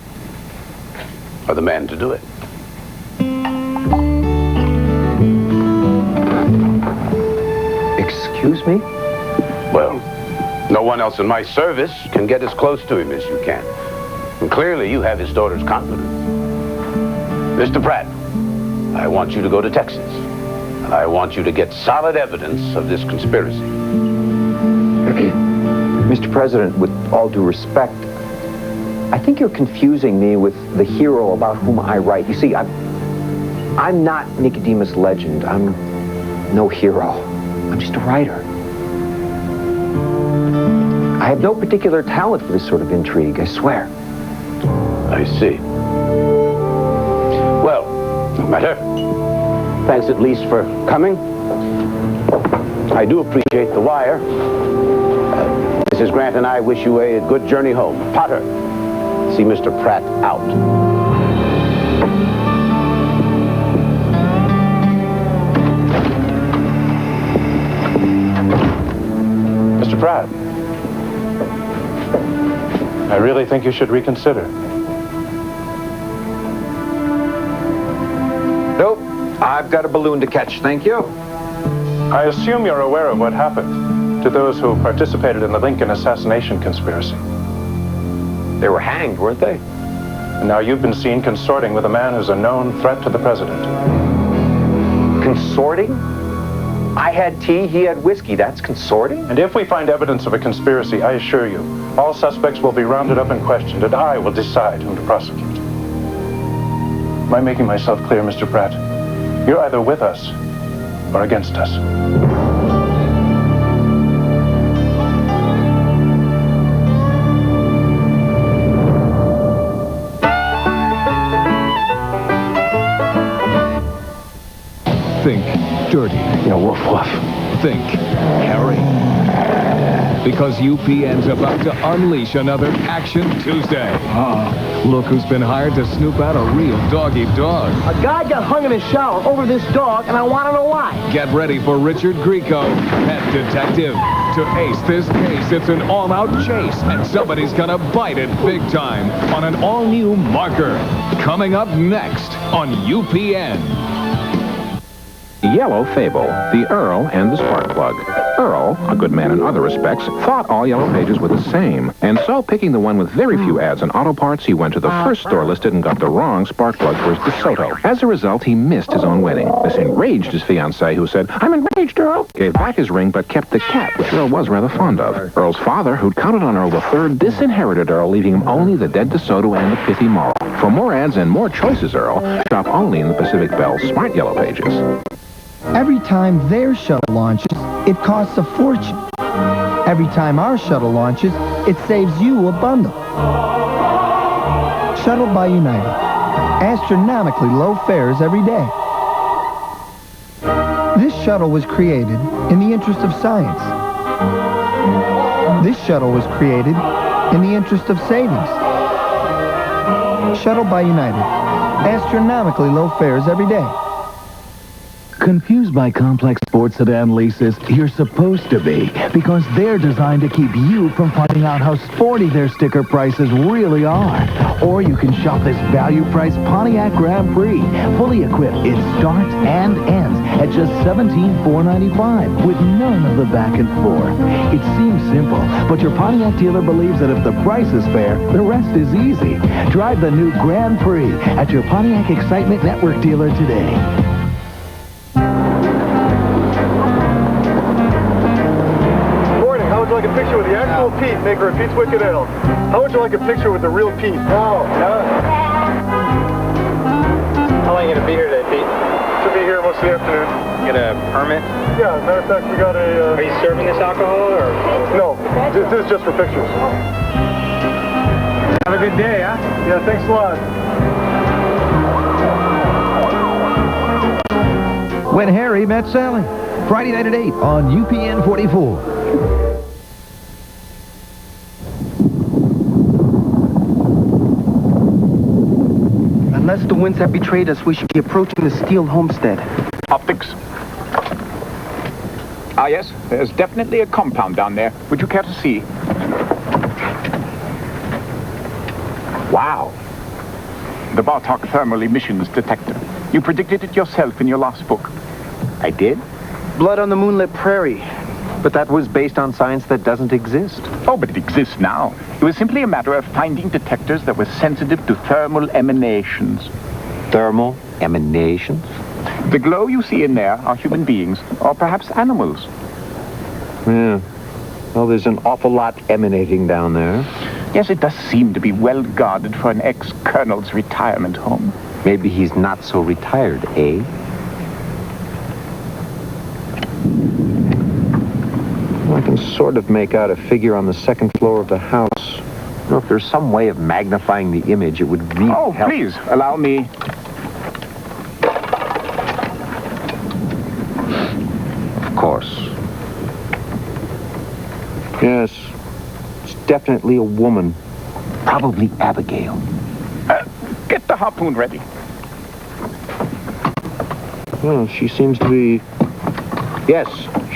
Speaker 13: are the man to do it.
Speaker 15: Excuse me?
Speaker 13: Well, no one else in my service can get as close to him as you can. And clearly you have his daughter's confidence. Mr. Pratt, I want you to go to Texas. And I want you to get solid evidence of this conspiracy.
Speaker 14: Mr. President, with all due respect, I think you're confusing me with the hero about whom I write. You see, I'm not Nicodemus Legend. I'm no hero. I'm just a writer. I have no particular talent for this sort of intrigue, I swear.
Speaker 13: I see. Well, no matter. Thanks at least for coming. I do appreciate the wire. Mrs. Grant and I wish you a good journey home. Potter, see Mr. Pratt out.
Speaker 15: Mr. Pratt, I really think you should reconsider.
Speaker 5: Nope. I've got a balloon to catch, thank you.
Speaker 15: I assume you're aware of what happened to those who participated in the Lincoln assassination conspiracy.
Speaker 5: They were hanged, weren't they?
Speaker 15: And now you've been seen consorting with a man who's a known threat to the president.
Speaker 5: Consorting? I had tea, he had whiskey. That's consorting?
Speaker 15: And if we find evidence of a conspiracy, I assure you, all suspects will be rounded up and questioned, and I will decide whom to prosecute. Am I making myself clear, Mr. Pratt? You're either with us or against us.
Speaker 6: Think dirty.
Speaker 14: Yeah, woof woof.
Speaker 6: Think hairy. Because UPN's about to unleash another Action Tuesday. Look who's been hired to snoop out a real dog-eat dog.
Speaker 3: A guy got hung in his shower over this dog, and I want to know why.
Speaker 6: Get ready for Richard Grieco, Pet Detective. To ace this case, it's an all-out chase, and somebody's gonna bite it big time on an all-new Marker. Coming up next on UPN.
Speaker 16: Yellow Fable, the Earl and the Spark Plug. Earl, a good man in other respects, thought all Yellow Pages were the same. And so, picking the one with very few ads and auto parts, he went to the first store listed and got the wrong spark plug for his DeSoto. As a result, he missed his own wedding. This enraged his fiancée, who said, "I'm enraged, Earl." Gave back his ring, but kept the cat, which Earl was rather fond of. Earl's father, who'd counted on Earl III, disinherited Earl, leaving him only the dead DeSoto and the pithy moral. For more ads and more choices, Earl, shop only in the Pacific Bell Smart Yellow Pages.
Speaker 17: Every time their shuttle launches, it costs a fortune. Every time our shuttle launches, it saves you a bundle. Shuttle by United. Astronomically low fares every day. This shuttle was created in the interest of science. This shuttle was created in the interest of savings. Shuttle by United. Astronomically low fares every day.
Speaker 8: Confused by complex sports sedan leases? You're supposed to be, because they're designed to keep you from finding out how sporty their sticker prices really are. Or you can shop this value-priced Pontiac Grand Prix, fully equipped. It starts and ends at just $17,495, with none of the back and forth. It seems simple, but your Pontiac dealer believes that if the price is fair, the rest is easy. Drive the new Grand Prix at your Pontiac Excitement Network dealer today.
Speaker 18: How would you like a picture with the actual Pete, maker of Pete's Wicked Ale? How would you like a picture with the real Pete?
Speaker 3: No.
Speaker 18: How long are you going to be here today, Pete? Should be here most of the afternoon.
Speaker 19: Get a permit?
Speaker 18: Yeah, as a matter of fact, we got a...
Speaker 19: Are you serving this alcohol, or...?
Speaker 18: No, this is just for pictures.
Speaker 19: Have a good day, huh?
Speaker 18: Yeah, thanks a lot.
Speaker 1: When Harry Met Sally. Friday night at 8 on UPN 44.
Speaker 3: Unless the winds have betrayed us, we should be approaching the Steel homestead.
Speaker 24: Optics. Ah, yes. There's definitely a compound down there. Would you care to see? Wow. The Bartok thermal emissions detector. You predicted it yourself in your last book.
Speaker 5: I did?
Speaker 3: Blood on the moonlit prairie.
Speaker 5: But that was based on science that doesn't exist.
Speaker 24: Oh, but it exists now. It was simply a matter of finding detectors that were sensitive to thermal emanations.
Speaker 5: Thermal emanations?
Speaker 24: The glow you see in there are human beings, or perhaps animals.
Speaker 5: Yeah. Well, there's an awful lot emanating down there.
Speaker 24: Yes, it does seem to be well guarded for an ex-colonel's retirement home.
Speaker 5: Maybe he's not so retired, eh? I can sort of make out a figure on the second floor of the house. You know, if there's some way of magnifying the image, it would really help.
Speaker 24: Oh, please, allow me.
Speaker 5: Of course. Yes, it's definitely a woman. Probably Abigail.
Speaker 24: Get the harpoon ready.
Speaker 5: Well, she seems to be... Yes,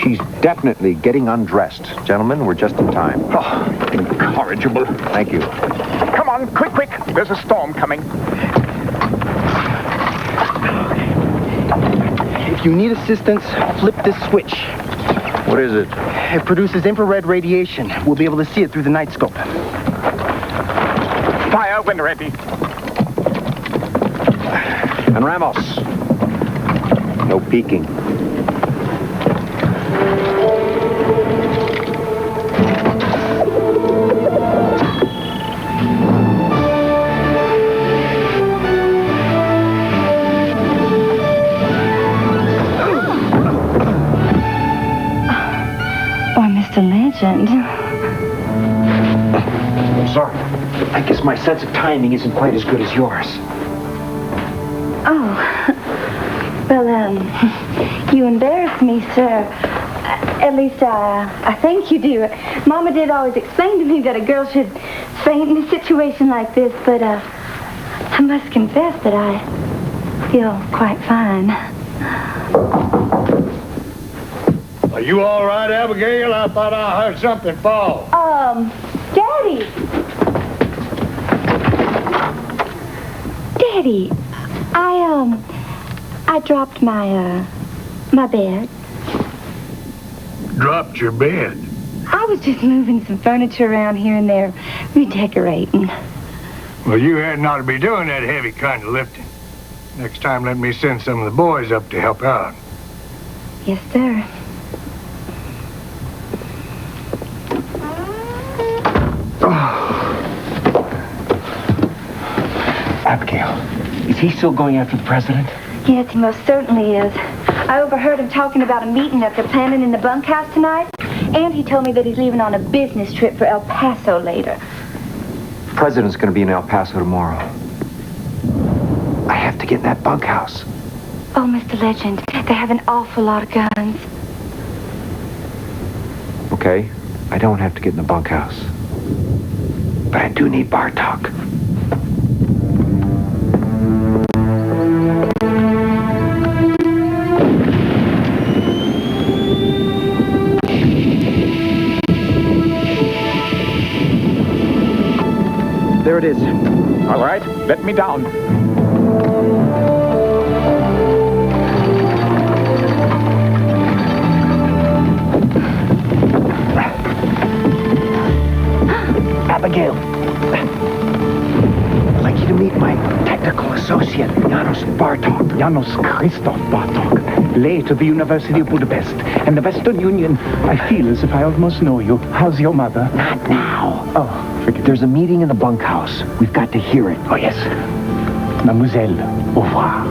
Speaker 5: she's definitely getting undressed. Gentlemen, we're just in time.
Speaker 24: Oh, incorrigible.
Speaker 5: Thank you.
Speaker 24: Come on, quick, quick. There's a storm coming.
Speaker 3: If you need assistance, flip this switch.
Speaker 5: What is it?
Speaker 3: It produces infrared radiation. We'll be able to see it through the night scope.
Speaker 24: Fire when ready.
Speaker 5: And Ramos. No peeking.
Speaker 4: Legend.
Speaker 5: I'm sorry. I guess my sense of timing isn't quite as good as yours.
Speaker 4: Oh. Well, you embarrass me, sir. At least, I think you do. Mama did always explain to me that a girl should faint in a situation like this, but, I must confess that I feel quite fine.
Speaker 18: Are you all right, Abigail? I thought I heard something fall.
Speaker 4: Daddy! Daddy, I dropped my bed.
Speaker 18: Dropped your bed?
Speaker 4: I was just moving some furniture around here and there, redecorating.
Speaker 18: Well, you hadn't ought to be doing that heavy kind of lifting. Next time, let me send some of the boys up to help out.
Speaker 4: Yes, sir.
Speaker 5: Abigail, is he still going after the president?
Speaker 4: Yes, he most certainly is. I overheard him talking about a meeting that they're planning in the bunkhouse tonight, and he told me that he's leaving on a business trip for El Paso later.
Speaker 5: The president's going to be in El Paso tomorrow. I have to get in that bunkhouse.
Speaker 4: Oh, Mr. Legend, they have an awful lot of guns.
Speaker 5: Okay, I don't have to get in the bunkhouse. But I do need Bartok.
Speaker 3: There it is.
Speaker 24: All right, let me down.
Speaker 5: Abigail, I'd like you to meet my technical associate, Janos Bartok.
Speaker 7: Janos Christoph Bartok, late of the University of Budapest and the Western Union. I feel as if I almost know you. How's your mother?
Speaker 5: Not now.
Speaker 7: Oh, forget it.
Speaker 5: There's a meeting in the bunkhouse. We've got to hear it.
Speaker 7: Oh, yes. Mademoiselle, au revoir.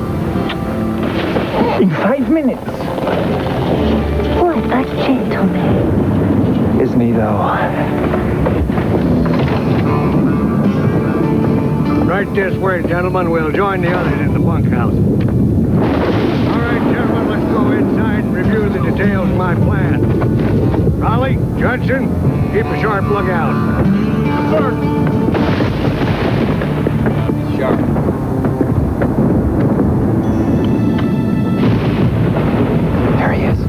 Speaker 7: In 5 minutes.
Speaker 4: What a gentleman.
Speaker 5: Isn't he, though?
Speaker 18: Right this way, gentlemen. We'll join the others in the bunkhouse. All right, gentlemen, let's go tonight and review the details of my plan. Raleigh, Judson, keep a sharp lookout. Yes, sir. Sharp.
Speaker 3: There he is.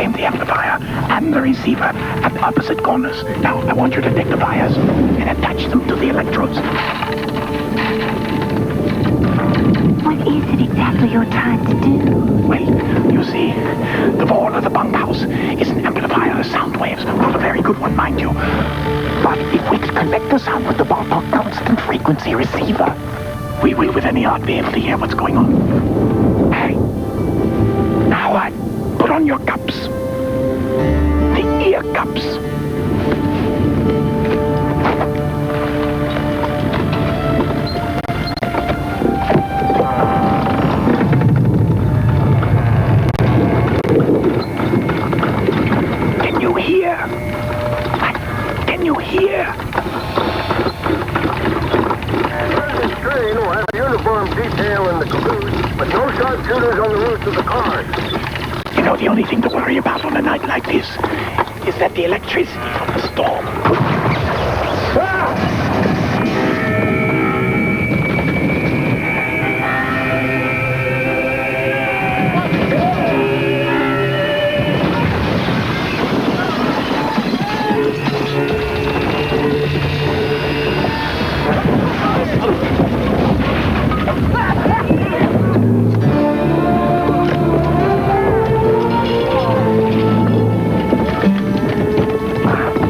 Speaker 7: The amplifier and the receiver at the opposite corners. Now, I want you to take the wires and attach them to the electrodes.
Speaker 4: What is it exactly you're trying to do?
Speaker 7: Well, you see, the wall of the bunkhouse is an amplifier of sound waves. Not a very good one, mind you. But if we connect the sound with the Bartok constant frequency receiver, we will with any art be able to hear what's going on. Hey, now put on your cups. The ear cups. Can you hear? Can you hear?
Speaker 18: This train will have a uniform detail in the caboose, but no sharpshooters on the roofs of the cars.
Speaker 7: You know, the only thing to worry about on a night like this is that the electricity from the storm.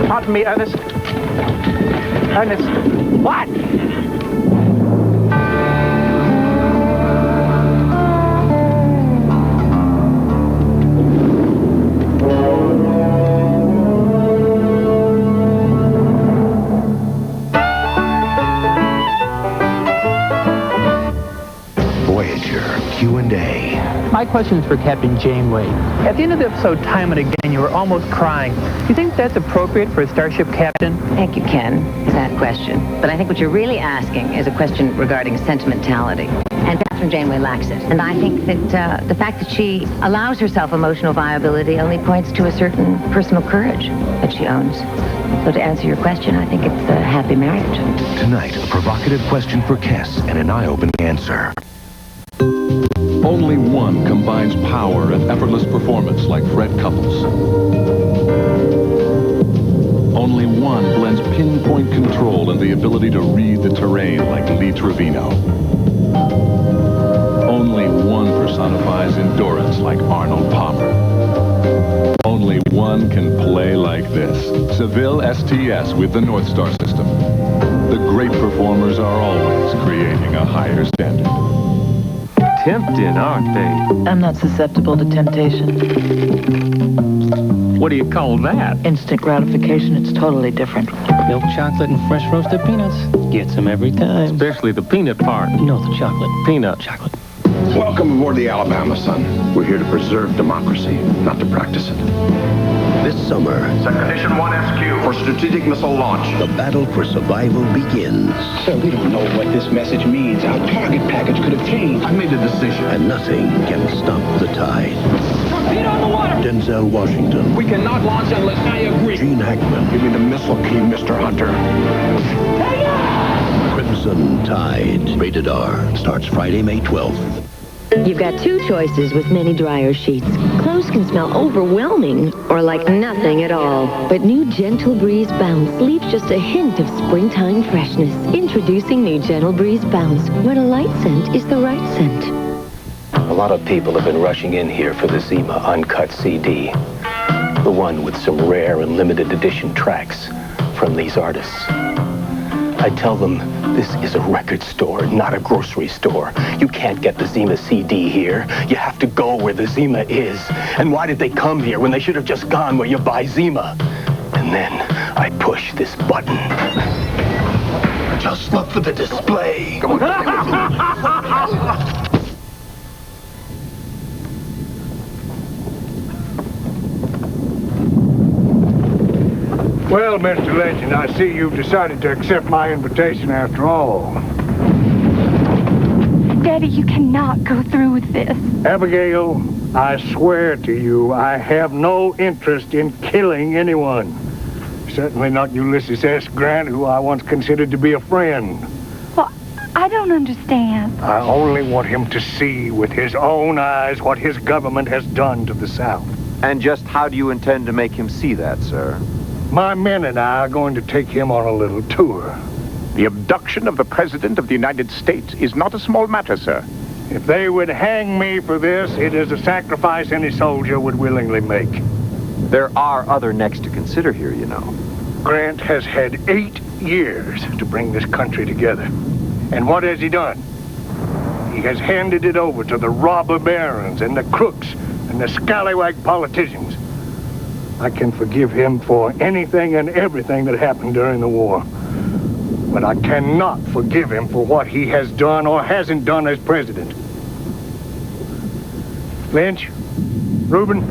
Speaker 7: Pardon me, Ernest. Ernest. What?
Speaker 10: Voyager, Q&A.
Speaker 20: My question is for Captain Janeway. At the end of the episode, time and again, you were almost crying. Do you think that's appropriate for a starship captain?
Speaker 21: I think you can, is that question. But I think what you're really asking is a question regarding sentimentality. And Catherine Janeway lacks it. And I think that the fact that she allows herself emotional viability only points to a certain personal courage that she owns. So to answer your question, I think it's a happy marriage.
Speaker 10: Tonight, a provocative question for Kess and an eye-opening answer.
Speaker 6: Only one combines power and effortless performance like Fred Couples. Only one blends pinpoint control and the ability to read the terrain like Lee Trevino. Only one personifies endurance like Arnold Palmer. Only one can play like this. Seville STS with the North Star system. The great performers are always creating a higher standard.
Speaker 2: Tempting, aren't they?
Speaker 22: I'm not susceptible to temptation.
Speaker 2: What do you call that?
Speaker 22: Instant gratification. It's totally different.
Speaker 23: Milk chocolate and fresh roasted peanuts. Gets them every time.
Speaker 2: Especially the peanut part.
Speaker 23: No, the chocolate.
Speaker 2: Peanut.
Speaker 23: Chocolate.
Speaker 13: Welcome aboard the Alabama, son. We're here to preserve democracy, not to practice it.
Speaker 10: This summer,
Speaker 13: Expedition 1 SQ for strategic missile launch.
Speaker 10: the battle for survival begins.
Speaker 7: Sir, we don't know what this message means. Our target package could have changed.
Speaker 10: I made a decision. And nothing can stop the tide.
Speaker 2: Torpedo on the water!
Speaker 10: Denzel Washington.
Speaker 2: We cannot launch unless I agree.
Speaker 10: Gene Hackman.
Speaker 13: Give me the missile key, Mr. Hunter.
Speaker 10: Crimson Tide. Rated R. Starts Friday, May 12th.
Speaker 21: You've got two choices with mini dryer sheets. Clothes can smell overwhelming or like nothing at all. But new Gentle Breeze Bounce leaves just a hint of springtime freshness. Introducing new Gentle Breeze Bounce, where a light scent is the right scent.
Speaker 25: A lot of people have been rushing in here for the Zima Uncut CD. The one with some rare and limited edition tracks from these artists. I tell them this is a record store, not a grocery store. You can't get the Zima CD here. You have to go where the Zima is. And why did they come here when they should have just gone where you buy Zima? And then I push this button. Just look for the display.
Speaker 13: Come on.
Speaker 18: Well, Mr. Legend, I see you've decided to accept my invitation after all.
Speaker 4: Daddy, you cannot go through with this.
Speaker 18: Abigail, I swear to you, I have no interest in killing anyone. Certainly not Ulysses S. Grant, who I once considered to be a friend.
Speaker 4: Well, I don't understand.
Speaker 18: I only want him to see with his own eyes what his government has done to the South.
Speaker 5: And just how do you intend to make him see that, sir?
Speaker 18: My men and I are going to take him on a little tour.
Speaker 24: The abduction of the President of the United States is not a small matter, sir.
Speaker 18: If they would hang me for this, it is a sacrifice any soldier would willingly make.
Speaker 5: There are other necks to consider here, you know.
Speaker 18: Grant has had 8 years to bring this country together. And what has he done? He has handed it over to the robber barons and the crooks and the scallywag politicians. I can forgive him for anything and everything that happened during the war. But I cannot forgive him for what he has done or hasn't done as president. Lynch, Reuben,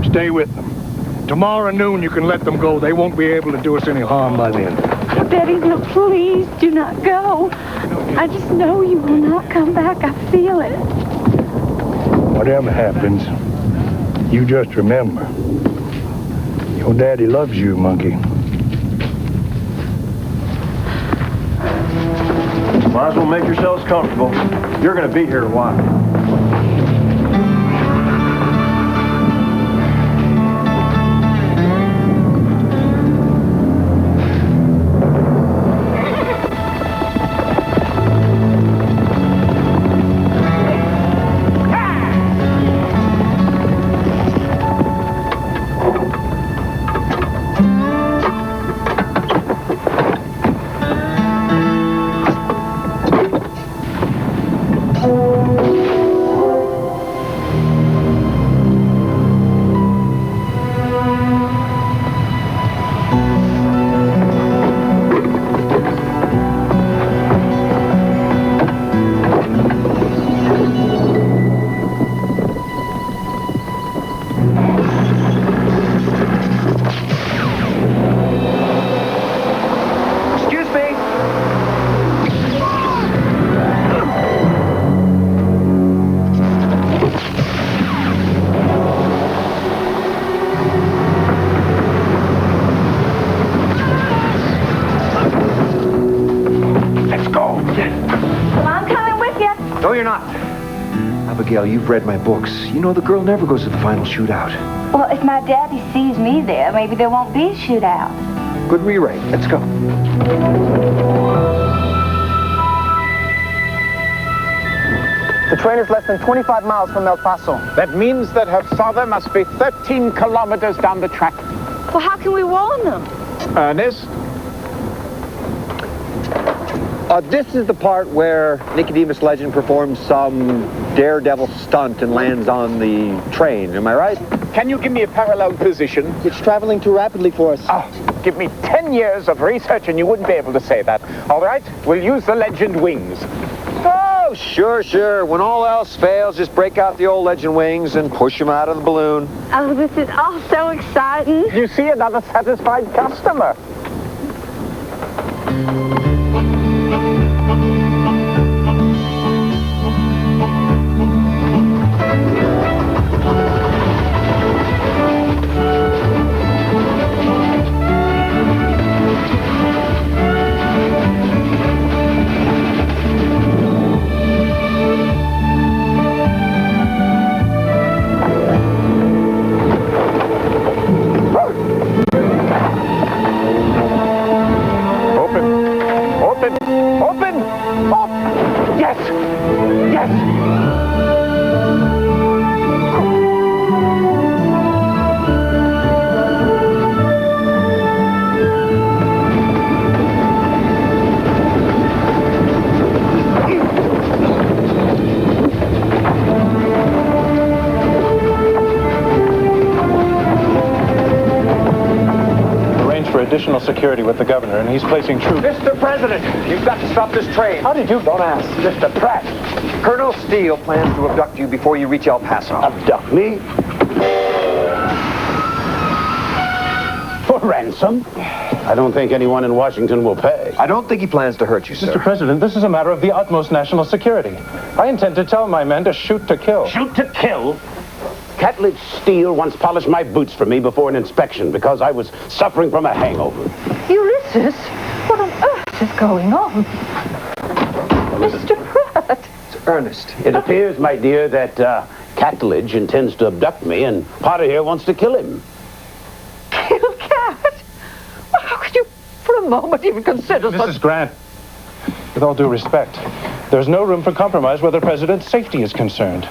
Speaker 18: stay with them. Tomorrow noon you can let them go. They won't be able to do us any harm by then.
Speaker 4: Oh, Daddy, no, please do not go. I just know you will not come back. I feel it.
Speaker 18: Whatever happens, you just remember, your daddy loves you, monkey.
Speaker 5: Might as well make yourselves comfortable. You're going to be here a while. Abigail, you've read my books. You know the girl never goes to the final shootout.
Speaker 4: Well, if my daddy sees me there, maybe there won't be a shootout.
Speaker 5: Good rewrite. Let's go.
Speaker 3: The train is less than 25 miles from El Paso.
Speaker 24: That means that her father must be 13 kilometers down the track.
Speaker 4: Well, how can we warn them?
Speaker 24: Ernest?
Speaker 5: This is the part where Nicodemus Legend performs some daredevil stunt and lands on the train. Am I right?
Speaker 24: Can you give me a parallel position?
Speaker 3: It's traveling too rapidly for us.
Speaker 24: Oh, give me 10 years of research and you wouldn't be able to say that. All right, we'll use the Legend wings.
Speaker 5: Oh, sure. When all else fails, just break out the old Legend wings and push them out of the balloon.
Speaker 4: Oh, this is all so exciting.
Speaker 24: You see another satisfied customer.
Speaker 19: Additional security with the governor, and he's placing troops.
Speaker 5: Mr. President, you've got to stop this train.
Speaker 19: How did you? Don't ask.
Speaker 5: Mr. Pratt, Colonel Steele plans to abduct you before you reach El Paso.
Speaker 13: Abduct me? For ransom? I don't think anyone in Washington will pay.
Speaker 5: I don't think he plans to hurt you, sir.
Speaker 19: Mr. President, this is a matter of the utmost national security. I intend to tell my men to shoot to kill.
Speaker 13: Shoot to kill? Catledge Steele once polished my boots for me before an inspection because I was suffering from a hangover.
Speaker 9: Ulysses? What on earth is going on? Mr. Pratt!
Speaker 5: It's Ernest.
Speaker 13: It appears, my dear, that Catledge intends to abduct me and Potter here wants to kill him.
Speaker 9: Kill Cat? Well, how could you, for a moment, even consider such...
Speaker 19: Mrs. Grant, with all due respect, there's no room for compromise where the president's safety is concerned.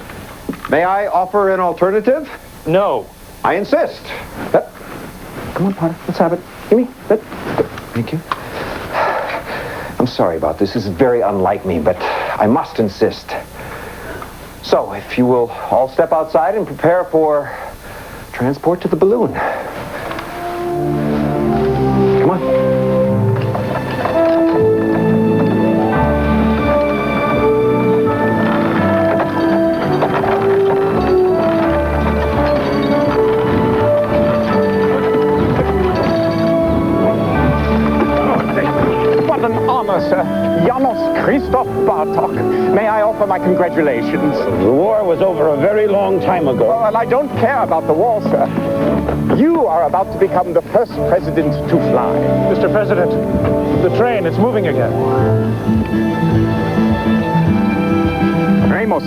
Speaker 5: May I offer an alternative?
Speaker 19: No.
Speaker 5: I insist. Come on, Potter. Let's have it. Give me. Thank you. I'm sorry about this. This is very unlike me, but I must insist. So, if you will all step outside and prepare for transport to the balloon. Come on.
Speaker 24: Sir, Janos Christoph Bartok. May I offer my congratulations?
Speaker 13: The war was over a very long time ago.
Speaker 24: Well, I don't care about the war, sir. You are about to become the first president to fly.
Speaker 19: Mr. President, the train, it's moving again.
Speaker 24: Ramos,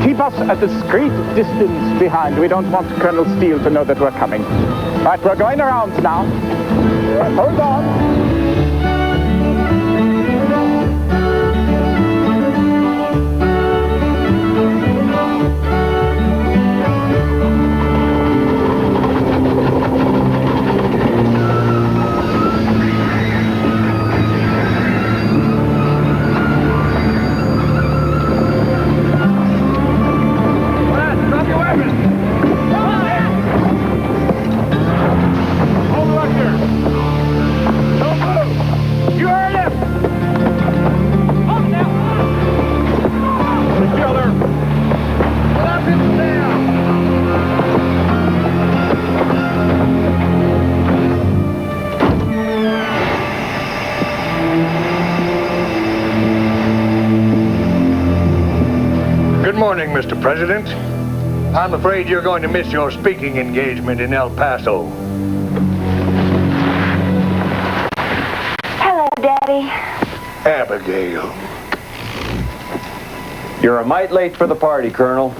Speaker 24: keep us at a discreet distance behind. We don't want Colonel Steele to know that we're coming. All right, we're going around now. Hold on.
Speaker 18: Mr. President, I'm afraid you're going to miss your speaking engagement in El Paso.
Speaker 4: Hello, Daddy.
Speaker 18: Abigail.
Speaker 5: You're a mite late for the party, Colonel.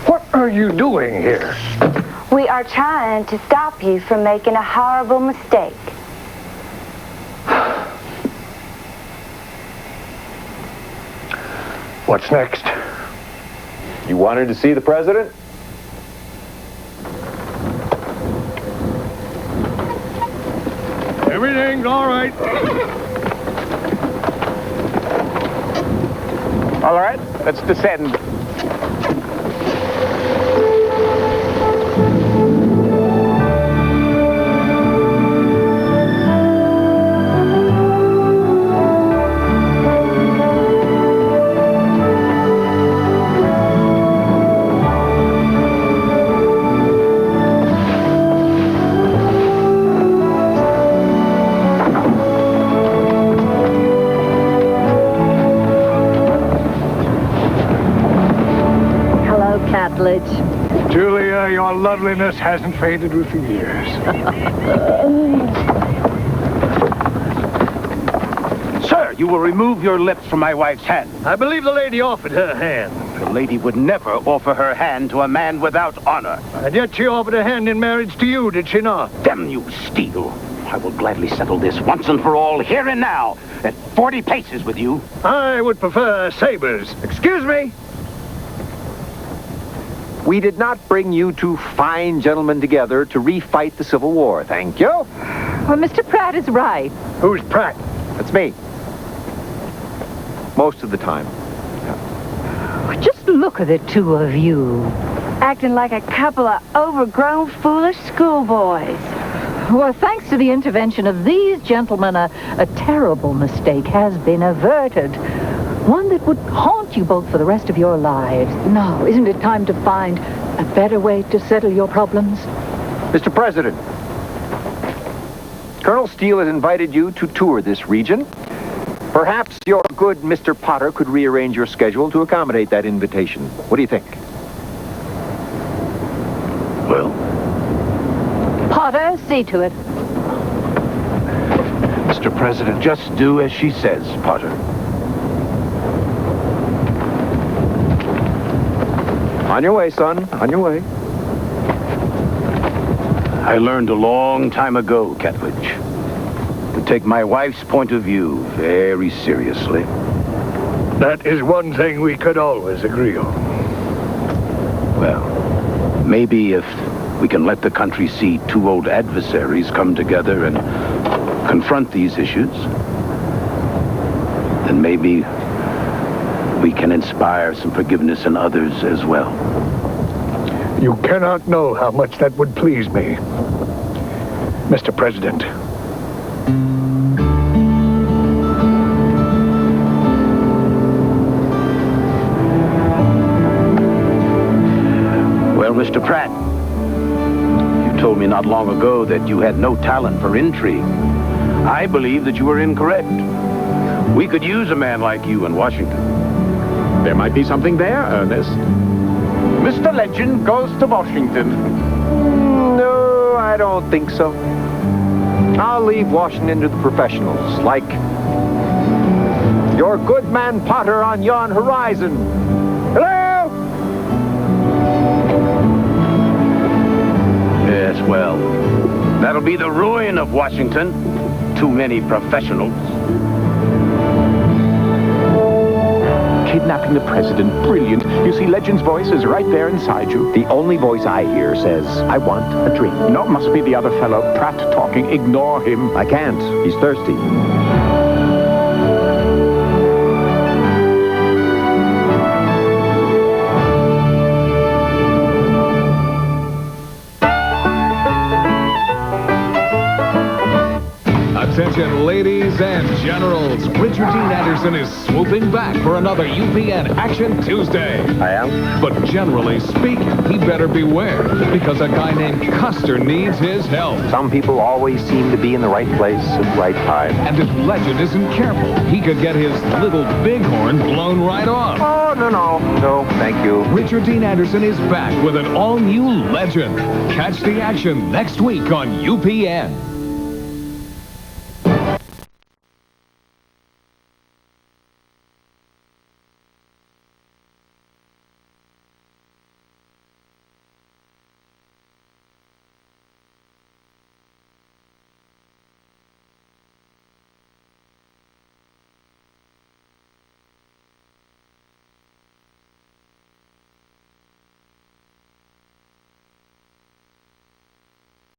Speaker 18: What are you doing here?
Speaker 4: We are trying to stop you from making a horrible mistake.
Speaker 18: What's next?
Speaker 5: You wanted to see the president?
Speaker 18: Everything's all right.
Speaker 24: All right, let's descend.
Speaker 18: Julia, your loveliness hasn't faded with the years.
Speaker 7: Sir, you will remove your lips from my wife's hand.
Speaker 18: I believe the lady offered her hand.
Speaker 7: The lady would never offer her hand to a man without honor.
Speaker 18: And yet she offered a hand in marriage to you, did she not?
Speaker 7: Damn you, Steele. I will gladly settle this once and for all, here and now, at 40 paces with you.
Speaker 18: I would prefer sabers.
Speaker 5: Excuse me. We did not bring you two fine gentlemen together to refight the Civil War, thank you.
Speaker 9: Well, Mr. Pratt is right.
Speaker 18: Who's Pratt?
Speaker 5: That's me. Most of the time.
Speaker 9: Just look at the two of you.
Speaker 4: Acting like a couple of overgrown, foolish schoolboys.
Speaker 9: Well, thanks to the intervention of these gentlemen, a terrible mistake has been averted.
Speaker 22: One that would haunt you both for the rest of your lives. Now, isn't it time to find a better way to settle your problems?
Speaker 5: Mr. President, Colonel Steele has invited you to tour this region. Perhaps your good Mr. Potter could rearrange your schedule to accommodate that invitation. What do you think?
Speaker 25: Well?
Speaker 22: Potter, see to it.
Speaker 25: Mr. President, just do as she says, Potter.
Speaker 5: On your way, son. On your way.
Speaker 25: I learned a long time ago, Catledge, to take my wife's point of view very seriously.
Speaker 18: That is one thing we could always agree on.
Speaker 25: Well, maybe if we can let the country see two old adversaries come together and confront these issues, then maybe we can inspire some forgiveness in others as well.
Speaker 18: You cannot know how much that would please me, Mr. President.
Speaker 25: Well, Mr. Pratt, you told me not long ago that you had no talent for intrigue. I believe that you were incorrect. We could use a man like you in Washington.
Speaker 24: There might be something there, Ernest. Mr. Legend goes to Washington.
Speaker 5: No, I don't think so. I'll leave Washington to the professionals, like your good man Potter on yon horizon. Hello?
Speaker 25: Yes, well, that'll be the ruin of Washington. Too many professionals.
Speaker 24: Kidnapping the president, brilliant. You see, Legend's voice is right there inside you.
Speaker 5: The only voice I hear says, I want a drink.
Speaker 24: No, it must be the other fellow, Pratt, talking. Ignore him.
Speaker 5: I can't. He's thirsty.
Speaker 6: Attention, ladies and generals. Richard Dean Anderson is swooping back for another UPN Action Tuesday.
Speaker 5: I am?
Speaker 6: But generally speaking, he better beware, because a guy named Custer needs his help.
Speaker 5: Some people always seem to be in the right place at the right time.
Speaker 6: And if Legend isn't careful, he could get his little bighorn blown right off.
Speaker 5: Oh, no. No, thank you.
Speaker 6: Richard Dean Anderson is back with an all-new Legend. Catch the action next week on UPN.